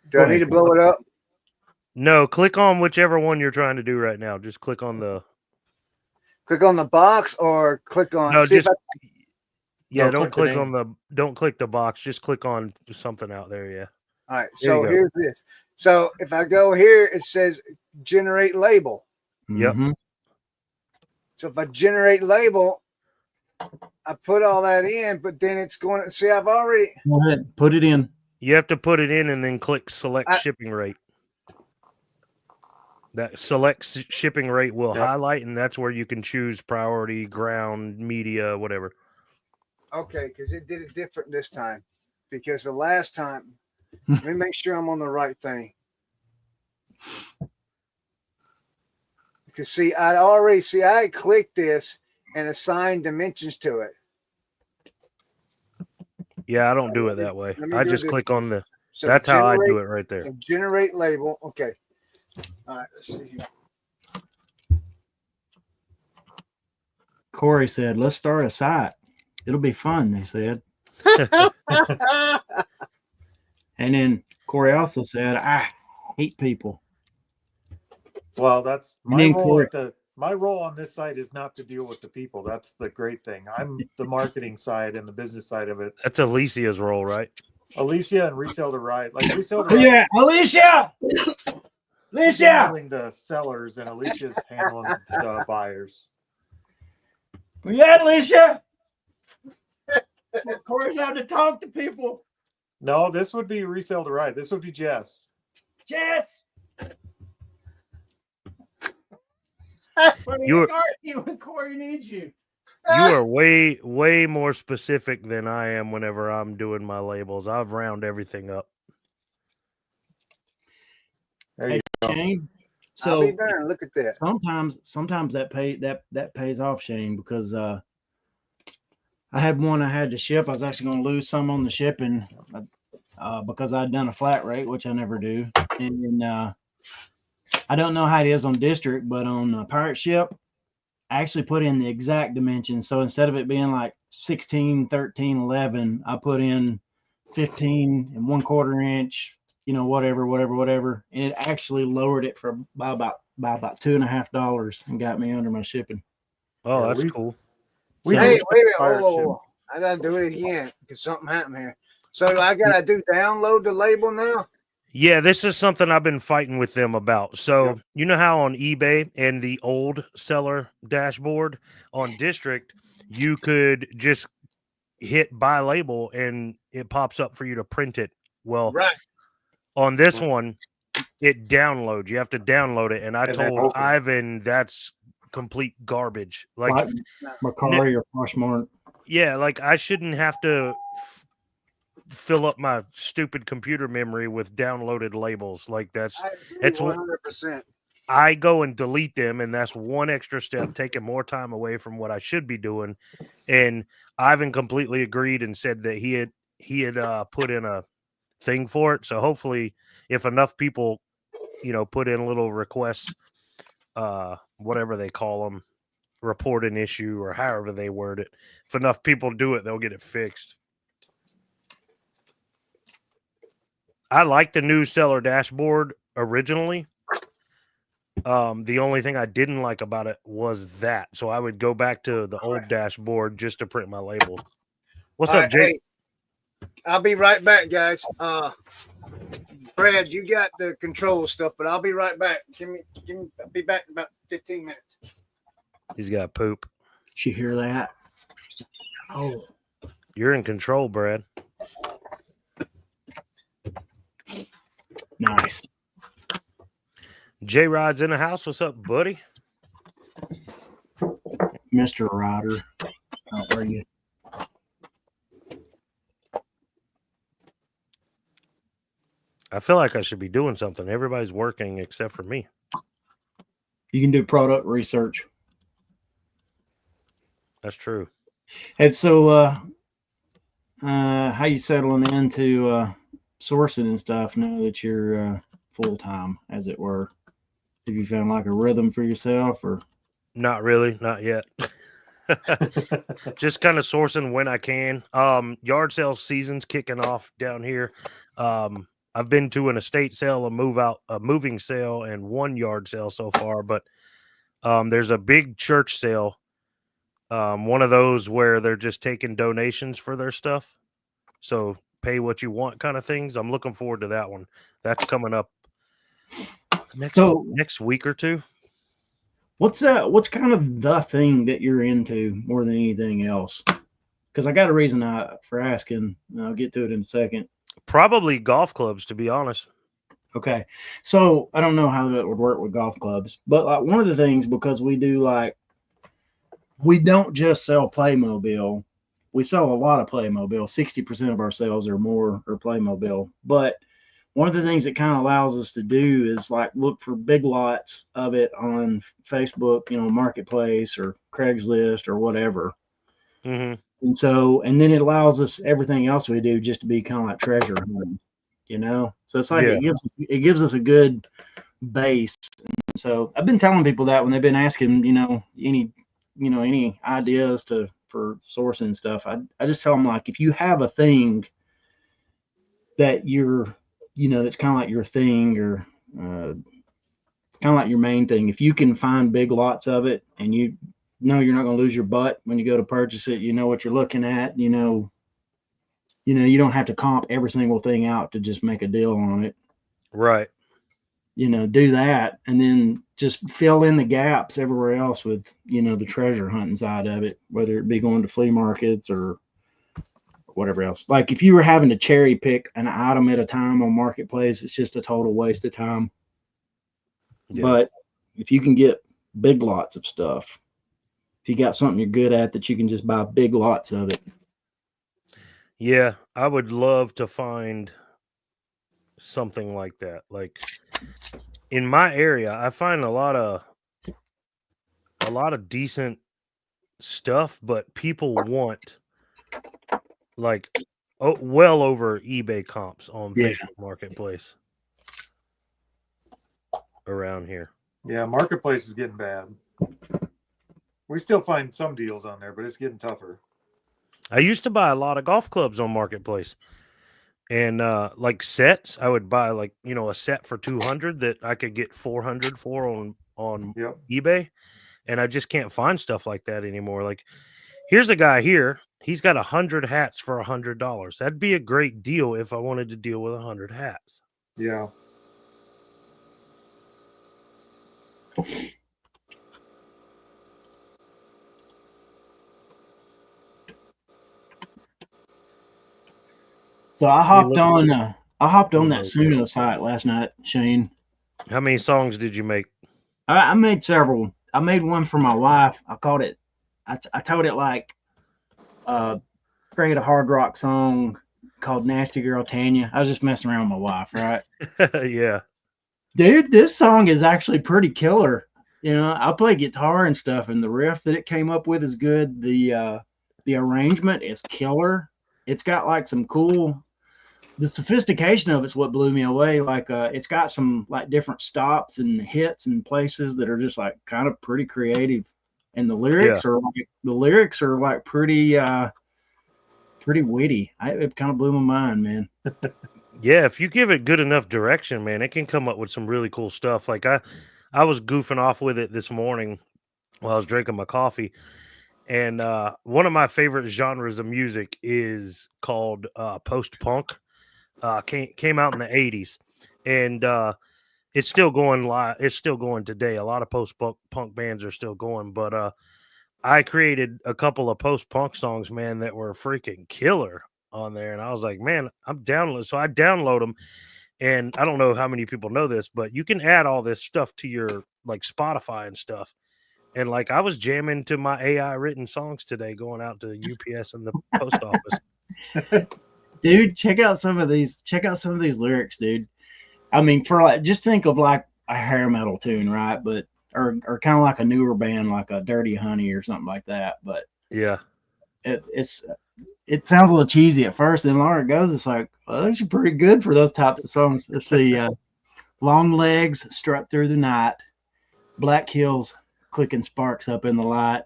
Speaker 2: Do I need to blow it up?
Speaker 6: No, click on whichever one you're trying to do right now. Just click on the
Speaker 2: Click on the box or click on.
Speaker 6: no,
Speaker 2: see
Speaker 6: just
Speaker 2: if
Speaker 6: yeah.
Speaker 1: No,
Speaker 6: Don't
Speaker 1: click
Speaker 6: click
Speaker 1: the
Speaker 6: on don't click the box. Just click on something out there. Yeah.
Speaker 2: all right.
Speaker 6: There you
Speaker 2: So
Speaker 6: go.
Speaker 2: here's this. So if I go here, it says generate label.
Speaker 6: Yep.
Speaker 3: Mhm.
Speaker 2: So if I generate label, I put all that in, but then it's going to see. I've already.
Speaker 3: Go ahead, put it in.
Speaker 6: You have to put it in and then click select
Speaker 2: I-
Speaker 6: shipping rate. That select shipping rate will
Speaker 1: Yep.
Speaker 6: highlight, and that's where you can choose priority, ground, media, whatever.
Speaker 2: Okay, because it did it different this time. Because the last time, let me make sure I'm on the right thing. Because see, I clicked this and assigned dimensions to it.
Speaker 6: Yeah, I don't do it that way.
Speaker 2: let me
Speaker 6: I
Speaker 2: do
Speaker 6: just
Speaker 2: this.
Speaker 6: click on the.
Speaker 2: So
Speaker 6: That's how I do
Speaker 2: generate-
Speaker 6: it right there.
Speaker 2: So generate label. Okay. All right. Let's see here.
Speaker 3: Cory said, "Let's start a site. It'll be fun." They said, and then Cory also said, "I hate people."
Speaker 1: Well, that's
Speaker 3: And
Speaker 1: my
Speaker 3: then
Speaker 1: role
Speaker 3: Cory-
Speaker 1: my role on this site is not to deal with the people. That's the great thing. I'm the marketing side and the business side of it.
Speaker 6: That's Alicia's role, right?
Speaker 1: Alicia and Resell to Ride. Like Resell to
Speaker 3: Oh,
Speaker 1: Ride
Speaker 3: yeah, Alicia.
Speaker 1: she's
Speaker 3: Alicia.
Speaker 1: handling the sellers and Alicia's handling the buyers.
Speaker 3: Yeah, Alicia. Cory's having to talk to people.
Speaker 1: No, this would be Resell to Ride. This would be Jess.
Speaker 3: Jess.
Speaker 6: You
Speaker 3: when Cory needs you.
Speaker 6: You are way more specific than I am whenever I'm doing my labels. I round everything up.
Speaker 1: There you
Speaker 3: Shane.
Speaker 2: I'll be
Speaker 3: So
Speaker 2: darned. Look at that.
Speaker 3: sometimes that pays off, Shane, because I had one I had to ship. I was actually going to lose some on the shipping because I'd done a flat rate, which I never do. And then I don't know how it is on district, but on pirate ship, I actually put in the exact dimensions. So instead of it being like 16, 13, 11, I put in 15 and 1/4 inch, whatever. And it actually lowered it by about $2.50 and got me under my shipping.
Speaker 6: Oh,
Speaker 1: Yeah,
Speaker 6: that's
Speaker 1: we-
Speaker 6: cool.
Speaker 1: We
Speaker 3: So-
Speaker 2: Hey,
Speaker 1: do
Speaker 2: wait a minute.
Speaker 1: pirate
Speaker 2: Oh, I gotta do it again because something happened here. So I gotta download the label now.
Speaker 6: Yeah, this is something I've been fighting with them about. So,
Speaker 1: Yep.
Speaker 6: you know how on eBay and the old seller dashboard on district, you could just hit buy label and it pops up for you to print it. Well,
Speaker 2: Right.
Speaker 6: on this one, it downloads. You have to download it. And I
Speaker 1: And then
Speaker 6: told
Speaker 1: open it.
Speaker 6: Ivan that's complete garbage. Like,
Speaker 3: Macari or Poshmark.
Speaker 6: yeah, like I shouldn't have to fill up my stupid computer memory with downloaded labels. Like
Speaker 2: I
Speaker 6: it's
Speaker 2: agree 100%.
Speaker 6: I go and delete them, and that's one extra step, taking more time away from what I should be doing. And Ivan completely agreed and said that he had put in a thing for it. So hopefully, if enough people, put in little requests, whatever they call them, report an issue or however they word it, if enough people do it, they'll get it fixed. I like the new seller dashboard originally. The only thing I didn't like about it was that. So I would go back to the old dashboard just to print my labels. What's
Speaker 2: All
Speaker 6: up,
Speaker 2: right,
Speaker 6: Jake?
Speaker 2: hey, I'll be right back, guys. Brad, you got the control stuff, but I'll be right back. I'll be back in about 15 minutes.
Speaker 6: He's got poop.
Speaker 3: Did you hear that? Oh,
Speaker 6: You're in control, Brad.
Speaker 3: nice.
Speaker 6: J Rod's in the house. What's up, buddy?
Speaker 3: Mr. Ryder. How are you?
Speaker 6: I feel like I should be doing something. Everybody's working except for me.
Speaker 3: You can do product research.
Speaker 6: That's true.
Speaker 3: And so, how you settling into sourcing and stuff now that you're full time, as it were? Have you found like a rhythm for yourself, or?
Speaker 6: Not really, not yet. Just kind of sourcing when I can. Yard sale season's kicking off down here. I've been to an estate sale, a moving sale, and one yard sale so far, but there's a big church sale. One of those where they're just taking donations for their stuff. So pay what you want kind of things. I'm looking forward to that one. That's coming up next week or two.
Speaker 3: What's kind of the thing that you're into more than anything else? Because I got a reason for asking. I'll get to it in a second.
Speaker 6: Probably golf clubs, to be honest.
Speaker 3: Okay. So I don't know how that would work with golf clubs, but like one of the things, because we don't just sell Playmobil. We sell a lot of Playmobil. 60% of our sales or more are Playmobil. But one of the things that kind of allows us to do is like look for big lots of it on Facebook, Marketplace or Craigslist or whatever.
Speaker 6: Mm-hmm.
Speaker 3: And then it allows us everything else we do just to be kind of like treasure hunting, So it's like it gives us a good base. And so I've been telling people that when they've been asking, any ideas for sourcing stuff, I just tell them, like, if you have a thing that you're, that's kind of like your thing, or it's kind of like your main thing. If you can find big lots of it and you know you're not going to lose your butt when you go to purchase it, you know what you're looking at, you don't have to comp every single thing out to just make a deal on it.
Speaker 6: Right.
Speaker 3: Do that and then just fill in the gaps everywhere else with, the treasure hunting side of it, whether it be going to flea markets or whatever else. Like if you were having to cherry pick an item at a time on Marketplace, it's just a total waste of time. Yeah. But if you can get big lots of stuff, if you got something you're good at, that you can just buy big lots of it.
Speaker 6: Yeah, I would love to find something like that. Like in my area, I find a lot of decent stuff, but people want like well over eBay comps on Facebook Marketplace around here.
Speaker 1: Yeah, Marketplace is getting bad. We still find some deals on there, but it's getting tougher.
Speaker 6: I used to buy a lot of golf clubs on Marketplace. And like sets, I would buy a set for $200 that I could get $400 for on eBay. And I just can't find stuff like that anymore. Like here's a guy here. He's got 100 hats for $100. That'd be a great deal if I wanted to deal with 100 hats.
Speaker 1: Yeah.
Speaker 3: So I hopped on that Suno site last night, Shane.
Speaker 6: How many songs did you make?
Speaker 3: I made several. I made one for my wife. I called it, I told it like, create a hard rock song called Nasty Girl Tanya. I was just messing around with my wife, right?
Speaker 6: Yeah.
Speaker 3: Dude, this song is actually pretty killer. You know, I play guitar and stuff, and the riff that it came up with is good. The arrangement is killer. It's got like some cool. The sophistication of it's what blew me away. Like, it's got some like different stops and hits and places that are just like kind of pretty creative, and the lyrics are like pretty witty. It kind of blew my mind, man.
Speaker 6: Yeah, if you give it good enough direction, man, it can come up with some really cool stuff. Like I was goofing off with it this morning while I was drinking my coffee. And one of my favorite genres of music is called post punk. Came out in the 80s. And it's still going live. It's still going today. A lot of post punk bands are still going, but I created a couple of post punk songs, man, that were freaking killer on there. And I was like, man, I'm downloading. So I download them. And I don't know how many people know this, but you can add all this stuff to your like Spotify and stuff. And like I was jamming to my AI written songs today, going out to UPS and the post office.
Speaker 3: Dude, check out some of these. Check out some of these lyrics, dude. I mean, for like, just think of like a hair metal tune, right? But or kind of like a newer band, like a Dirty Honey or something like that. But
Speaker 6: Yeah.
Speaker 3: It sounds a little cheesy at first, and the longer it goes, it's like, well, those are pretty good for those types of songs. Let's see, long legs strut through the night, black heels clicking sparks up in the light,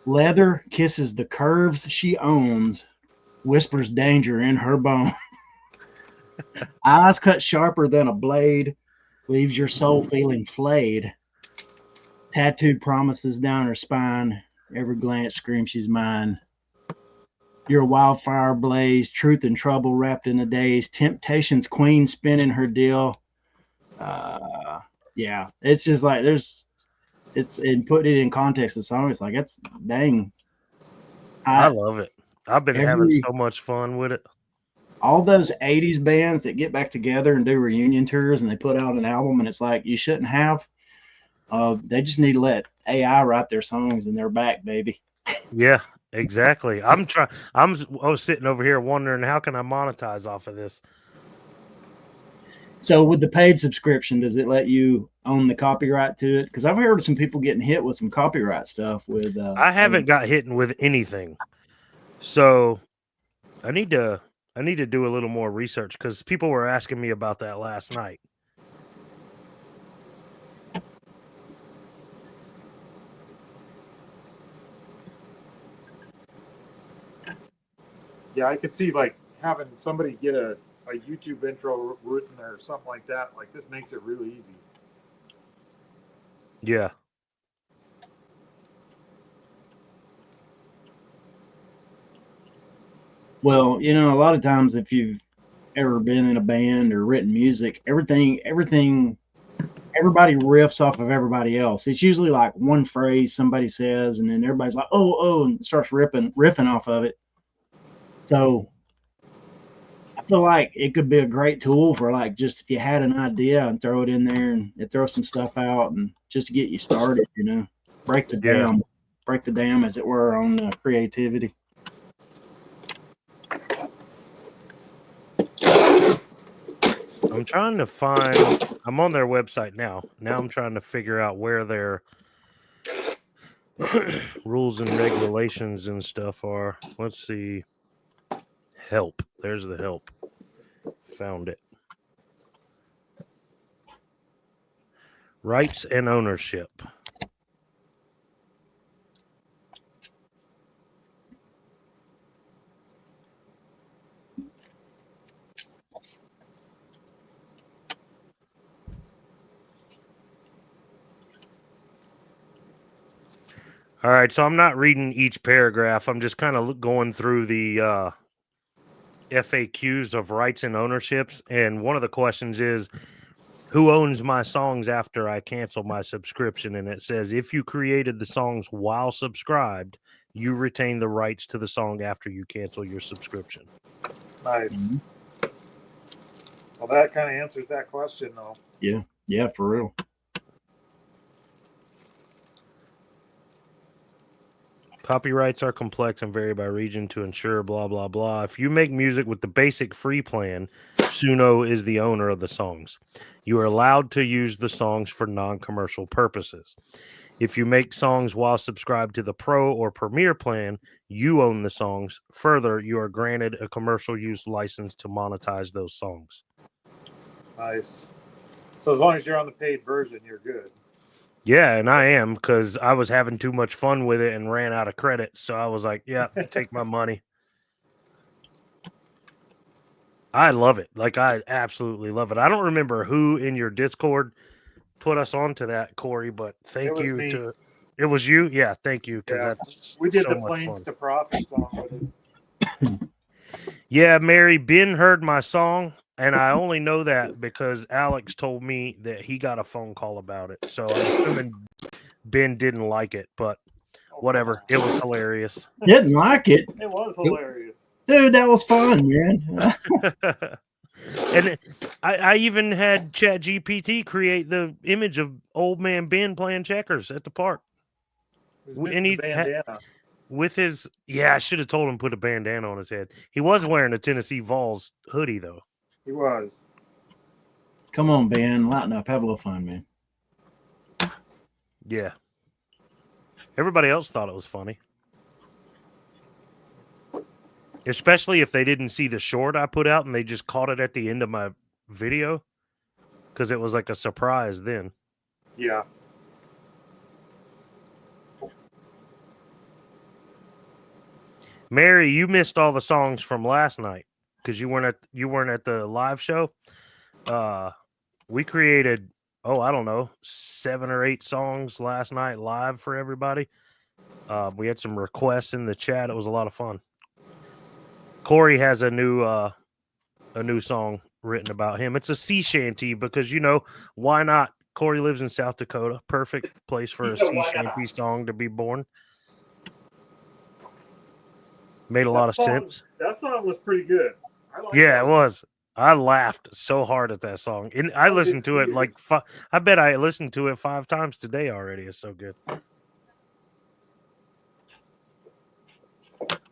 Speaker 3: leather kisses the curves she owns, whispers danger in her bone. Eyes cut sharper than a blade, leaves your soul feeling flayed. Tattooed promises down her spine, every glance screams she's mine. You're a wildfire blaze, truth and trouble wrapped in a daze, temptation's queen spinning her deal. Yeah, it's just like it's and put it in context of the song. It's like, it's dang.
Speaker 6: I love it. I've been having so much fun with it.
Speaker 3: All those 80s bands that get back together and do reunion tours and they put out an album, and it's like, you shouldn't have. They just need to let AI write their songs and they're back, baby.
Speaker 6: Yeah, exactly. I was sitting over here wondering, how can I monetize off of this?
Speaker 3: So with the paid subscription, does it let you own the copyright to it? Because I've heard of some people getting hit with some copyright stuff with
Speaker 6: I haven't got hit with anything. So I need to do a little more research, because people were asking me about that last night.
Speaker 1: Yeah, I could see like having somebody get a YouTube intro written or something like that. Like, this makes it really easy.
Speaker 6: Yeah.
Speaker 3: Well, you know, a lot of times if you've ever been in a band or written music, everybody riffs off of everybody else. It's usually like one phrase somebody says, and then everybody's like, oh, and starts riffing off of it. So I feel like it could be a great tool for, like, just if you had an idea and throw it in there and it throws some stuff out, and just to get you started, you know, break the dam, as it were, on creativity.
Speaker 6: I'm trying to find, I'm on their website now. Now I'm trying to figure out where their rules and regulations and stuff are. Let's see. Help. There's the help. Found it. Rights and ownership. All right, so I'm not reading each paragraph. I'm just kind of going through the FAQs of rights and ownerships. And one of the questions is, who owns my songs after I cancel my subscription? And it says, if you created the songs while subscribed, you retain the rights to the song after you cancel your subscription.
Speaker 1: Nice. Mm-hmm. Well, that kind of answers that question, though.
Speaker 3: Yeah, for real.
Speaker 6: Copyrights are complex and vary by region to ensure blah, blah, blah. If you make music with the basic free plan, Suno is the owner of the songs. You are allowed to use the songs for non-commercial purposes. If you make songs while subscribed to the Pro or Premier plan, you own the songs. Further, you are granted a commercial use license to monetize those songs.
Speaker 1: Nice. So as long as you're on the paid version, you're good.
Speaker 6: Yeah, and I am, because I was having too much fun with it and ran out of credit. So I was like, yeah, take my money. I love it. Like, I absolutely love it. I don't remember who in your Discord put us onto that, Cory, but thank
Speaker 1: was
Speaker 6: you
Speaker 1: me.
Speaker 6: to... It was you? Yeah, thank you, because
Speaker 1: Yeah.
Speaker 6: that's
Speaker 1: We did
Speaker 6: so
Speaker 1: the
Speaker 6: much
Speaker 1: Planes
Speaker 6: fun.
Speaker 1: to Profit song with it.
Speaker 6: Yeah, Mary, Ben heard my song, and I only know that because Alex told me that he got a phone call about it. So I'm assuming Ben didn't like it, but
Speaker 1: Oh,
Speaker 6: whatever. It was hilarious.
Speaker 3: Didn't like it.
Speaker 1: It was hilarious.
Speaker 3: Dude, that was fun, man.
Speaker 6: And I even had ChatGPT create the image of old man Ben playing checkers at the park.
Speaker 1: It was
Speaker 6: And
Speaker 1: missing
Speaker 6: he's
Speaker 1: the bandana.
Speaker 6: with his... Yeah, I should have told him to put a bandana on his head. He was wearing a Tennessee Vols hoodie, though.
Speaker 1: He was.
Speaker 3: Come on, Ben. Lighten up. Have a little fun, man.
Speaker 6: Yeah. Everybody else thought it was funny. Especially if they didn't see the short I put out and they just caught it at the end of my video. Because it was like a surprise then.
Speaker 1: Yeah.
Speaker 6: Mary, you missed all the songs from last night because you weren't at the live show. We created, I don't know, 7 or 8 songs last night live for everybody. We had some requests in the chat. It was a lot of fun. Cory has a new song written about him. It's a sea shanty because, why not? Cory lives in South Dakota. Perfect place for a sea shanty song to be born. Made a lot of sense.
Speaker 1: That song was pretty good.
Speaker 6: Yeah, it was. I laughed so hard at that song. And I listened to it like I bet I listened to it 5 times today already. It's so good.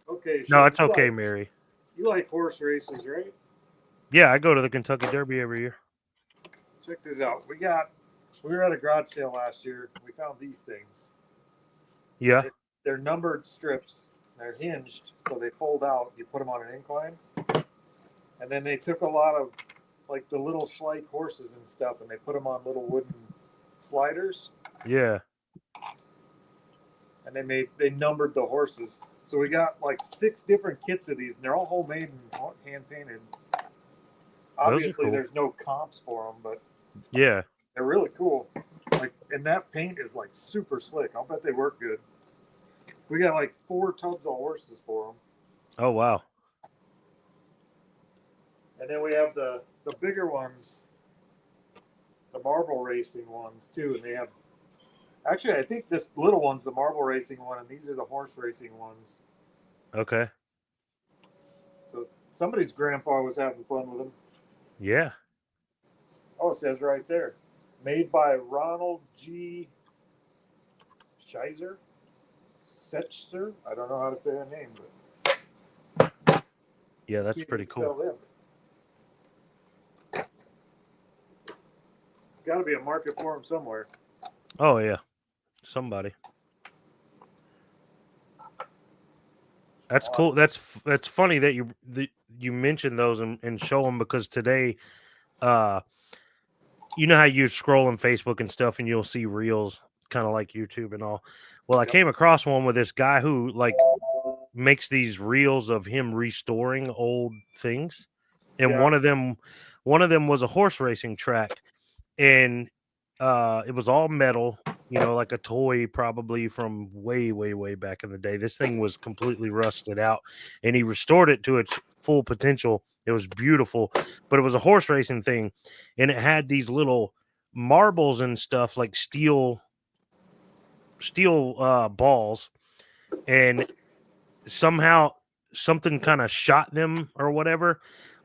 Speaker 1: Okay.
Speaker 6: No, it's okay, Mary.
Speaker 1: You like horse races, right?
Speaker 6: Yeah, I go to the Kentucky Derby every year.
Speaker 1: Check this out. We were at a garage sale last year. We found these things.
Speaker 6: Yeah.
Speaker 1: They're numbered strips. They're hinged, so they fold out. You put them on an incline. And then they took a lot of, like, the little Schleich horses and stuff, and they put them on little wooden sliders.
Speaker 6: Yeah.
Speaker 1: And they numbered the horses. So we got, like, 6 different kits of these, and they're all homemade and hand-painted. Obviously,
Speaker 6: cool.
Speaker 1: There's no comps for them, but
Speaker 6: Yeah.
Speaker 1: they're really cool. Like, and that paint is, like, super slick. I'll bet they work good. We got like 4 tubs of horses for them.
Speaker 6: Oh, wow.
Speaker 1: And then we have the bigger ones, the marble racing ones too. And they have, actually, I think this little one's the marble racing one, and these are the horse racing ones.
Speaker 6: Okay.
Speaker 1: So somebody's grandpa was having fun with them.
Speaker 6: Yeah.
Speaker 1: Oh, it says right there, made by Ronald G. Scheiser. Setzer. I don't know how to say that name, but
Speaker 6: Yeah, that's pretty cool.
Speaker 1: There's got to be a market for them somewhere.
Speaker 6: Oh, yeah. Somebody. That's cool. That's funny that you mentioned those and show them, because today, you know how you scroll on Facebook and stuff and you'll see reels, kind of like YouTube and all. Well, I came across one with this guy who like makes these reels of him restoring old things, and one of them was a horse racing track, and it was all metal, like a toy probably from way, way, way back in the day. This thing was completely rusted out, and he restored it to its full potential. It was beautiful, but it was a horse racing thing, and it had these little marbles and stuff, like steel balls, and somehow something kind of shot them or whatever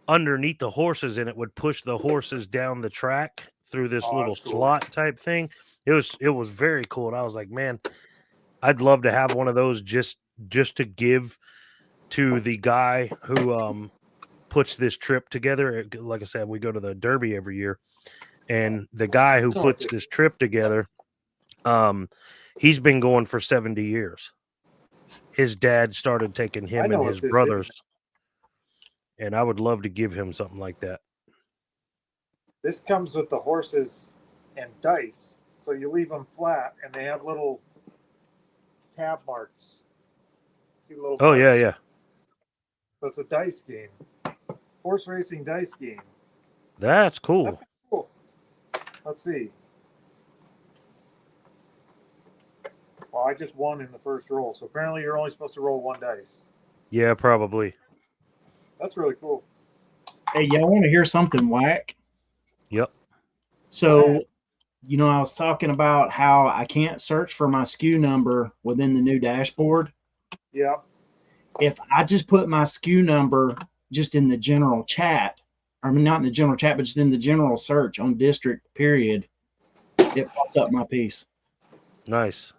Speaker 6: underneath the horses, and it would push the horses down the track through this little slot type thing. It was very cool. And I was like, man, I'd love to have one of those just to give to the guy who puts this trip together. Like I said, we go to the Derby every year, and the guy who puts this trip together, he's been going for 70 years. His dad started taking him and his brothers, and I would love to give him something like that.
Speaker 1: This comes with the horses and dice, so you leave them flat, and they have little tab marks.
Speaker 6: Oh yeah, yeah.
Speaker 1: So it's a dice game, horse racing dice game.
Speaker 6: That's cool.
Speaker 1: That's cool. Let's see. Well, I just won in the first roll, so apparently you're only supposed to roll one dice.
Speaker 6: Yeah, probably.
Speaker 1: That's really cool.
Speaker 3: Hey, y'all want to hear something whack?
Speaker 6: Yep.
Speaker 3: So, you know, I was talking about how I can't search for my SKU number within the new dashboard.
Speaker 1: Yeah.
Speaker 3: If I just put my SKU number just in the general chat, I mean, not in the general chat, but just in the general search on district period, it pops up my piece.
Speaker 6: Nice.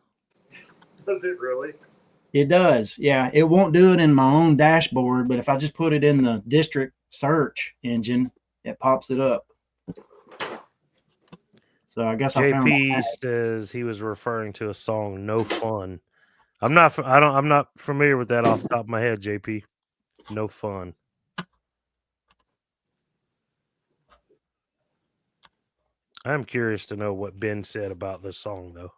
Speaker 1: Does it really?
Speaker 3: It does. Yeah. It won't do it in my own dashboard, but if I just put it in the district search engine, it pops it up. So I guess I found
Speaker 6: JP says he was referring to a song "No Fun." I'm not familiar with that off the top of my head, JP. No Fun. I'm curious to know what Ben said about this song, though.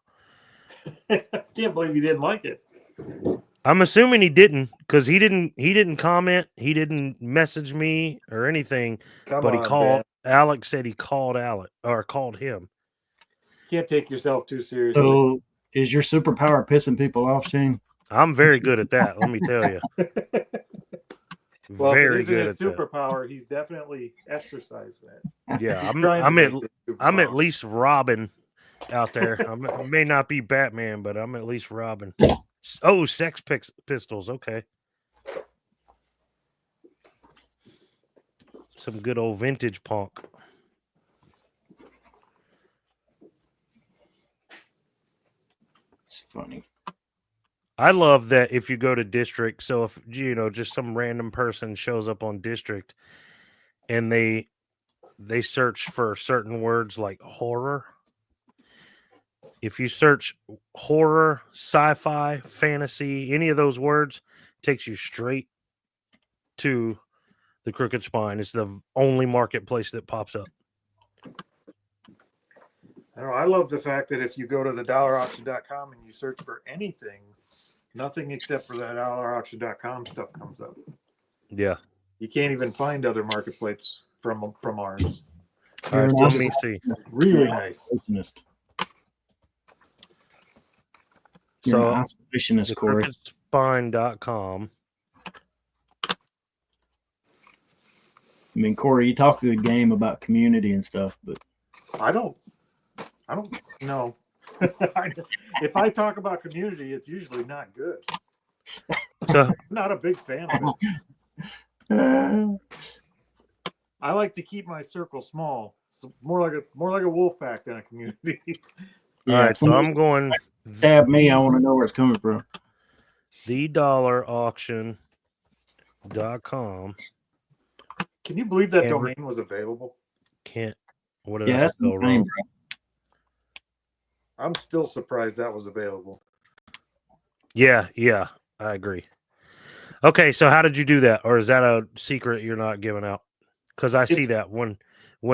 Speaker 1: I can't believe you didn't like it.
Speaker 6: I'm assuming he didn't, because he didn't comment, he didn't message me or anything. But he called. Ben. Alex said he called called him.
Speaker 1: Can't take yourself too seriously.
Speaker 3: So is your superpower pissing people off, Shane?
Speaker 6: I'm very good at that. Let me tell you.
Speaker 1: Well,
Speaker 6: very
Speaker 1: if it
Speaker 6: good
Speaker 1: isn't his superpower, he's definitely exercising it.
Speaker 6: Yeah, I'm at least Robin out there. I may not be Batman, but I'm at least Robin. Oh, Sex Pistols. Okay. Some good old vintage punk.
Speaker 3: It's funny.
Speaker 6: I love that if you go to district, so if just some random person shows up on district and they search for certain words like horror. If you search horror, sci-fi, fantasy, any of those words, it takes you straight to the Crooked Spine. It's the only marketplace that pops up.
Speaker 1: I love the fact that if you go to the dollarauction.com and you search for anything, nothing except for that dollarauction.com stuff comes up.
Speaker 6: Yeah.
Speaker 1: You can't even find other marketplaces from ours.
Speaker 6: All right, let me see.
Speaker 1: Really nice.
Speaker 3: You're an isolationist, Cory.
Speaker 6: CrookedSpine.com.
Speaker 3: I mean, Cory, you talk a good game about community and stuff, but
Speaker 1: I don't know. If I talk about community, it's usually not good. I'm not a big fan of it. I like to keep my circle small. It's more like a wolf pack than a community.
Speaker 6: All right, so I'm going.
Speaker 3: Stab me. I want to know where it's coming from.
Speaker 6: TheDollarAuction.com.
Speaker 1: Can you believe that domain was available?
Speaker 6: Can't. What did I spell wrong?
Speaker 1: I'm still surprised that was available.
Speaker 6: Yeah, I agree. Okay, so how did you do that? Or is that a secret you're not giving out? Because I see that when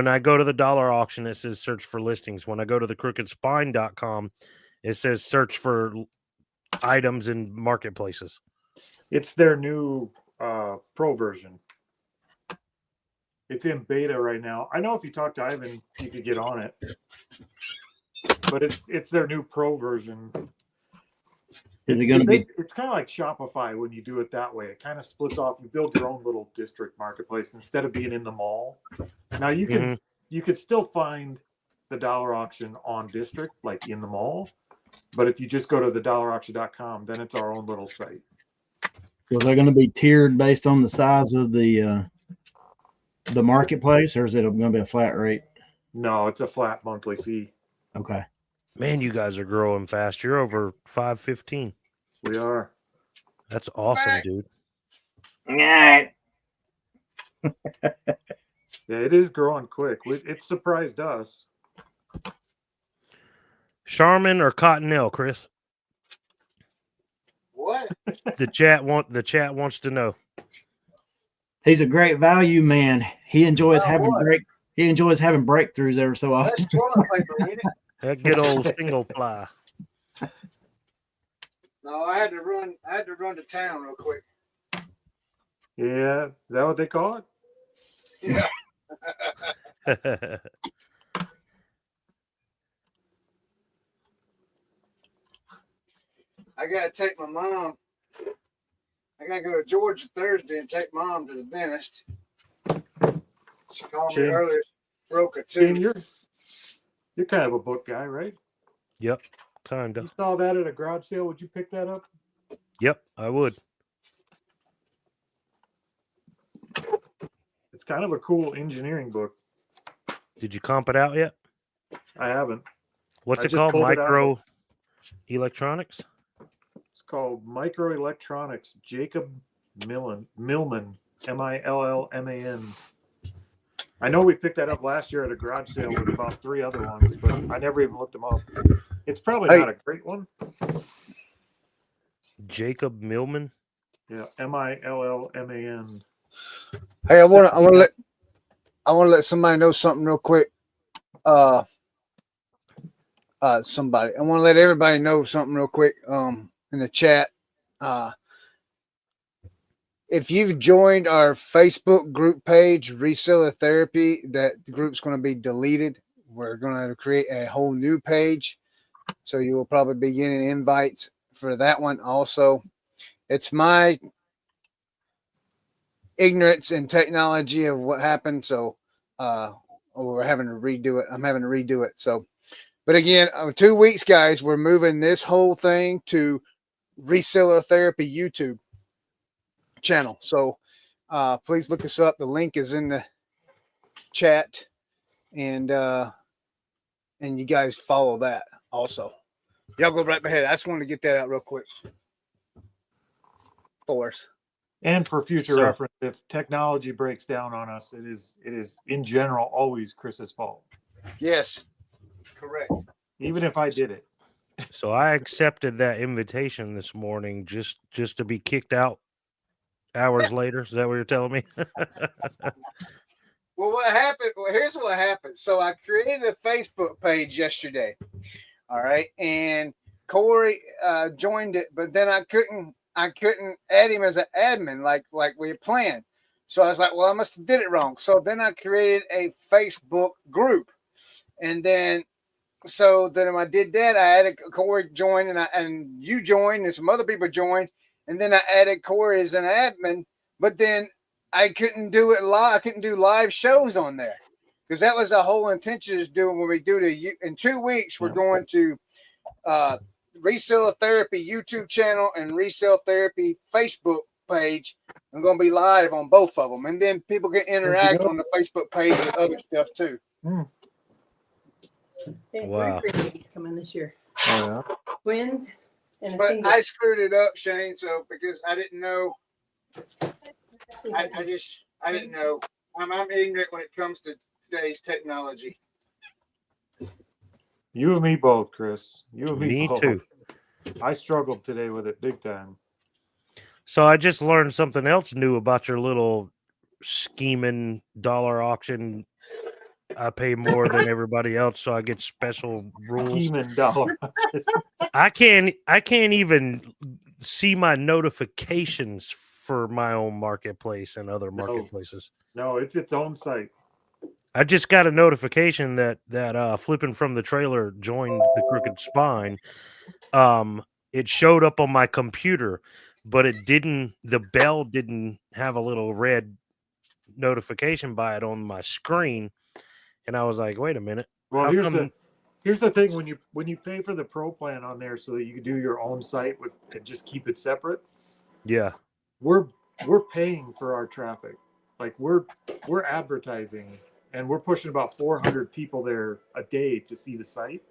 Speaker 6: I go to the dollar auction, it says search for listings. When I go to the crookedspine.com, it says search for items in marketplaces.
Speaker 1: It's their new pro version. It's in beta right now. I know if you talk to Ivan, you could get on it. But it's their new pro version.
Speaker 3: Is it going to be?
Speaker 1: It's kind of like Shopify when you do it that way. It kind of splits off. You build your own little district marketplace instead of being in the mall. Now you could still find the dollar auction on district, like in the mall. But if you just go to the dollarauction.com, then it's our own little site.
Speaker 3: So they're going to be tiered based on the size of the marketplace, or is it going to be a flat rate?
Speaker 1: No, it's a flat monthly fee.
Speaker 3: Okay.
Speaker 6: Man, you guys are growing fast. You're over 515.
Speaker 1: We are.
Speaker 6: That's awesome,
Speaker 2: Right.
Speaker 6: dude.
Speaker 3: Yeah.
Speaker 1: Yeah, it is growing quick. It surprised us.
Speaker 6: Charmin or Cottonelle, Chris?
Speaker 2: What?
Speaker 6: The chat wants to know.
Speaker 3: He's a great value man. He enjoys having
Speaker 2: what?
Speaker 3: having breakthroughs every so
Speaker 2: That's
Speaker 3: often.
Speaker 2: toilet paper, ain't it?
Speaker 6: That good old single ply.
Speaker 2: No, I had to run to town real quick.
Speaker 1: Yeah, is that what they call it?
Speaker 2: Yeah. I gotta take my mom. I gotta go to Georgia Thursday and take mom to the dentist. She called me
Speaker 1: Shane.
Speaker 2: earlier, broke a
Speaker 1: Shane,
Speaker 2: tooth.
Speaker 1: you're kind of a book guy, right?
Speaker 6: Yep, kind
Speaker 1: You
Speaker 6: of.
Speaker 1: saw that at a garage sale. Would you pick that up?
Speaker 6: Yep, I would.
Speaker 1: It's kind of a cool engineering book.
Speaker 6: Did you comp it out yet?
Speaker 1: I haven't.
Speaker 6: What's
Speaker 1: I
Speaker 6: it
Speaker 1: just
Speaker 6: called?
Speaker 1: pulled it out.
Speaker 6: Micro electronics?
Speaker 1: It's called Microelectronics. Jacob Millman, Millman. I know we picked that up last year at a garage sale with about 3 other ones, but I never even looked them up. It's probably
Speaker 2: Hey.
Speaker 1: not a great one.
Speaker 6: Jacob Millman?
Speaker 1: Yeah, Millman.
Speaker 2: Hey, I want to let somebody know something real quick. Somebody. I want to let everybody know something real quick. In the chat. If you've joined our Facebook group page, Reseller Therapy, that group's going to be deleted. We're going to create a whole new page. So you will probably be getting invites for that one also. It's my ignorance in technology of what happened. So we're having to redo it. I'm having to redo it. So, but again, 2 weeks, guys, we're moving this whole thing to Reseller Therapy YouTube channel. So please look us up. The link is in the chat, and you guys follow that also. Y'all go right ahead. I just wanted to get that out real quick for us.
Speaker 1: And for future
Speaker 6: So-
Speaker 1: reference, if technology breaks down on us, it is in general always Chris's fault.
Speaker 2: Yes, correct.
Speaker 1: Even if I did it.
Speaker 6: So I accepted that invitation this morning just to be kicked out hours later. Is that what you're telling me?
Speaker 2: Well, what happened? Well, here's what happened. So I created a Facebook page yesterday. All right, and Cory joined it, but then I couldn't add him as an admin like we had planned. So I was like, well, I must have did it wrong. So then I created a Facebook group, and then when I did that, I added Cory joined, and you joined, and some other people joined, and then I added Cory as an admin, but then I couldn't do it live. I couldn't do live shows on there because that was the whole intention is doing when we do in 2 weeks. We're going to Reseller Therapy YouTube channel and Reseller Therapy Facebook page. I'm going to be live on both of them, and then people can interact on the Facebook page with other stuff too.
Speaker 4: They have
Speaker 6: Wow.
Speaker 4: 3 babies coming this year.
Speaker 1: Oh, yeah.
Speaker 4: Twins and a
Speaker 2: But
Speaker 4: single.
Speaker 2: I screwed it up, Shane. So because I didn't know, I didn't know. I'm ignorant when it comes to today's technology.
Speaker 1: You and me both, Chris. You and me
Speaker 6: Me
Speaker 1: both.
Speaker 6: too.
Speaker 1: I struggled today with it big time.
Speaker 6: So I just learned something else new about your little scheming dollar auction. I pay more than everybody else, so I get special rules.
Speaker 1: Scheming dollar.
Speaker 6: I can't even see my notifications for my own marketplace and other marketplaces.
Speaker 1: No, it's its own site.
Speaker 6: I just got a notification that Flipping from the Trailer joined the Crooked Spine. It showed up on my computer, but the bell didn't have a little red notification by it on my screen. And I was like, wait a minute.
Speaker 1: Well,
Speaker 6: How come-
Speaker 1: here's the thing, when you pay for the pro plan on there so that you can do your own site with and just keep it separate,
Speaker 6: Yeah.
Speaker 1: we're paying for our traffic. Like we're advertising and we're pushing about 400 people there a day to see the site.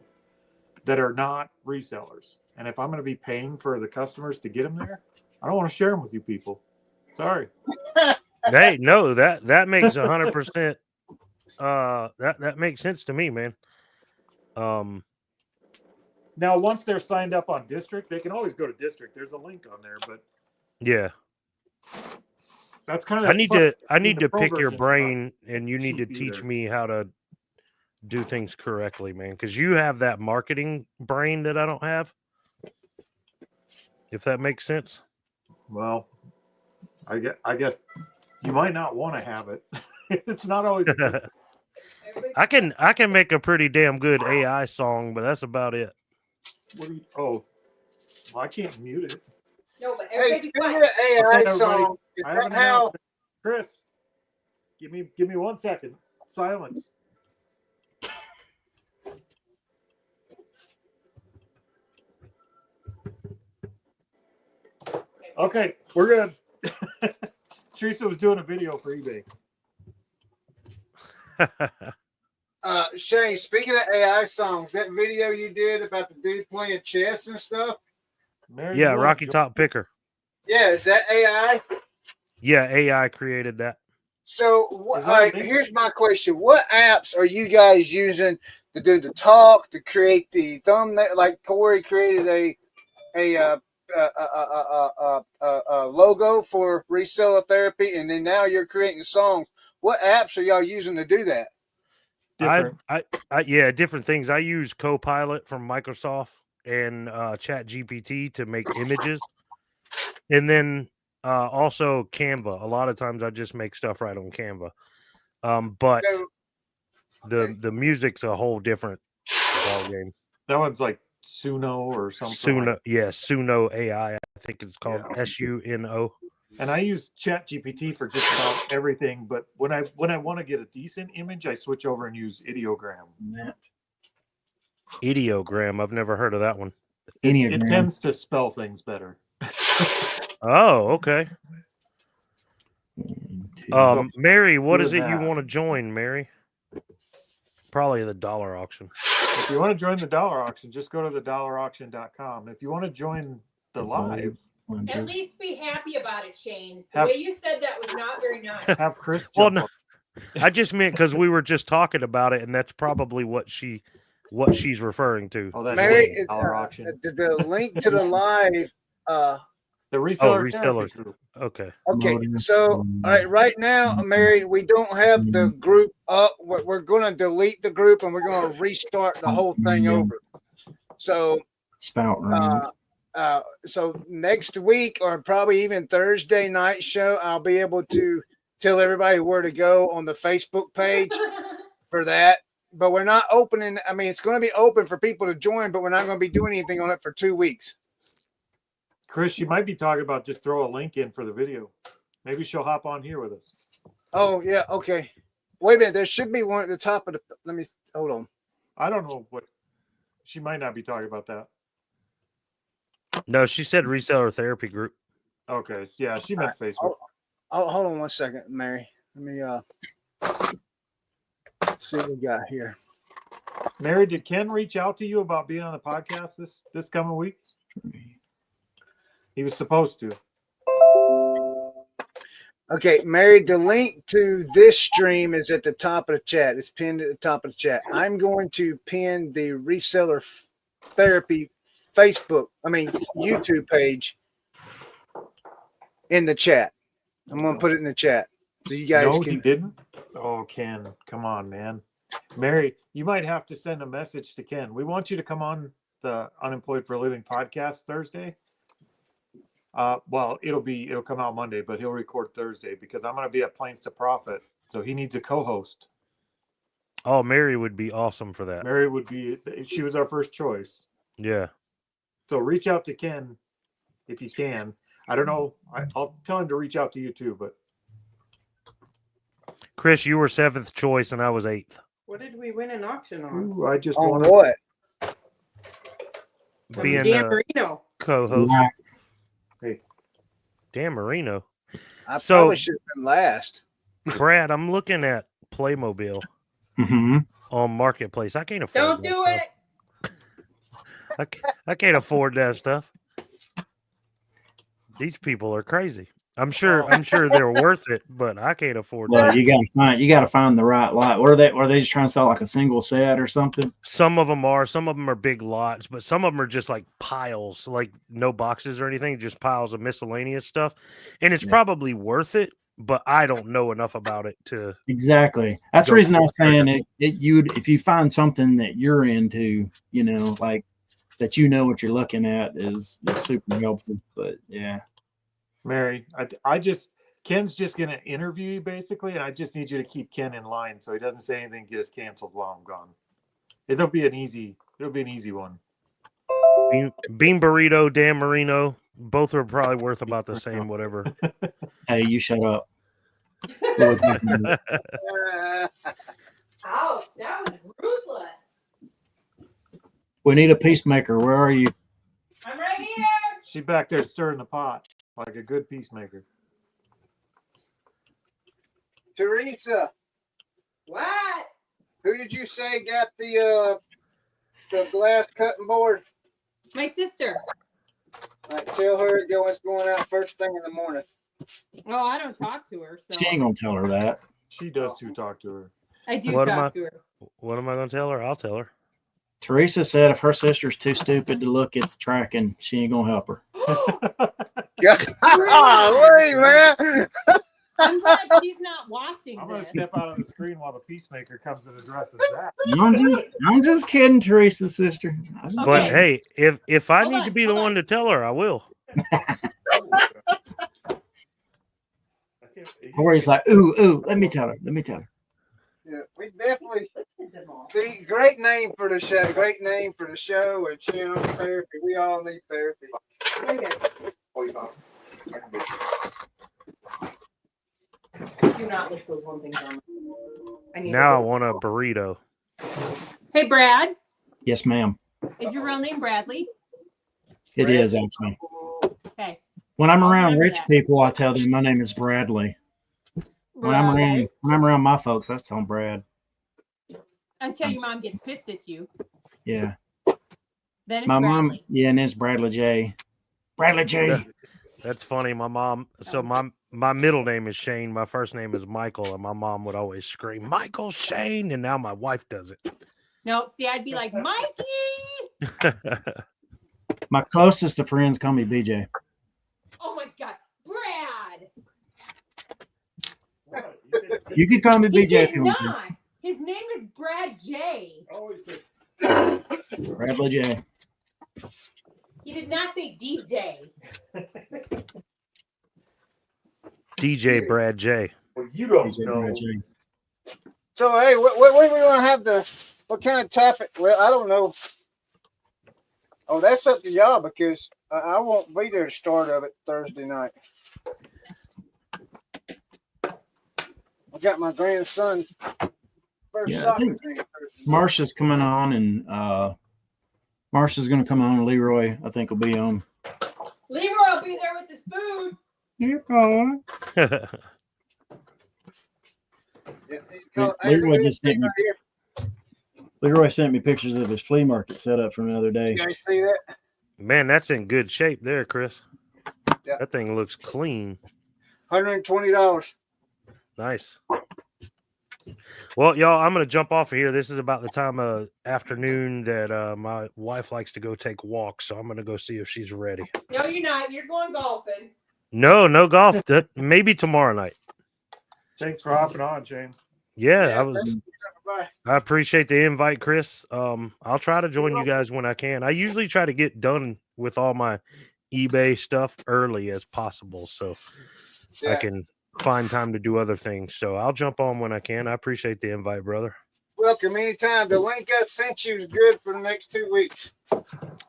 Speaker 1: that are not resellers. And if I'm going to be paying for the customers to get them there, I don't want to share them with you people. Sorry.
Speaker 6: Hey, no, that makes 100%. That makes sense to me, man.
Speaker 1: Now, once they're signed up on district, they can always go to district. There's a link on there, but
Speaker 6: yeah,
Speaker 1: that's kind of
Speaker 6: I need to
Speaker 1: the pro
Speaker 6: pick your
Speaker 1: version's
Speaker 6: brain, and you need to
Speaker 1: cheap
Speaker 6: teach
Speaker 1: either.
Speaker 6: me how to do things correctly, man. Because you have that marketing brain that I don't have. If that makes sense.
Speaker 1: Well, I guess you might not want to have it. It's not always.
Speaker 6: I can make a pretty damn good AI song, but that's about it.
Speaker 1: What do you? Oh, well, I can't mute it.
Speaker 4: No, but
Speaker 2: Hey,
Speaker 4: everybody
Speaker 2: speaking
Speaker 4: be
Speaker 2: of
Speaker 4: quiet.
Speaker 2: AI
Speaker 1: Okay, everybody,
Speaker 2: song, is
Speaker 1: I have
Speaker 2: that
Speaker 1: an
Speaker 2: how?
Speaker 1: announcement. Chris, give me 1 second. Silence. Okay, we're good. Teresa was doing a video for eBay.
Speaker 2: Shane, speaking of AI songs, that video you did about the dude playing chess and stuff.
Speaker 1: Mary,
Speaker 6: Yeah,
Speaker 1: you wanna
Speaker 6: Rocky
Speaker 1: join-
Speaker 6: Top Picker.
Speaker 2: Yeah, is that AI?
Speaker 6: Yeah, AI created that.
Speaker 2: So,
Speaker 1: Is
Speaker 2: all
Speaker 1: that a
Speaker 2: right,
Speaker 1: big-
Speaker 2: here's my question: what apps are you guys using to do the talk, to create the thumbnail? Like Cory created a logo for Reseller Therapy, and then now you're creating songs. What apps are y'all using to do that?
Speaker 1: Different.
Speaker 6: Yeah, different things. I use Copilot from Microsoft and Chat GPT to make images, and then also Canva. A lot of times I just make stuff right on Canva. But
Speaker 2: So,
Speaker 6: the music's a whole different ball game.
Speaker 1: That one's like Suno or something.
Speaker 6: Suno, yeah, Suno AI. I think it's called SUNO.
Speaker 1: And I use Chat GPT for just about everything. But when I want to get a decent image, I switch over and use Ideogram.
Speaker 6: Ideogram. I've never heard of that one.
Speaker 1: It
Speaker 3: Enneagram.
Speaker 1: tends to spell things better.
Speaker 6: Oh, okay. Mary, what
Speaker 1: do
Speaker 6: is it you
Speaker 1: that.
Speaker 6: want to join, Mary? Probably the dollar auction.
Speaker 1: If you want to join the dollar auction, just go to thedollarauction.com. If you want to join the live,
Speaker 4: At least be happy about it, Shane. The
Speaker 1: Have-
Speaker 4: way you said that was not very nice.
Speaker 1: have Chris
Speaker 6: Well,
Speaker 1: jump
Speaker 6: no,
Speaker 1: up.
Speaker 6: I just meant because we were just talking about it, and that's probably what she's referring to.
Speaker 1: Oh, that's
Speaker 2: Mary,
Speaker 1: the dollar auction.
Speaker 2: the link to the live.
Speaker 1: The reseller
Speaker 6: resellers.
Speaker 1: therapy group.
Speaker 6: Okay.
Speaker 2: Okay, so right now, Mary, we don't have the group up. We're going to delete the group and we're going to restart the whole thing over. So,
Speaker 3: Spout ring.
Speaker 2: so next week or probably even Thursday night show, I'll be able to tell everybody where to go on the Facebook page for that. But we're not opening. I mean, it's going to be open for people to join, but we're not going to be doing anything on it for 2 weeks.
Speaker 1: Chris, you might be talking about just throw a link in for the video. Maybe she'll hop on here with us.
Speaker 2: Oh, yeah. Okay. Wait a minute. There should be one at the top of the. Let me hold on.
Speaker 1: I don't know what she might not be talking about that.
Speaker 2: No,
Speaker 6: she said reseller therapy group.
Speaker 1: Okay. Yeah, she meant Facebook.
Speaker 2: Oh, hold on 1 second, Mary. Let me see what we got here.
Speaker 1: Mary, did Ken reach out to you about being on the podcast this coming week? He was supposed to.
Speaker 2: Okay, Mary, the link to this stream is at the top of the chat. It's pinned at the top of the chat. I'm going to pin the Reseller Therapy YouTube page in the chat. I'm going to put it in the chat so you guys
Speaker 1: No,
Speaker 2: can.
Speaker 1: he didn't. Oh, Ken, come on, man. Mary, you might have to send a message to Ken. We want you to come on the Unemployed for a Living podcast Thursday. Well, it'll come out Monday, but he'll record Thursday because I'm going to be at Plains to Profit. So he needs a co-host.
Speaker 6: Oh, Mary would be awesome for that.
Speaker 1: Mary she was our first choice.
Speaker 6: Yeah.
Speaker 1: So reach out to Ken if you can. I don't know. I'll tell him to reach out to you too, but
Speaker 6: Chris, you were 7th choice and I was 8th.
Speaker 4: What did we win an auction on?
Speaker 1: ooh, I just
Speaker 2: On
Speaker 1: want
Speaker 2: what?
Speaker 6: Being
Speaker 4: Dan
Speaker 6: a
Speaker 4: Marino.
Speaker 6: co-host.
Speaker 1: Hey,
Speaker 6: Dan Marino.
Speaker 2: I
Speaker 6: So-
Speaker 2: probably should have been last.
Speaker 6: Brad, I'm looking at Playmobil
Speaker 3: Mm-hmm.
Speaker 6: on Marketplace. I can't afford
Speaker 4: Don't
Speaker 6: that
Speaker 4: do
Speaker 6: stuff.
Speaker 4: it.
Speaker 6: I can't afford that stuff. These people are crazy. I'm sure they're worth it, but I can't afford
Speaker 3: Well,
Speaker 6: that.
Speaker 3: you gotta find the right lot. Were they just trying to sell like a single set or something?
Speaker 6: Some of them are big lots, but some of them are just like piles, like no boxes or anything, just piles of miscellaneous stuff. And it's
Speaker 3: Yeah.
Speaker 6: probably worth it, but I don't know enough about it to
Speaker 3: Exactly. That's the
Speaker 6: go
Speaker 3: reason I
Speaker 6: pull
Speaker 3: was
Speaker 6: the trigger.
Speaker 3: saying if you find something that you're into, you know, like that you know what you're looking at is super helpful. But yeah.
Speaker 1: Mary, Ken's just gonna interview you basically, and I just need you to keep Ken in line so he doesn't say anything gets canceled while I'm gone. It'll be an easy one.
Speaker 6: Bean burrito, Dan Marino, both are probably worth about the same, whatever.
Speaker 3: Hey, you shut up. What was that?
Speaker 4: Ouch, that was ruthless.
Speaker 3: We need a peacemaker. Where are you?
Speaker 4: I'm right here.
Speaker 1: She's back there stirring the pot like a good peacemaker.
Speaker 2: Teresa,
Speaker 4: What?
Speaker 2: who did you say got the glass cutting board?
Speaker 4: My sister.
Speaker 2: All right, tell her it's going out first thing in the morning.
Speaker 4: Oh, I don't talk to her, so
Speaker 3: She ain't gonna tell her that.
Speaker 1: She does too talk to her.
Speaker 4: I do
Speaker 6: What am
Speaker 4: talk to her.
Speaker 6: What am I going to tell her? I'll tell her.
Speaker 3: Teresa said if her sister's too stupid to look at the tracking, she ain't gonna help her.
Speaker 2: Yeah. Wait, man.
Speaker 4: I'm glad she's not watching
Speaker 1: I'm gonna
Speaker 4: this.
Speaker 1: step out on the screen while the peacemaker comes and addresses that.
Speaker 3: I'm just kidding, Teresa's sister.
Speaker 6: But
Speaker 4: Okay.
Speaker 6: hey, if I
Speaker 4: Hold
Speaker 6: need
Speaker 4: on,
Speaker 6: to be the
Speaker 4: hold
Speaker 6: one
Speaker 4: on.
Speaker 6: to tell her, I will.
Speaker 3: Cory's like, ooh, let me tell her.
Speaker 2: Yeah, we definitely see. Great name for the show. Great name for the show and channel therapy. We all need therapy.
Speaker 4: Do not list those one things on.
Speaker 6: Now I want a burrito.
Speaker 4: Hey, Brad.
Speaker 3: Yes, ma'am.
Speaker 4: Is your real name Bradley?
Speaker 3: It is actually.
Speaker 4: Okay.
Speaker 3: When I'm
Speaker 4: I'll
Speaker 3: around
Speaker 4: remember
Speaker 3: rich
Speaker 4: that.
Speaker 3: people, I tell them my name is Bradley. When I'm around my folks, I tell them Brad.
Speaker 4: Until your mom gets pissed at you.
Speaker 3: Yeah.
Speaker 4: Then it's
Speaker 3: My
Speaker 4: Bradley.
Speaker 3: mom, yeah, and it's Bradley J. Bradley J.
Speaker 6: That's funny. My mom. So my middle name is Shane. My first name is Michael, and my mom would always scream, "Michael Shane!" And now my wife does it.
Speaker 4: Nope. See, I'd be like, Mikey.
Speaker 3: My closest of friends call me BJ.
Speaker 4: Oh my God, Brad.
Speaker 3: You can call me
Speaker 4: He
Speaker 3: BJ
Speaker 4: did
Speaker 3: if you want to.
Speaker 4: not. His name is Brad J.
Speaker 3: Bradley J.
Speaker 4: He did not say DJ.
Speaker 6: DJ Brad J.
Speaker 1: Well, you don't
Speaker 3: BJ
Speaker 1: know.
Speaker 3: Brad J.
Speaker 2: So hey, what are we gonna have what kind of topic? Well, I don't know. Oh, that's up to y'all because I won't be there to start of it Thursday night. I got my grandson first
Speaker 3: Yeah, I
Speaker 2: soccer
Speaker 3: think
Speaker 2: game.
Speaker 3: Marsha's coming on, and Marsha's going to come on. Leroy, I think, will be on.
Speaker 4: Leroy will be there with his food.
Speaker 3: Here, Paul. Leroy just sent me. Leroy sent me pictures of his flea market setup from the other day.
Speaker 2: You guys see that?
Speaker 6: Man, that's in good shape there, Chris.
Speaker 2: Yeah.
Speaker 6: That thing looks clean.
Speaker 2: $120.
Speaker 6: Nice. Well, y'all, I'm going to jump off of here. This is about the time of afternoon that my wife likes to go take walks, so I'm going to go see if she's ready.
Speaker 4: No, you're not. You're going golfing.
Speaker 6: No golf. Maybe tomorrow night.
Speaker 1: Thanks for hopping on, Shane.
Speaker 6: Yeah,
Speaker 2: Bye.
Speaker 6: I appreciate the invite, Chris. I'll try to join you guys when I can. I usually try to get done with all my eBay stuff early as possible, so I can find time to do other things. So I'll jump on when I can. I appreciate the invite, brother.
Speaker 2: Welcome anytime. The link I sent you is good for the next 2 weeks.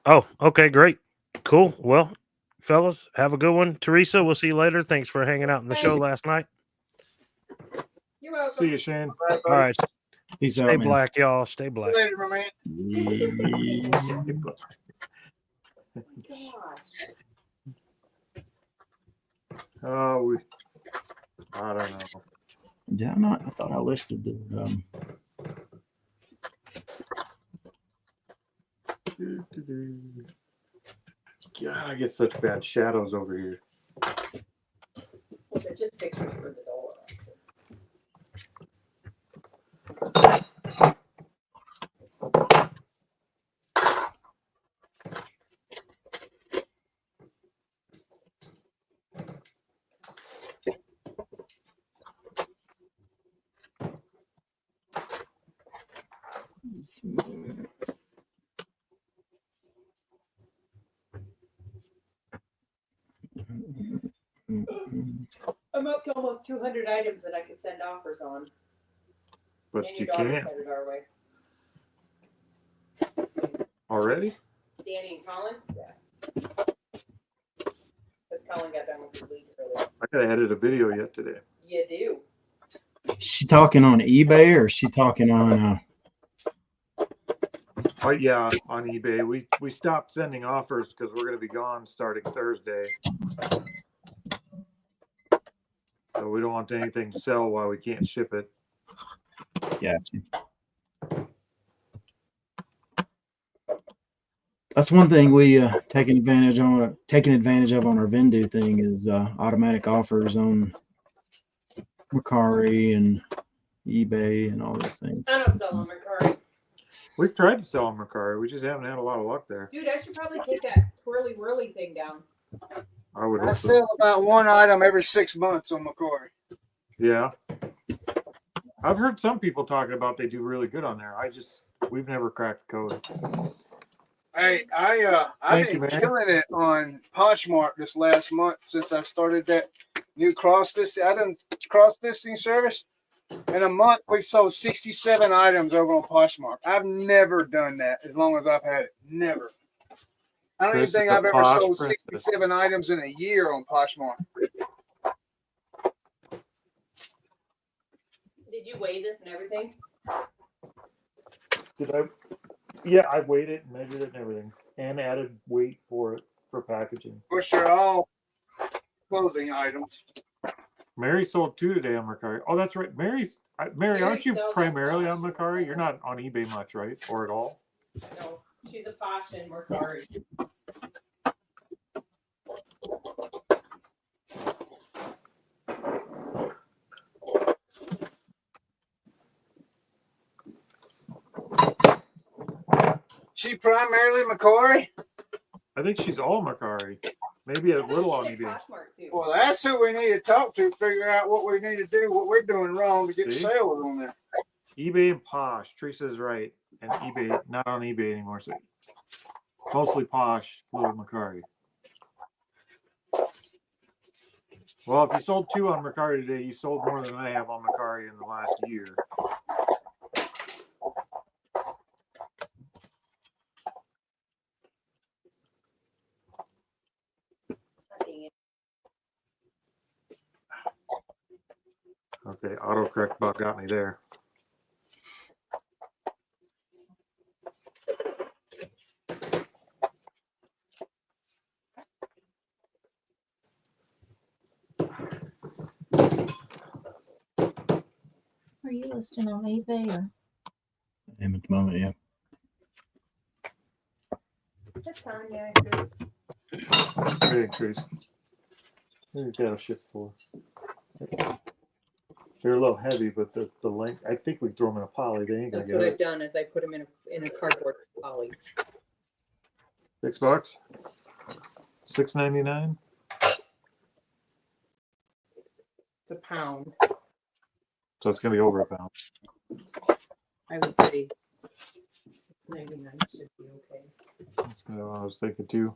Speaker 6: Oh, okay, great. Cool. Well, fellas, have a good one. Teresa, we'll see you later. Thanks for hanging out in the show last night.
Speaker 4: You're welcome.
Speaker 1: See you, Shane.
Speaker 2: Bye,
Speaker 6: All right.
Speaker 3: Peace
Speaker 6: Stay
Speaker 3: out, man.
Speaker 6: black, y'all. Stay black.
Speaker 2: Later, my man.
Speaker 1: Oh, I don't know.
Speaker 3: Did I not? I thought I listed the.
Speaker 1: God, I get such bad shadows over here.
Speaker 4: Well, they're just pictures for the door. I'm up to almost 200 items that I could send offers on.
Speaker 1: But
Speaker 4: And
Speaker 1: you
Speaker 4: your daughter
Speaker 1: can't
Speaker 4: sent it our way.
Speaker 1: already.
Speaker 4: Danny and Colin? Yeah. Because Colin got done with his lead earlier.
Speaker 1: I gotta edit a video yet today.
Speaker 4: You do.
Speaker 3: She talking on eBay or is she talking on?
Speaker 1: Oh yeah, on eBay. We stopped sending offers because we're gonna be gone starting Thursday. So we don't want anything to sell while we can't ship it.
Speaker 3: Gotcha. That's one thing we taking advantage of on our Vendu thing is automatic offers on Cory and eBay and all those things.
Speaker 4: I don't sell on Mercari.
Speaker 1: We've tried to sell on Mercari. We just haven't had a lot of luck there.
Speaker 4: Dude, I should probably take that twirly whirly thing down.
Speaker 1: I would
Speaker 2: I
Speaker 1: hope so.
Speaker 2: sell about one item every 6 months on Cory.
Speaker 1: Yeah. I've heard some people talking about they do really good on there. We've never cracked the code.
Speaker 2: Hey, I've
Speaker 1: Thank you,
Speaker 2: been
Speaker 1: man.
Speaker 2: killing it on Poshmark this last month since I started that new cross listing service. In a month, we sold 67 items over on Poshmark. I've never done that as long as I've had it. Never. I don't
Speaker 1: Chris
Speaker 2: even think
Speaker 1: is a
Speaker 2: I've ever
Speaker 1: Posh
Speaker 2: sold
Speaker 1: princess.
Speaker 2: 67 items in a year on Poshmark.
Speaker 4: Did you weigh this and everything?
Speaker 1: Did I? Yeah, I weighed it and measured it and everything, and added weight for it for packaging.
Speaker 2: Of course, they're all clothing items.
Speaker 1: Mary sold 2 today on Mercari. Oh, that's right. Mary, aren't you
Speaker 4: sells
Speaker 1: primarily
Speaker 4: on
Speaker 1: on Mercari? You're not on eBay much, right? Or at all?
Speaker 4: No, she's a Posh and Mercari.
Speaker 2: She primarily Cory.
Speaker 1: I think she's all Mercari. Maybe a little on eBay.
Speaker 4: Poshmark too.
Speaker 2: Well, that's who we need to talk to, figure out what we need to do, what we're doing wrong to get
Speaker 1: See?
Speaker 2: sales on there.
Speaker 1: eBay and Posh. Teresa's right. And eBay, not on eBay anymore. So mostly Posh, little Mercari. Well, if you sold 2 on Mercari today, you sold more than I have on Mercari in the last year. Okay, autocorrect bug got me there.
Speaker 7: Are you listing on eBay or?
Speaker 3: At the moment, yeah.
Speaker 4: That's fine, yeah.
Speaker 1: Very increased. Maybe got a shift for. They're a little heavy, but the length. I think we throw them in a poly. They ain't gonna
Speaker 4: That's
Speaker 1: get
Speaker 4: what
Speaker 1: it.
Speaker 4: I've done is I put them in a cardboard poly.
Speaker 1: $6, $6.99.
Speaker 4: It's a pound.
Speaker 1: So it's gonna be over a pound.
Speaker 4: I would say 99 should be okay.
Speaker 1: That's kind of what I was thinking too.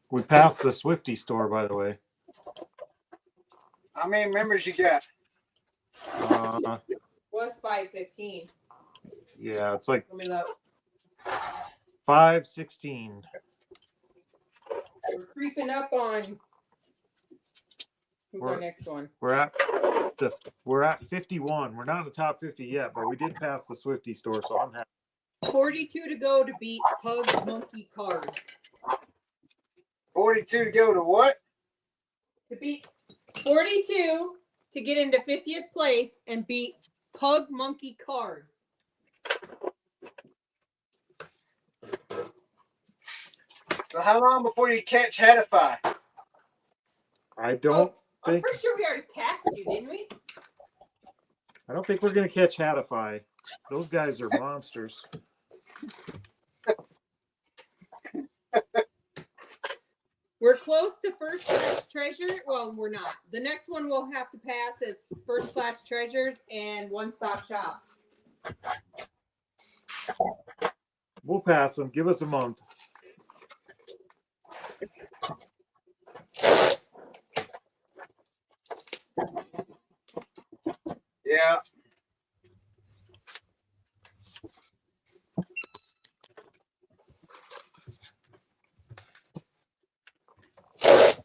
Speaker 1: We passed the Swifty store, by the way.
Speaker 2: How many members you got?
Speaker 4: Was 515.
Speaker 1: Yeah, it's like
Speaker 4: Let me look.
Speaker 1: 516.
Speaker 4: We're creeping up on Who's
Speaker 1: We're-
Speaker 4: our next one?
Speaker 1: We're at 51. We're not in the top 50 yet, but we did pass the Swifty store, so I'm happy.
Speaker 4: 42 to go to beat Pug Monkey Cards.
Speaker 2: 42 to go to what?
Speaker 4: To beat 42 to get into 50th place and beat Pug Monkey Cards.
Speaker 2: So how long before you catch Hedify?
Speaker 1: I don't
Speaker 4: I'm
Speaker 1: think
Speaker 4: pretty sure we already passed you, didn't we?
Speaker 1: I don't think we're gonna catch Hatify. Those guys are monsters.
Speaker 4: We're close to first class treasure. Well, we're not. The next one we'll have to pass is first class treasures and one stop shop.
Speaker 1: We'll pass them. Give us a month.
Speaker 2: Yeah.
Speaker 4: Those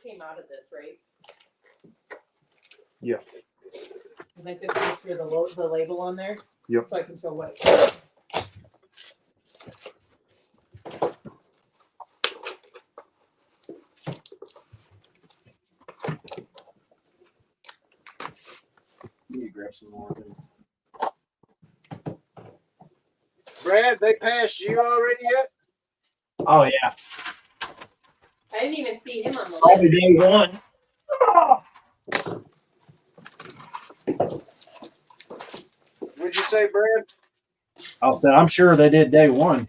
Speaker 4: came out of this, right?
Speaker 1: Yeah.
Speaker 4: And I just make sure the label on there.
Speaker 1: Yep.
Speaker 4: So I can show what.
Speaker 3: You need to grab some more.
Speaker 2: Brad, they passed you already yet?
Speaker 3: Oh yeah,
Speaker 4: I didn't even see him on the
Speaker 3: probably
Speaker 4: list.
Speaker 3: day one.
Speaker 2: What'd you say, Brad?
Speaker 3: I'll say I'm sure they did day one.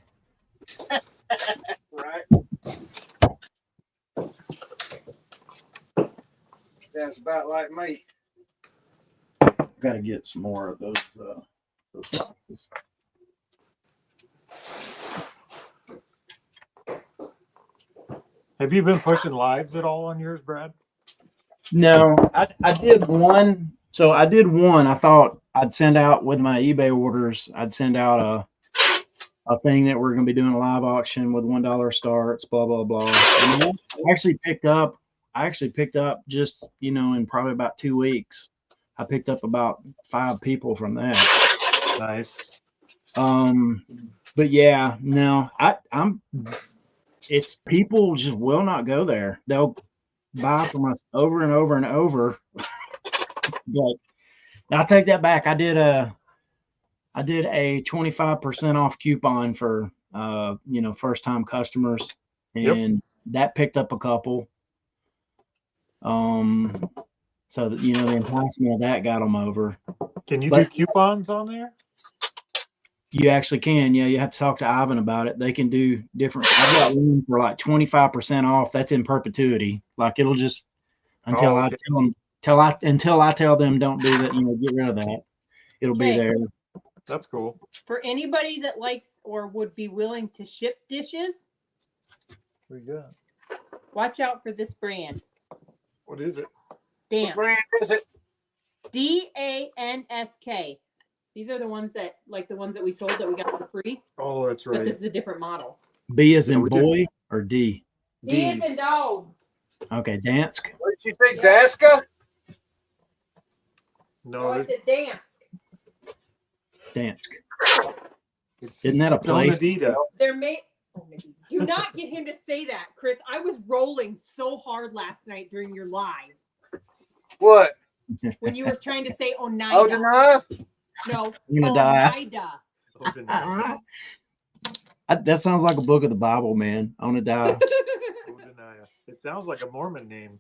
Speaker 2: Right. That's about like me.
Speaker 3: Got to get some more of those boxes.
Speaker 1: Have you been pushing lives at all on yours, Brad?
Speaker 3: No, I did one. So I did one. I thought I'd send out with my eBay orders. I'd send out a thing that we're going to be doing a live auction with $1 starts, blah blah blah. And then I actually picked up just in probably about 2 weeks. I picked up about 5 people from that.
Speaker 1: Nice.
Speaker 3: But yeah, no, it's people just will not go there. They'll buy from us over and over and over. But I'll take that back. I did a 25% off coupon for first time customers, and that picked up a couple. So that the enticement of that got them over.
Speaker 1: Can you do coupons on there?
Speaker 3: You actually can. Yeah, you have to talk to Ivan about it. They can do different. I've got one for like 25% off. That's in perpetuity. Like it'll just until I tell them don't do that. Get rid of that. It'll be there.
Speaker 1: That's cool.
Speaker 4: For anybody that likes or would be willing to ship dishes,
Speaker 1: What you got?
Speaker 4: watch out for this brand.
Speaker 1: What is it?
Speaker 4: Dance.
Speaker 2: What brand is it?
Speaker 4: DANSK. These are the ones that we sold that we got for free.
Speaker 1: Oh, that's
Speaker 4: But
Speaker 1: right.
Speaker 4: this is a different model.
Speaker 3: B as in
Speaker 1: we did.
Speaker 3: boy or D?
Speaker 4: D is in dog.
Speaker 3: Okay, Dansk.
Speaker 2: What did you think, Daska?
Speaker 1: No,
Speaker 4: I
Speaker 1: it's
Speaker 4: said dance.
Speaker 3: Dansk. Isn't that a place?
Speaker 1: Onadita.
Speaker 4: They're made. Do not get him to say that, Chris. I was rolling so hard last night during your live
Speaker 2: What?
Speaker 4: when you were trying to say Oneida.
Speaker 2: Oh, Denia?
Speaker 4: No,
Speaker 3: I'm gonna die.
Speaker 4: Oneida.
Speaker 1: Onadita.
Speaker 3: That sounds like a book of the Bible, man. I want to die.
Speaker 1: Onadita. It sounds like a Mormon name.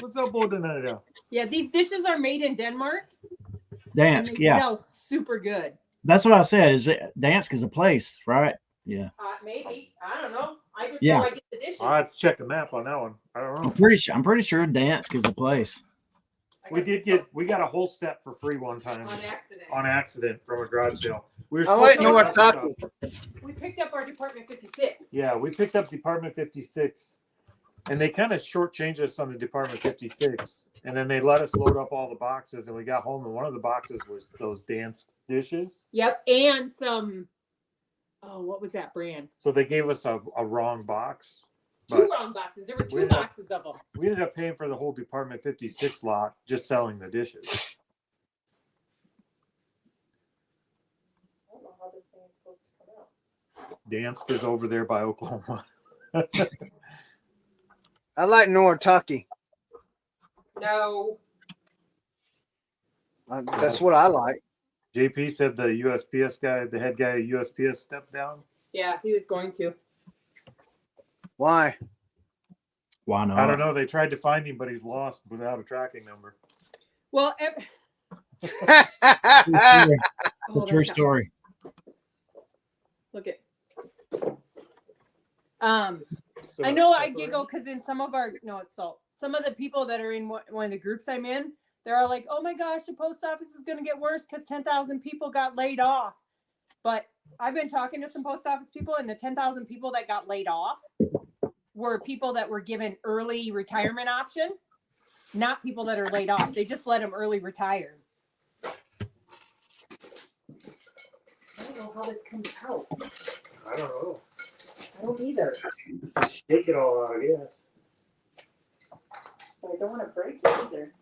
Speaker 1: What's up, Onadita?
Speaker 4: Yeah, these dishes are made in Denmark. And
Speaker 3: Dansk,
Speaker 4: they
Speaker 3: yeah.
Speaker 4: sell super good.
Speaker 3: That's what I said. Dansk is a place, right? Yeah.
Speaker 4: Maybe. I don't know. I just
Speaker 3: Yeah.
Speaker 4: know I get the dishes.
Speaker 1: I'll have to check the map on that one. I don't know.
Speaker 3: I'm pretty sure Dansk is a place.
Speaker 1: We got a whole set for free one time
Speaker 4: on accident
Speaker 1: from a garage sale. We were
Speaker 2: I'll
Speaker 1: supposed
Speaker 2: let
Speaker 1: to
Speaker 2: you know
Speaker 1: pick
Speaker 2: what
Speaker 1: up
Speaker 2: talking.
Speaker 1: stuff.
Speaker 4: We picked up our Department 56.
Speaker 1: Yeah, we picked up Department 56, and they kind of shortchanged us on the Department 56, and then they let us load up all the boxes, and we got home, and one of the boxes was those dance dishes.
Speaker 4: Yep, and some. Oh, what was that brand?
Speaker 1: So they gave us a wrong box.
Speaker 4: Two
Speaker 1: But
Speaker 4: round boxes. There were
Speaker 1: we
Speaker 4: two
Speaker 1: ended up-
Speaker 4: boxes of them.
Speaker 1: we ended up paying for the whole Department 56 lot just selling the dishes.
Speaker 4: I don't know how this thing is supposed to come out.
Speaker 1: Dansk is over there by Oklahoma.
Speaker 2: I like Nortucky.
Speaker 4: No.
Speaker 2: That's what I like.
Speaker 1: JP said the USPS guy, the head guy at USPS, stepped down.
Speaker 4: Yeah, he was going to.
Speaker 2: Why?
Speaker 3: Why not?
Speaker 1: I don't know. They tried to find him, but he's lost without a tracking number.
Speaker 4: Well,
Speaker 3: True
Speaker 4: oh,
Speaker 3: True
Speaker 4: that's not-
Speaker 3: story.
Speaker 4: Look at.
Speaker 1: Still
Speaker 4: I know I
Speaker 1: separated.
Speaker 4: giggle because in some of our no, it's salt. Some of the people that are in one of the groups I'm in, they're all like, "Oh my gosh, the post office is going to get worse because 10,000 people got laid off." But I've been talking to some post office people, and the 10,000 people that got laid off were people that were given early retirement option, not people that are laid off. They just let them early retire. I don't know how this comes out.
Speaker 1: I don't know.
Speaker 4: I don't either.
Speaker 1: Shake it all out, I guess.
Speaker 4: But I don't want to break it either.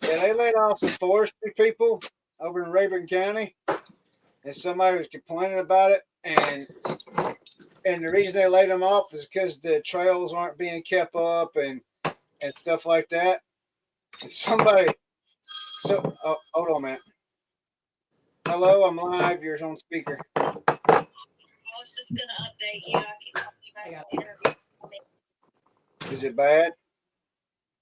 Speaker 2: Yeah, they laid off some forestry people over in Rayburn County, and somebody was complaining about it. And the reason they laid them off is because the trails aren't being kept up and stuff like that. And somebody, oh, hold on, man. Hello, I'm live. You're on speaker.
Speaker 5: I was just gonna update you. I can call you back on the interview.
Speaker 2: Is it bad?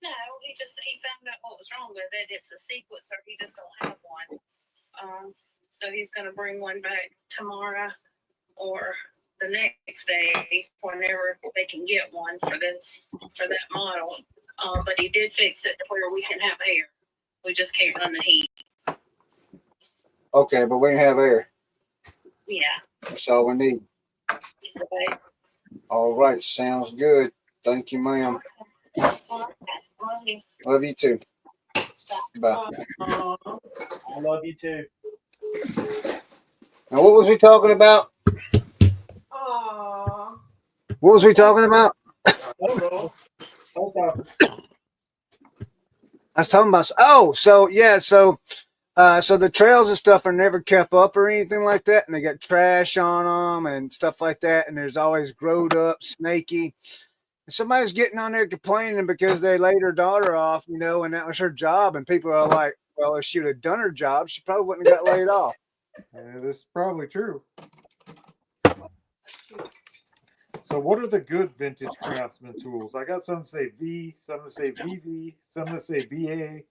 Speaker 5: No, he found out what was wrong with it. It's a sequencer. He just don't have one. So he's gonna bring one back tomorrow or the next day, whenever they can get one for that model. But he did fix it to where we can have air. We just can't run the heat.
Speaker 2: Okay, but we can have air.
Speaker 5: Yeah.
Speaker 2: That's all we need.
Speaker 5: Right.
Speaker 2: All right, sounds good. Thank you, ma'am. Love you too. Bye.
Speaker 3: I love you too.
Speaker 2: Now, what was we talking about?
Speaker 4: Aww.
Speaker 2: What was we talking about?
Speaker 1: I don't know.
Speaker 2: I was talking about. So the trails and stuff are never kept up or anything like that, and they got trash on them and stuff like that, and there's always growed up, snaky. And somebody's getting on there complaining because they laid her daughter off, and that was her job, and people are like, "Well, if she would have done her job, she probably wouldn't have got laid off."
Speaker 1: Yeah, this is probably true. So what are the good vintage Craftsman tools? I got some that say V, some that say VV, some that say VA.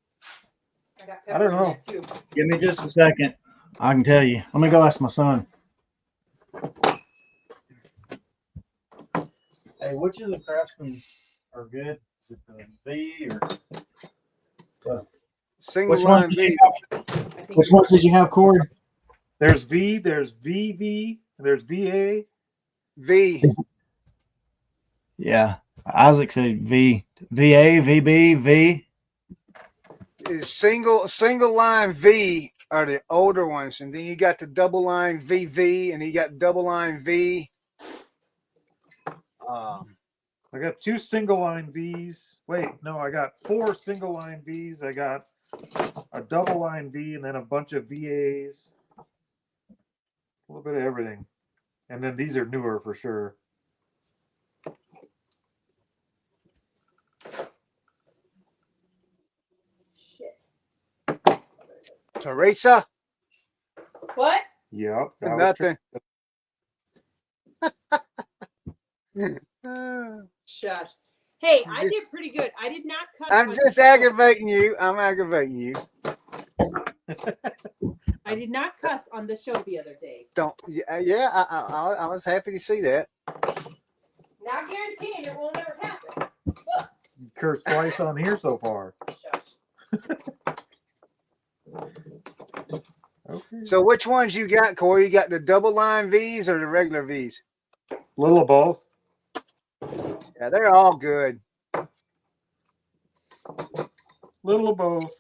Speaker 1: I don't know.
Speaker 4: Too.
Speaker 3: Give me just a second. I can tell you. I'm gonna go ask my son. Hey, which of the Craftsmans are good? Is it the V or
Speaker 2: Single
Speaker 3: which ones
Speaker 2: line
Speaker 3: did
Speaker 2: V.
Speaker 3: you have? Which ones did you have, Cory?
Speaker 1: There's V, there's VV, there's VA.
Speaker 2: V.
Speaker 3: Yeah, Isaac said V, VA, VB, V.
Speaker 2: Is single line V are the older ones, and then you got the double line VV, and you got double line V.
Speaker 1: I got 2 single line V's. Wait, no, I got 4 single line V's. I got a double line V and then a bunch of VAs. A little bit of everything. And then these are newer for sure.
Speaker 2: Teresa,
Speaker 4: What?
Speaker 1: Yep. that was
Speaker 2: nothing.
Speaker 4: Shush. Hey, I did pretty good. I did not cut.
Speaker 2: I'm
Speaker 4: on
Speaker 2: just
Speaker 4: the show.
Speaker 2: aggravating you. I'm aggravating you.
Speaker 4: I did not cuss on the show the other day.
Speaker 2: Don't. Yeah. I was happy to see that.
Speaker 4: Not guaranteeing it won't ever happen.
Speaker 1: You cursed twice on here so far.
Speaker 4: Shush.
Speaker 1: Okay.
Speaker 2: So which ones you got, Cory? You got the double line V's or the regular V's?
Speaker 1: Little of both.
Speaker 2: Yeah, they're all good.
Speaker 1: Little of both.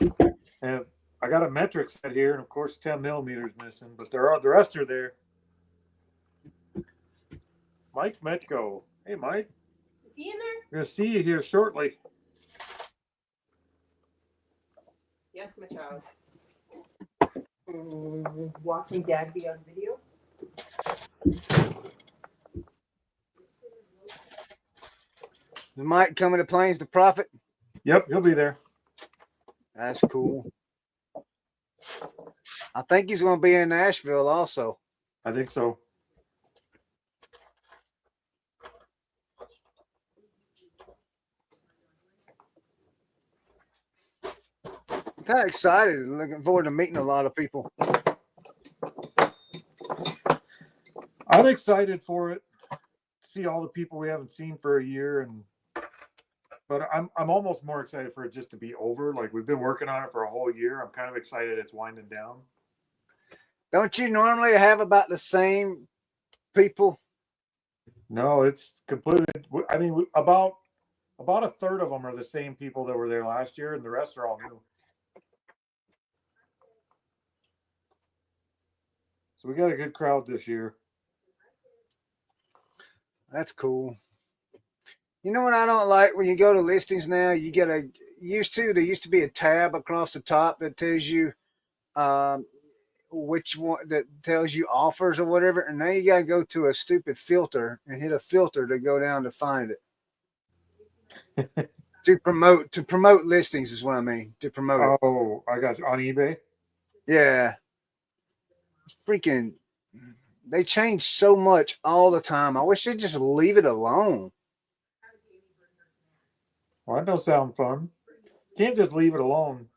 Speaker 1: And I got a metric set here, and of course 10 millimeters missing, but the rest are there. Mike Metco. Hey, Mike.
Speaker 4: Is he in there?
Speaker 1: We're gonna see you here shortly.
Speaker 4: Yes, my child. Watching Dad be on video.
Speaker 2: The Mike coming to Plains to Profit.
Speaker 1: Yep, he'll be there.
Speaker 2: That's cool. I think he's going to be in Nashville also.
Speaker 1: I think so.
Speaker 2: I'm kind of excited and looking forward to meeting a lot of people.
Speaker 1: I'm excited for it. See all the people we haven't seen for a year, but I'm almost more excited for it just to be over. Like, we've been working on it for a whole year. I'm kind of excited it's winding down.
Speaker 2: Don't you normally have about the same people?
Speaker 1: No, it's completely. I mean, about a third of them are the same people that were there last year, and the rest are all new. So we got a good crowd this year.
Speaker 2: That's cool. You know what I don't like? When you go to listings now, you get there used to be a tab across the top that tells you which one, that tells you offers or whatever, and now you got to go to a stupid filter and hit a filter to go down to find it. to promote listings is what I mean. To promote it.
Speaker 1: Oh, I got you. On eBay?
Speaker 2: Yeah. It's freaking, they change so much all the time. I wish they'd just leave it alone.
Speaker 1: Well, that don't sound fun. Can't just leave it alone.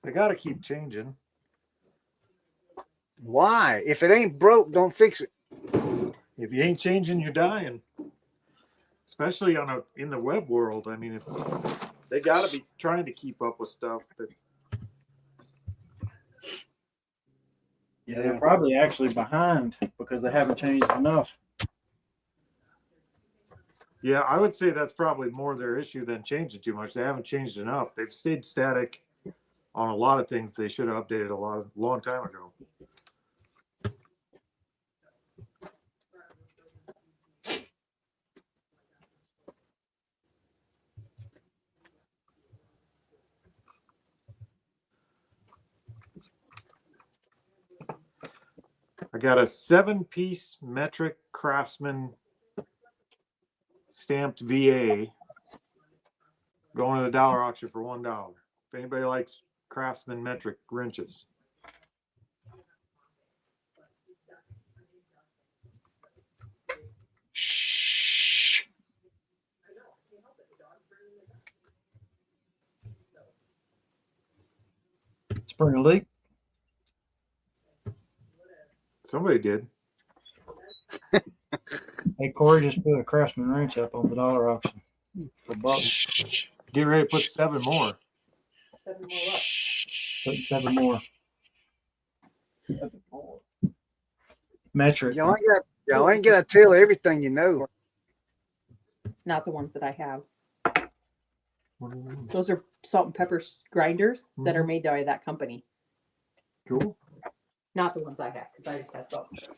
Speaker 1: They got to keep changing.
Speaker 2: Why? If it ain't broke, don't fix it.
Speaker 1: If you ain't changing, you're dying. Especially in the web world. I mean, they got to be trying to keep up with stuff. But
Speaker 3: Yeah, they're probably actually behind because they haven't changed enough.
Speaker 1: yeah, I would say that's probably more their issue than changing too much. They haven't changed enough. They've stayed static on a lot of things they should have updated long time ago. I got a 7-piece metric Craftsman stamped VA going to the dollar auction for $1. If anybody likes Craftsman metric wrenches.
Speaker 2: Shh.
Speaker 3: Spring a leak.
Speaker 1: Somebody did.
Speaker 3: Hey, Cory just put a Craftsman wrench up on the dollar auction for bucks.
Speaker 2: Shh.
Speaker 1: Get ready to put 7 more.
Speaker 4: 7 more what?
Speaker 3: Putting 7 more. Metric.
Speaker 2: Y'all ain't gotta tell everything you know.
Speaker 4: Not the ones that I have. Those are salt and pepper grinders that are made by that company.
Speaker 1: Cool.
Speaker 4: Not the ones I have, because I just have salt and pepper.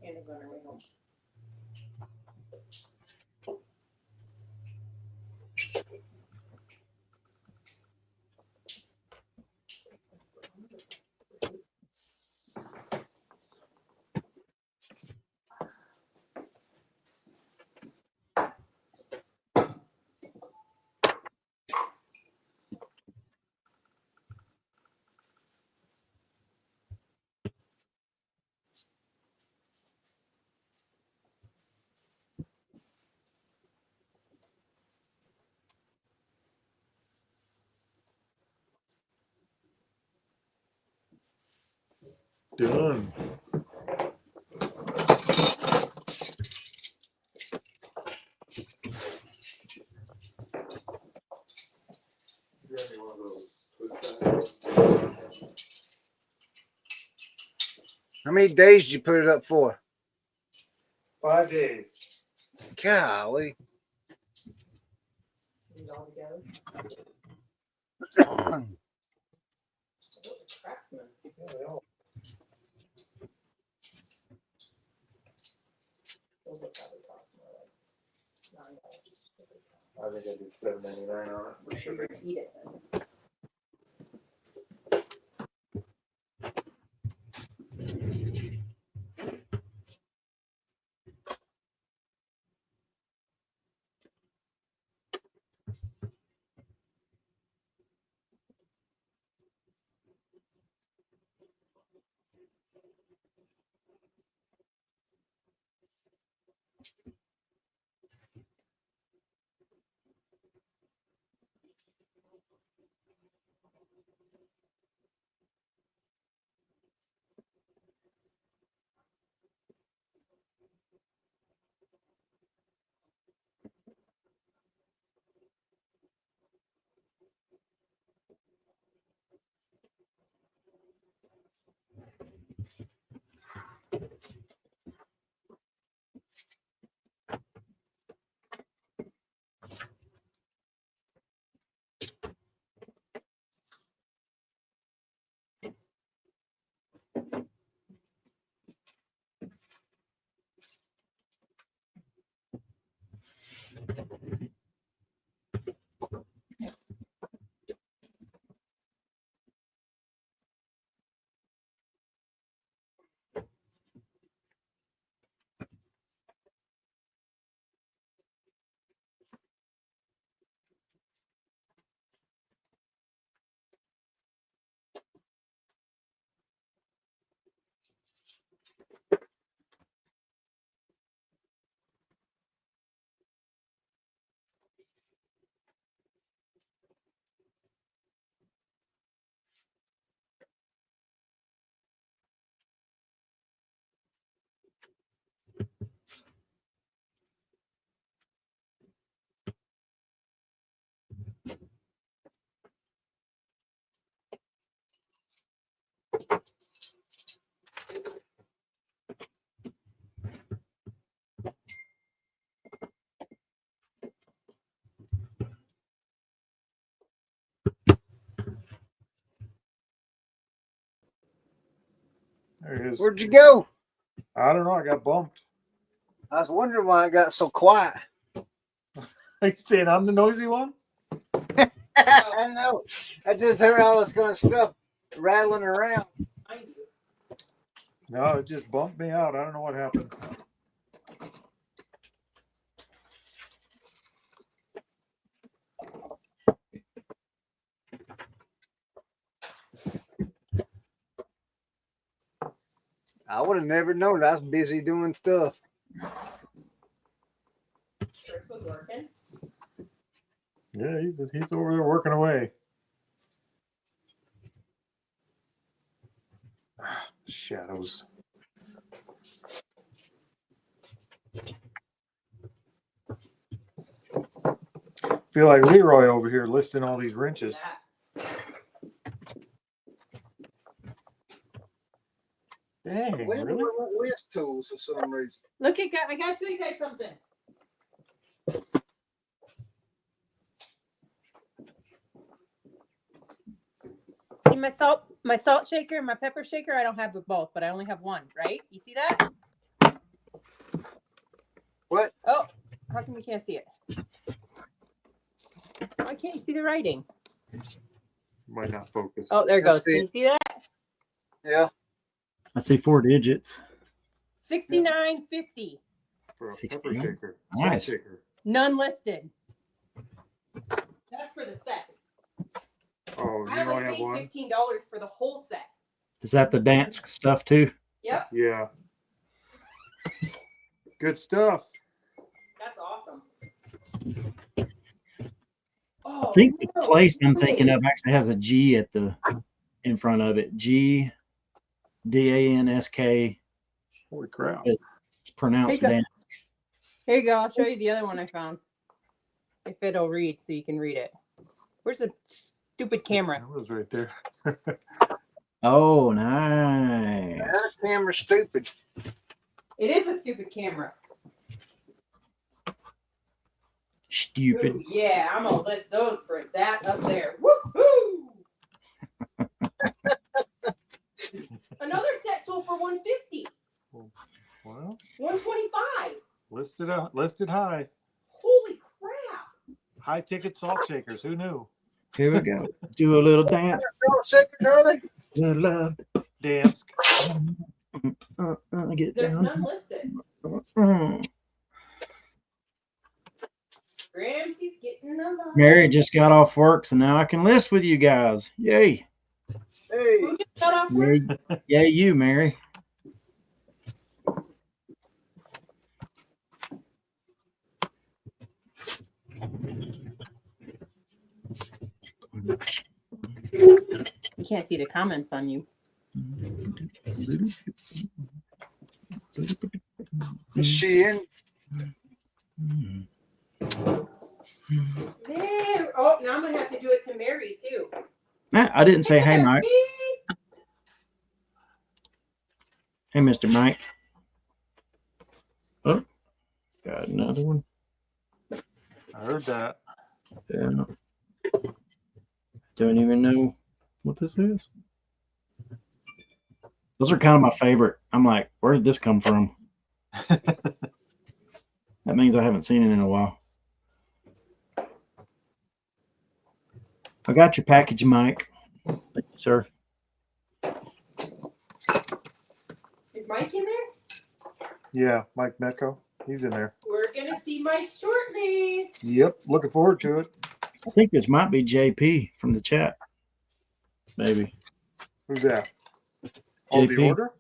Speaker 4: And I'm going to way home.
Speaker 1: Done.
Speaker 2: How many days did you put it up for?
Speaker 1: 5 days.
Speaker 2: Golly.
Speaker 4: These all together. Oh, it's Craftsman.
Speaker 1: Yeah, they all-
Speaker 4: Those will probably cost more like $9.
Speaker 1: I think I did $7.99 on it for shipping.
Speaker 4: Eat it then.
Speaker 1: There it is.
Speaker 2: Where'd you go?
Speaker 1: I don't know. I got bumped.
Speaker 2: I was wondering why it got so quiet.
Speaker 1: Like saying I'm the noisy one?
Speaker 2: I know. I just heard all this kind of stuff rattling around.
Speaker 4: I do.
Speaker 1: No, it just bumped me out. I don't know what happened.
Speaker 2: I would have never known. I was busy doing stuff.
Speaker 4: Chris was working.
Speaker 1: Yeah, he's over there working away. Shadows. Feel like Leroy over here listing all these wrenches.
Speaker 4: That.
Speaker 1: Dang,
Speaker 2: When
Speaker 1: really?
Speaker 2: list tools for some reason.
Speaker 4: Look at I gotta show you guys something. See my salt shaker and my pepper shaker. I don't have both, but I only have one. Right? You see that?
Speaker 2: What?
Speaker 4: Oh, how come you can't see it? Why can't you see the writing?
Speaker 1: Might not focus.
Speaker 4: Oh, there it
Speaker 2: Let's
Speaker 4: goes.
Speaker 2: see
Speaker 4: Can you see that?
Speaker 2: Yeah.
Speaker 3: I see 4 digits.
Speaker 4: $69.50.
Speaker 1: For a
Speaker 3: 60.
Speaker 1: pepper shaker.
Speaker 3: Nice.
Speaker 1: Salt shaker.
Speaker 4: None listed. That's for the set.
Speaker 1: Oh,
Speaker 4: I
Speaker 1: you only
Speaker 4: only
Speaker 1: have
Speaker 4: paid
Speaker 1: one?
Speaker 4: $15 for the whole set.
Speaker 3: Is that the dance stuff too?
Speaker 4: Yep,
Speaker 1: Yeah. Good stuff.
Speaker 4: that's awesome.
Speaker 3: I
Speaker 4: Oh,
Speaker 3: think the
Speaker 4: no
Speaker 3: place I'm thinking
Speaker 4: way.
Speaker 3: of actually has a G in front of it. GDANSK.
Speaker 1: Holy crap.
Speaker 3: It's pronounced
Speaker 4: Here you go.
Speaker 3: dance.
Speaker 4: Here you go. I'll show you the other one I found. If it'll read, so you can read it. Where's the stupid camera?
Speaker 1: It was right there.
Speaker 3: Oh,
Speaker 2: That
Speaker 3: nice.
Speaker 2: camera's stupid.
Speaker 4: It is a stupid camera.
Speaker 3: Stupid.
Speaker 4: Ooh, yeah, I'm gonna list those for that up there. Woohoo! Another set sold for $150.
Speaker 1: Well,
Speaker 4: 125.
Speaker 1: listed high.
Speaker 4: Holy crap!
Speaker 1: High ticket salt shakers. Who knew?
Speaker 3: Here we go. Do a little dance.
Speaker 2: Salt shakers, are they?
Speaker 3: Little love.
Speaker 1: Dance.
Speaker 3: Get
Speaker 4: There's
Speaker 3: down.
Speaker 4: none listed. Ramsey's getting them.
Speaker 3: Mary just got off work, so now I can list with you guys. Yay.
Speaker 2: Hey,
Speaker 4: Who just got off work?
Speaker 3: Yay, yay you, Mary.
Speaker 4: You can't see the comments on you.
Speaker 2: is she in?
Speaker 4: There. Oh, now I'm gonna have to do it to Mary too.
Speaker 3: I didn't say hey, Mike.
Speaker 4: Beep.
Speaker 3: Hey, Mr. Mike. Oh, got another one.
Speaker 1: I heard that.
Speaker 3: Yeah. Don't even know what this is. Those are kind of my favorite. I'm like, where did this come from? That means I haven't seen it in a while. I got your package, Mike. Thank you, sir.
Speaker 4: Is Mike in there?
Speaker 1: Yeah, Mike Mecco. He's in there.
Speaker 4: We're gonna see Mike shortly.
Speaker 1: Yep. Looking forward to it.
Speaker 3: I think this might be JP from the chat. Maybe.
Speaker 1: Who's that? Oh, the
Speaker 3: JP.
Speaker 1: order?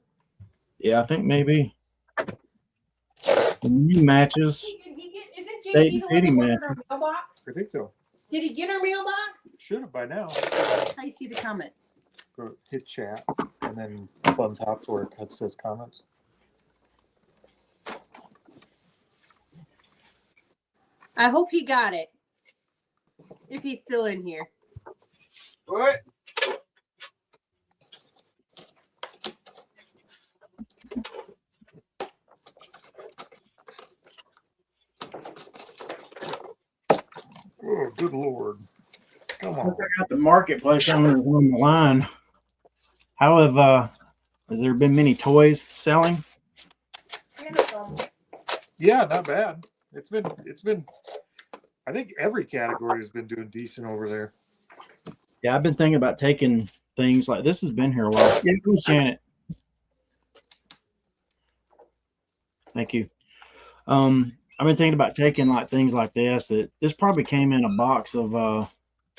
Speaker 3: Yeah, I think maybe. The new matches.
Speaker 4: Isn't
Speaker 3: State and
Speaker 4: JP the
Speaker 3: city
Speaker 4: one that ordered
Speaker 3: matches.
Speaker 4: our mailbox?
Speaker 1: I think so.
Speaker 4: Did he get our mailbox?
Speaker 1: Should have by now.
Speaker 4: I see the comments.
Speaker 1: Go hit chat and then up on top where it says comments.
Speaker 4: I hope he got it. If he's still in here.
Speaker 2: What?
Speaker 1: Oh, good Lord. Come on.
Speaker 3: Since I got the marketplace owners on the line, how have has there been many toys selling?
Speaker 1: Yeah, not bad. It's been I think every category has been doing decent over there.
Speaker 3: Yeah, I've been thinking about taking things like this. Has been here a while. Yeah, who's Janet? Thank you. I've been thinking about taking like things like this. This probably came in a box of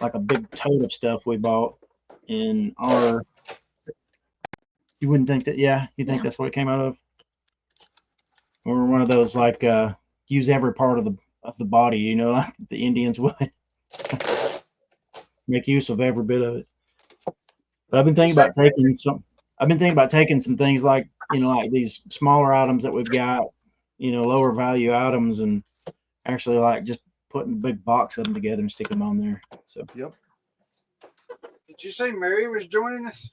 Speaker 3: like a big tote of stuff we bought in our. You wouldn't think that? Yeah, you think that's what it came out of? Or one of those like use every part of the body, you know, like the Indians would. Make use of every bit of it. But I've been thinking about taking some. I've been thinking about taking some things like, you know, like these smaller items that we've got, you know, lower value items, and actually like just putting a big box of them together and stick them on there. So
Speaker 1: Yep.
Speaker 2: Did you say Mary was joining us?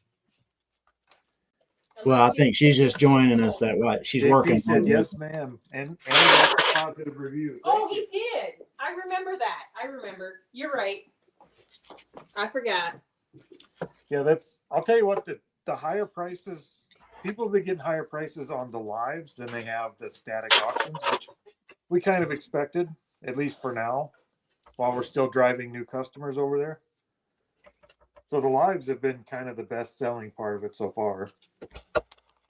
Speaker 3: well, I think she's just joining us. That way she's
Speaker 1: JP
Speaker 3: working.
Speaker 1: said yes, ma'am, and that's a positive review.
Speaker 4: Oh, he did. I remember that. I remember. You're right. I forgot.
Speaker 1: Yeah, I'll tell you what, the higher prices, people have been getting higher prices on the lives than they have the static auctions, which we kind of expected, at least for now, while we're still driving new customers over there. So the lives have been kind of the best selling part of it so far.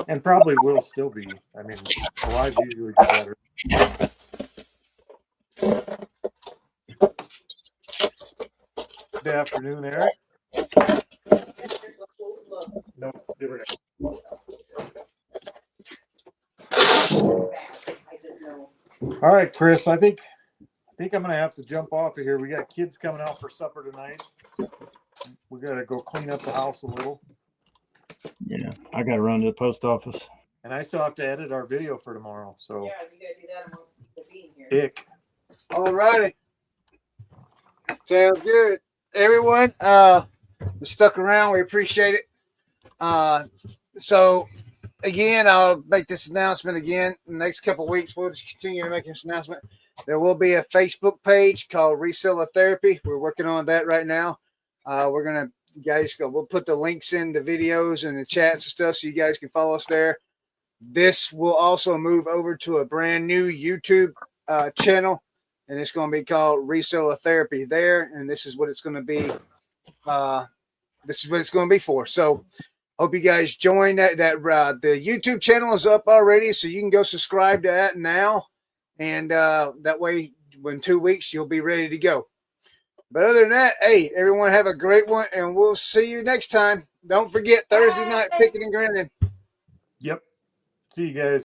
Speaker 1: And probably will still be. I mean, the lives usually do better. Good afternoon, Eric. No, different. All right, Chris, I think I'm gonna have to jump off of here. We got kids coming out for supper tonight. We gotta go clean up the house a little.
Speaker 3: Yeah, I got to run to the post office.
Speaker 1: And I still have to edit our video for tomorrow. So
Speaker 4: Yeah, you gotta do that amongst people being here.
Speaker 1: ick.
Speaker 2: All righty. Sounds good. Everyone, stuck around. We appreciate it. So again, I'll make this announcement again. In the next couple of weeks, we'll just continue to make this announcement. There will be a Facebook page called Reseller Therapy. We're working on that right now. We're gonna, we'll put the links in the videos and the chats and stuff so you guys can follow us there. This will also move over to a brand new YouTube channel, and it's going to be called Reseller Therapy there. And this is what it's going to be. This is what it's going to be for. So hope you guys join that. The YouTube channel is up already, so you can go subscribe to that now. And that way, in 2 weeks, you'll be ready to go. But other than that, hey, everyone have a great one, and we'll see you next time. Don't forget Thursday night picking and grinning.
Speaker 1: Yep. See you guys.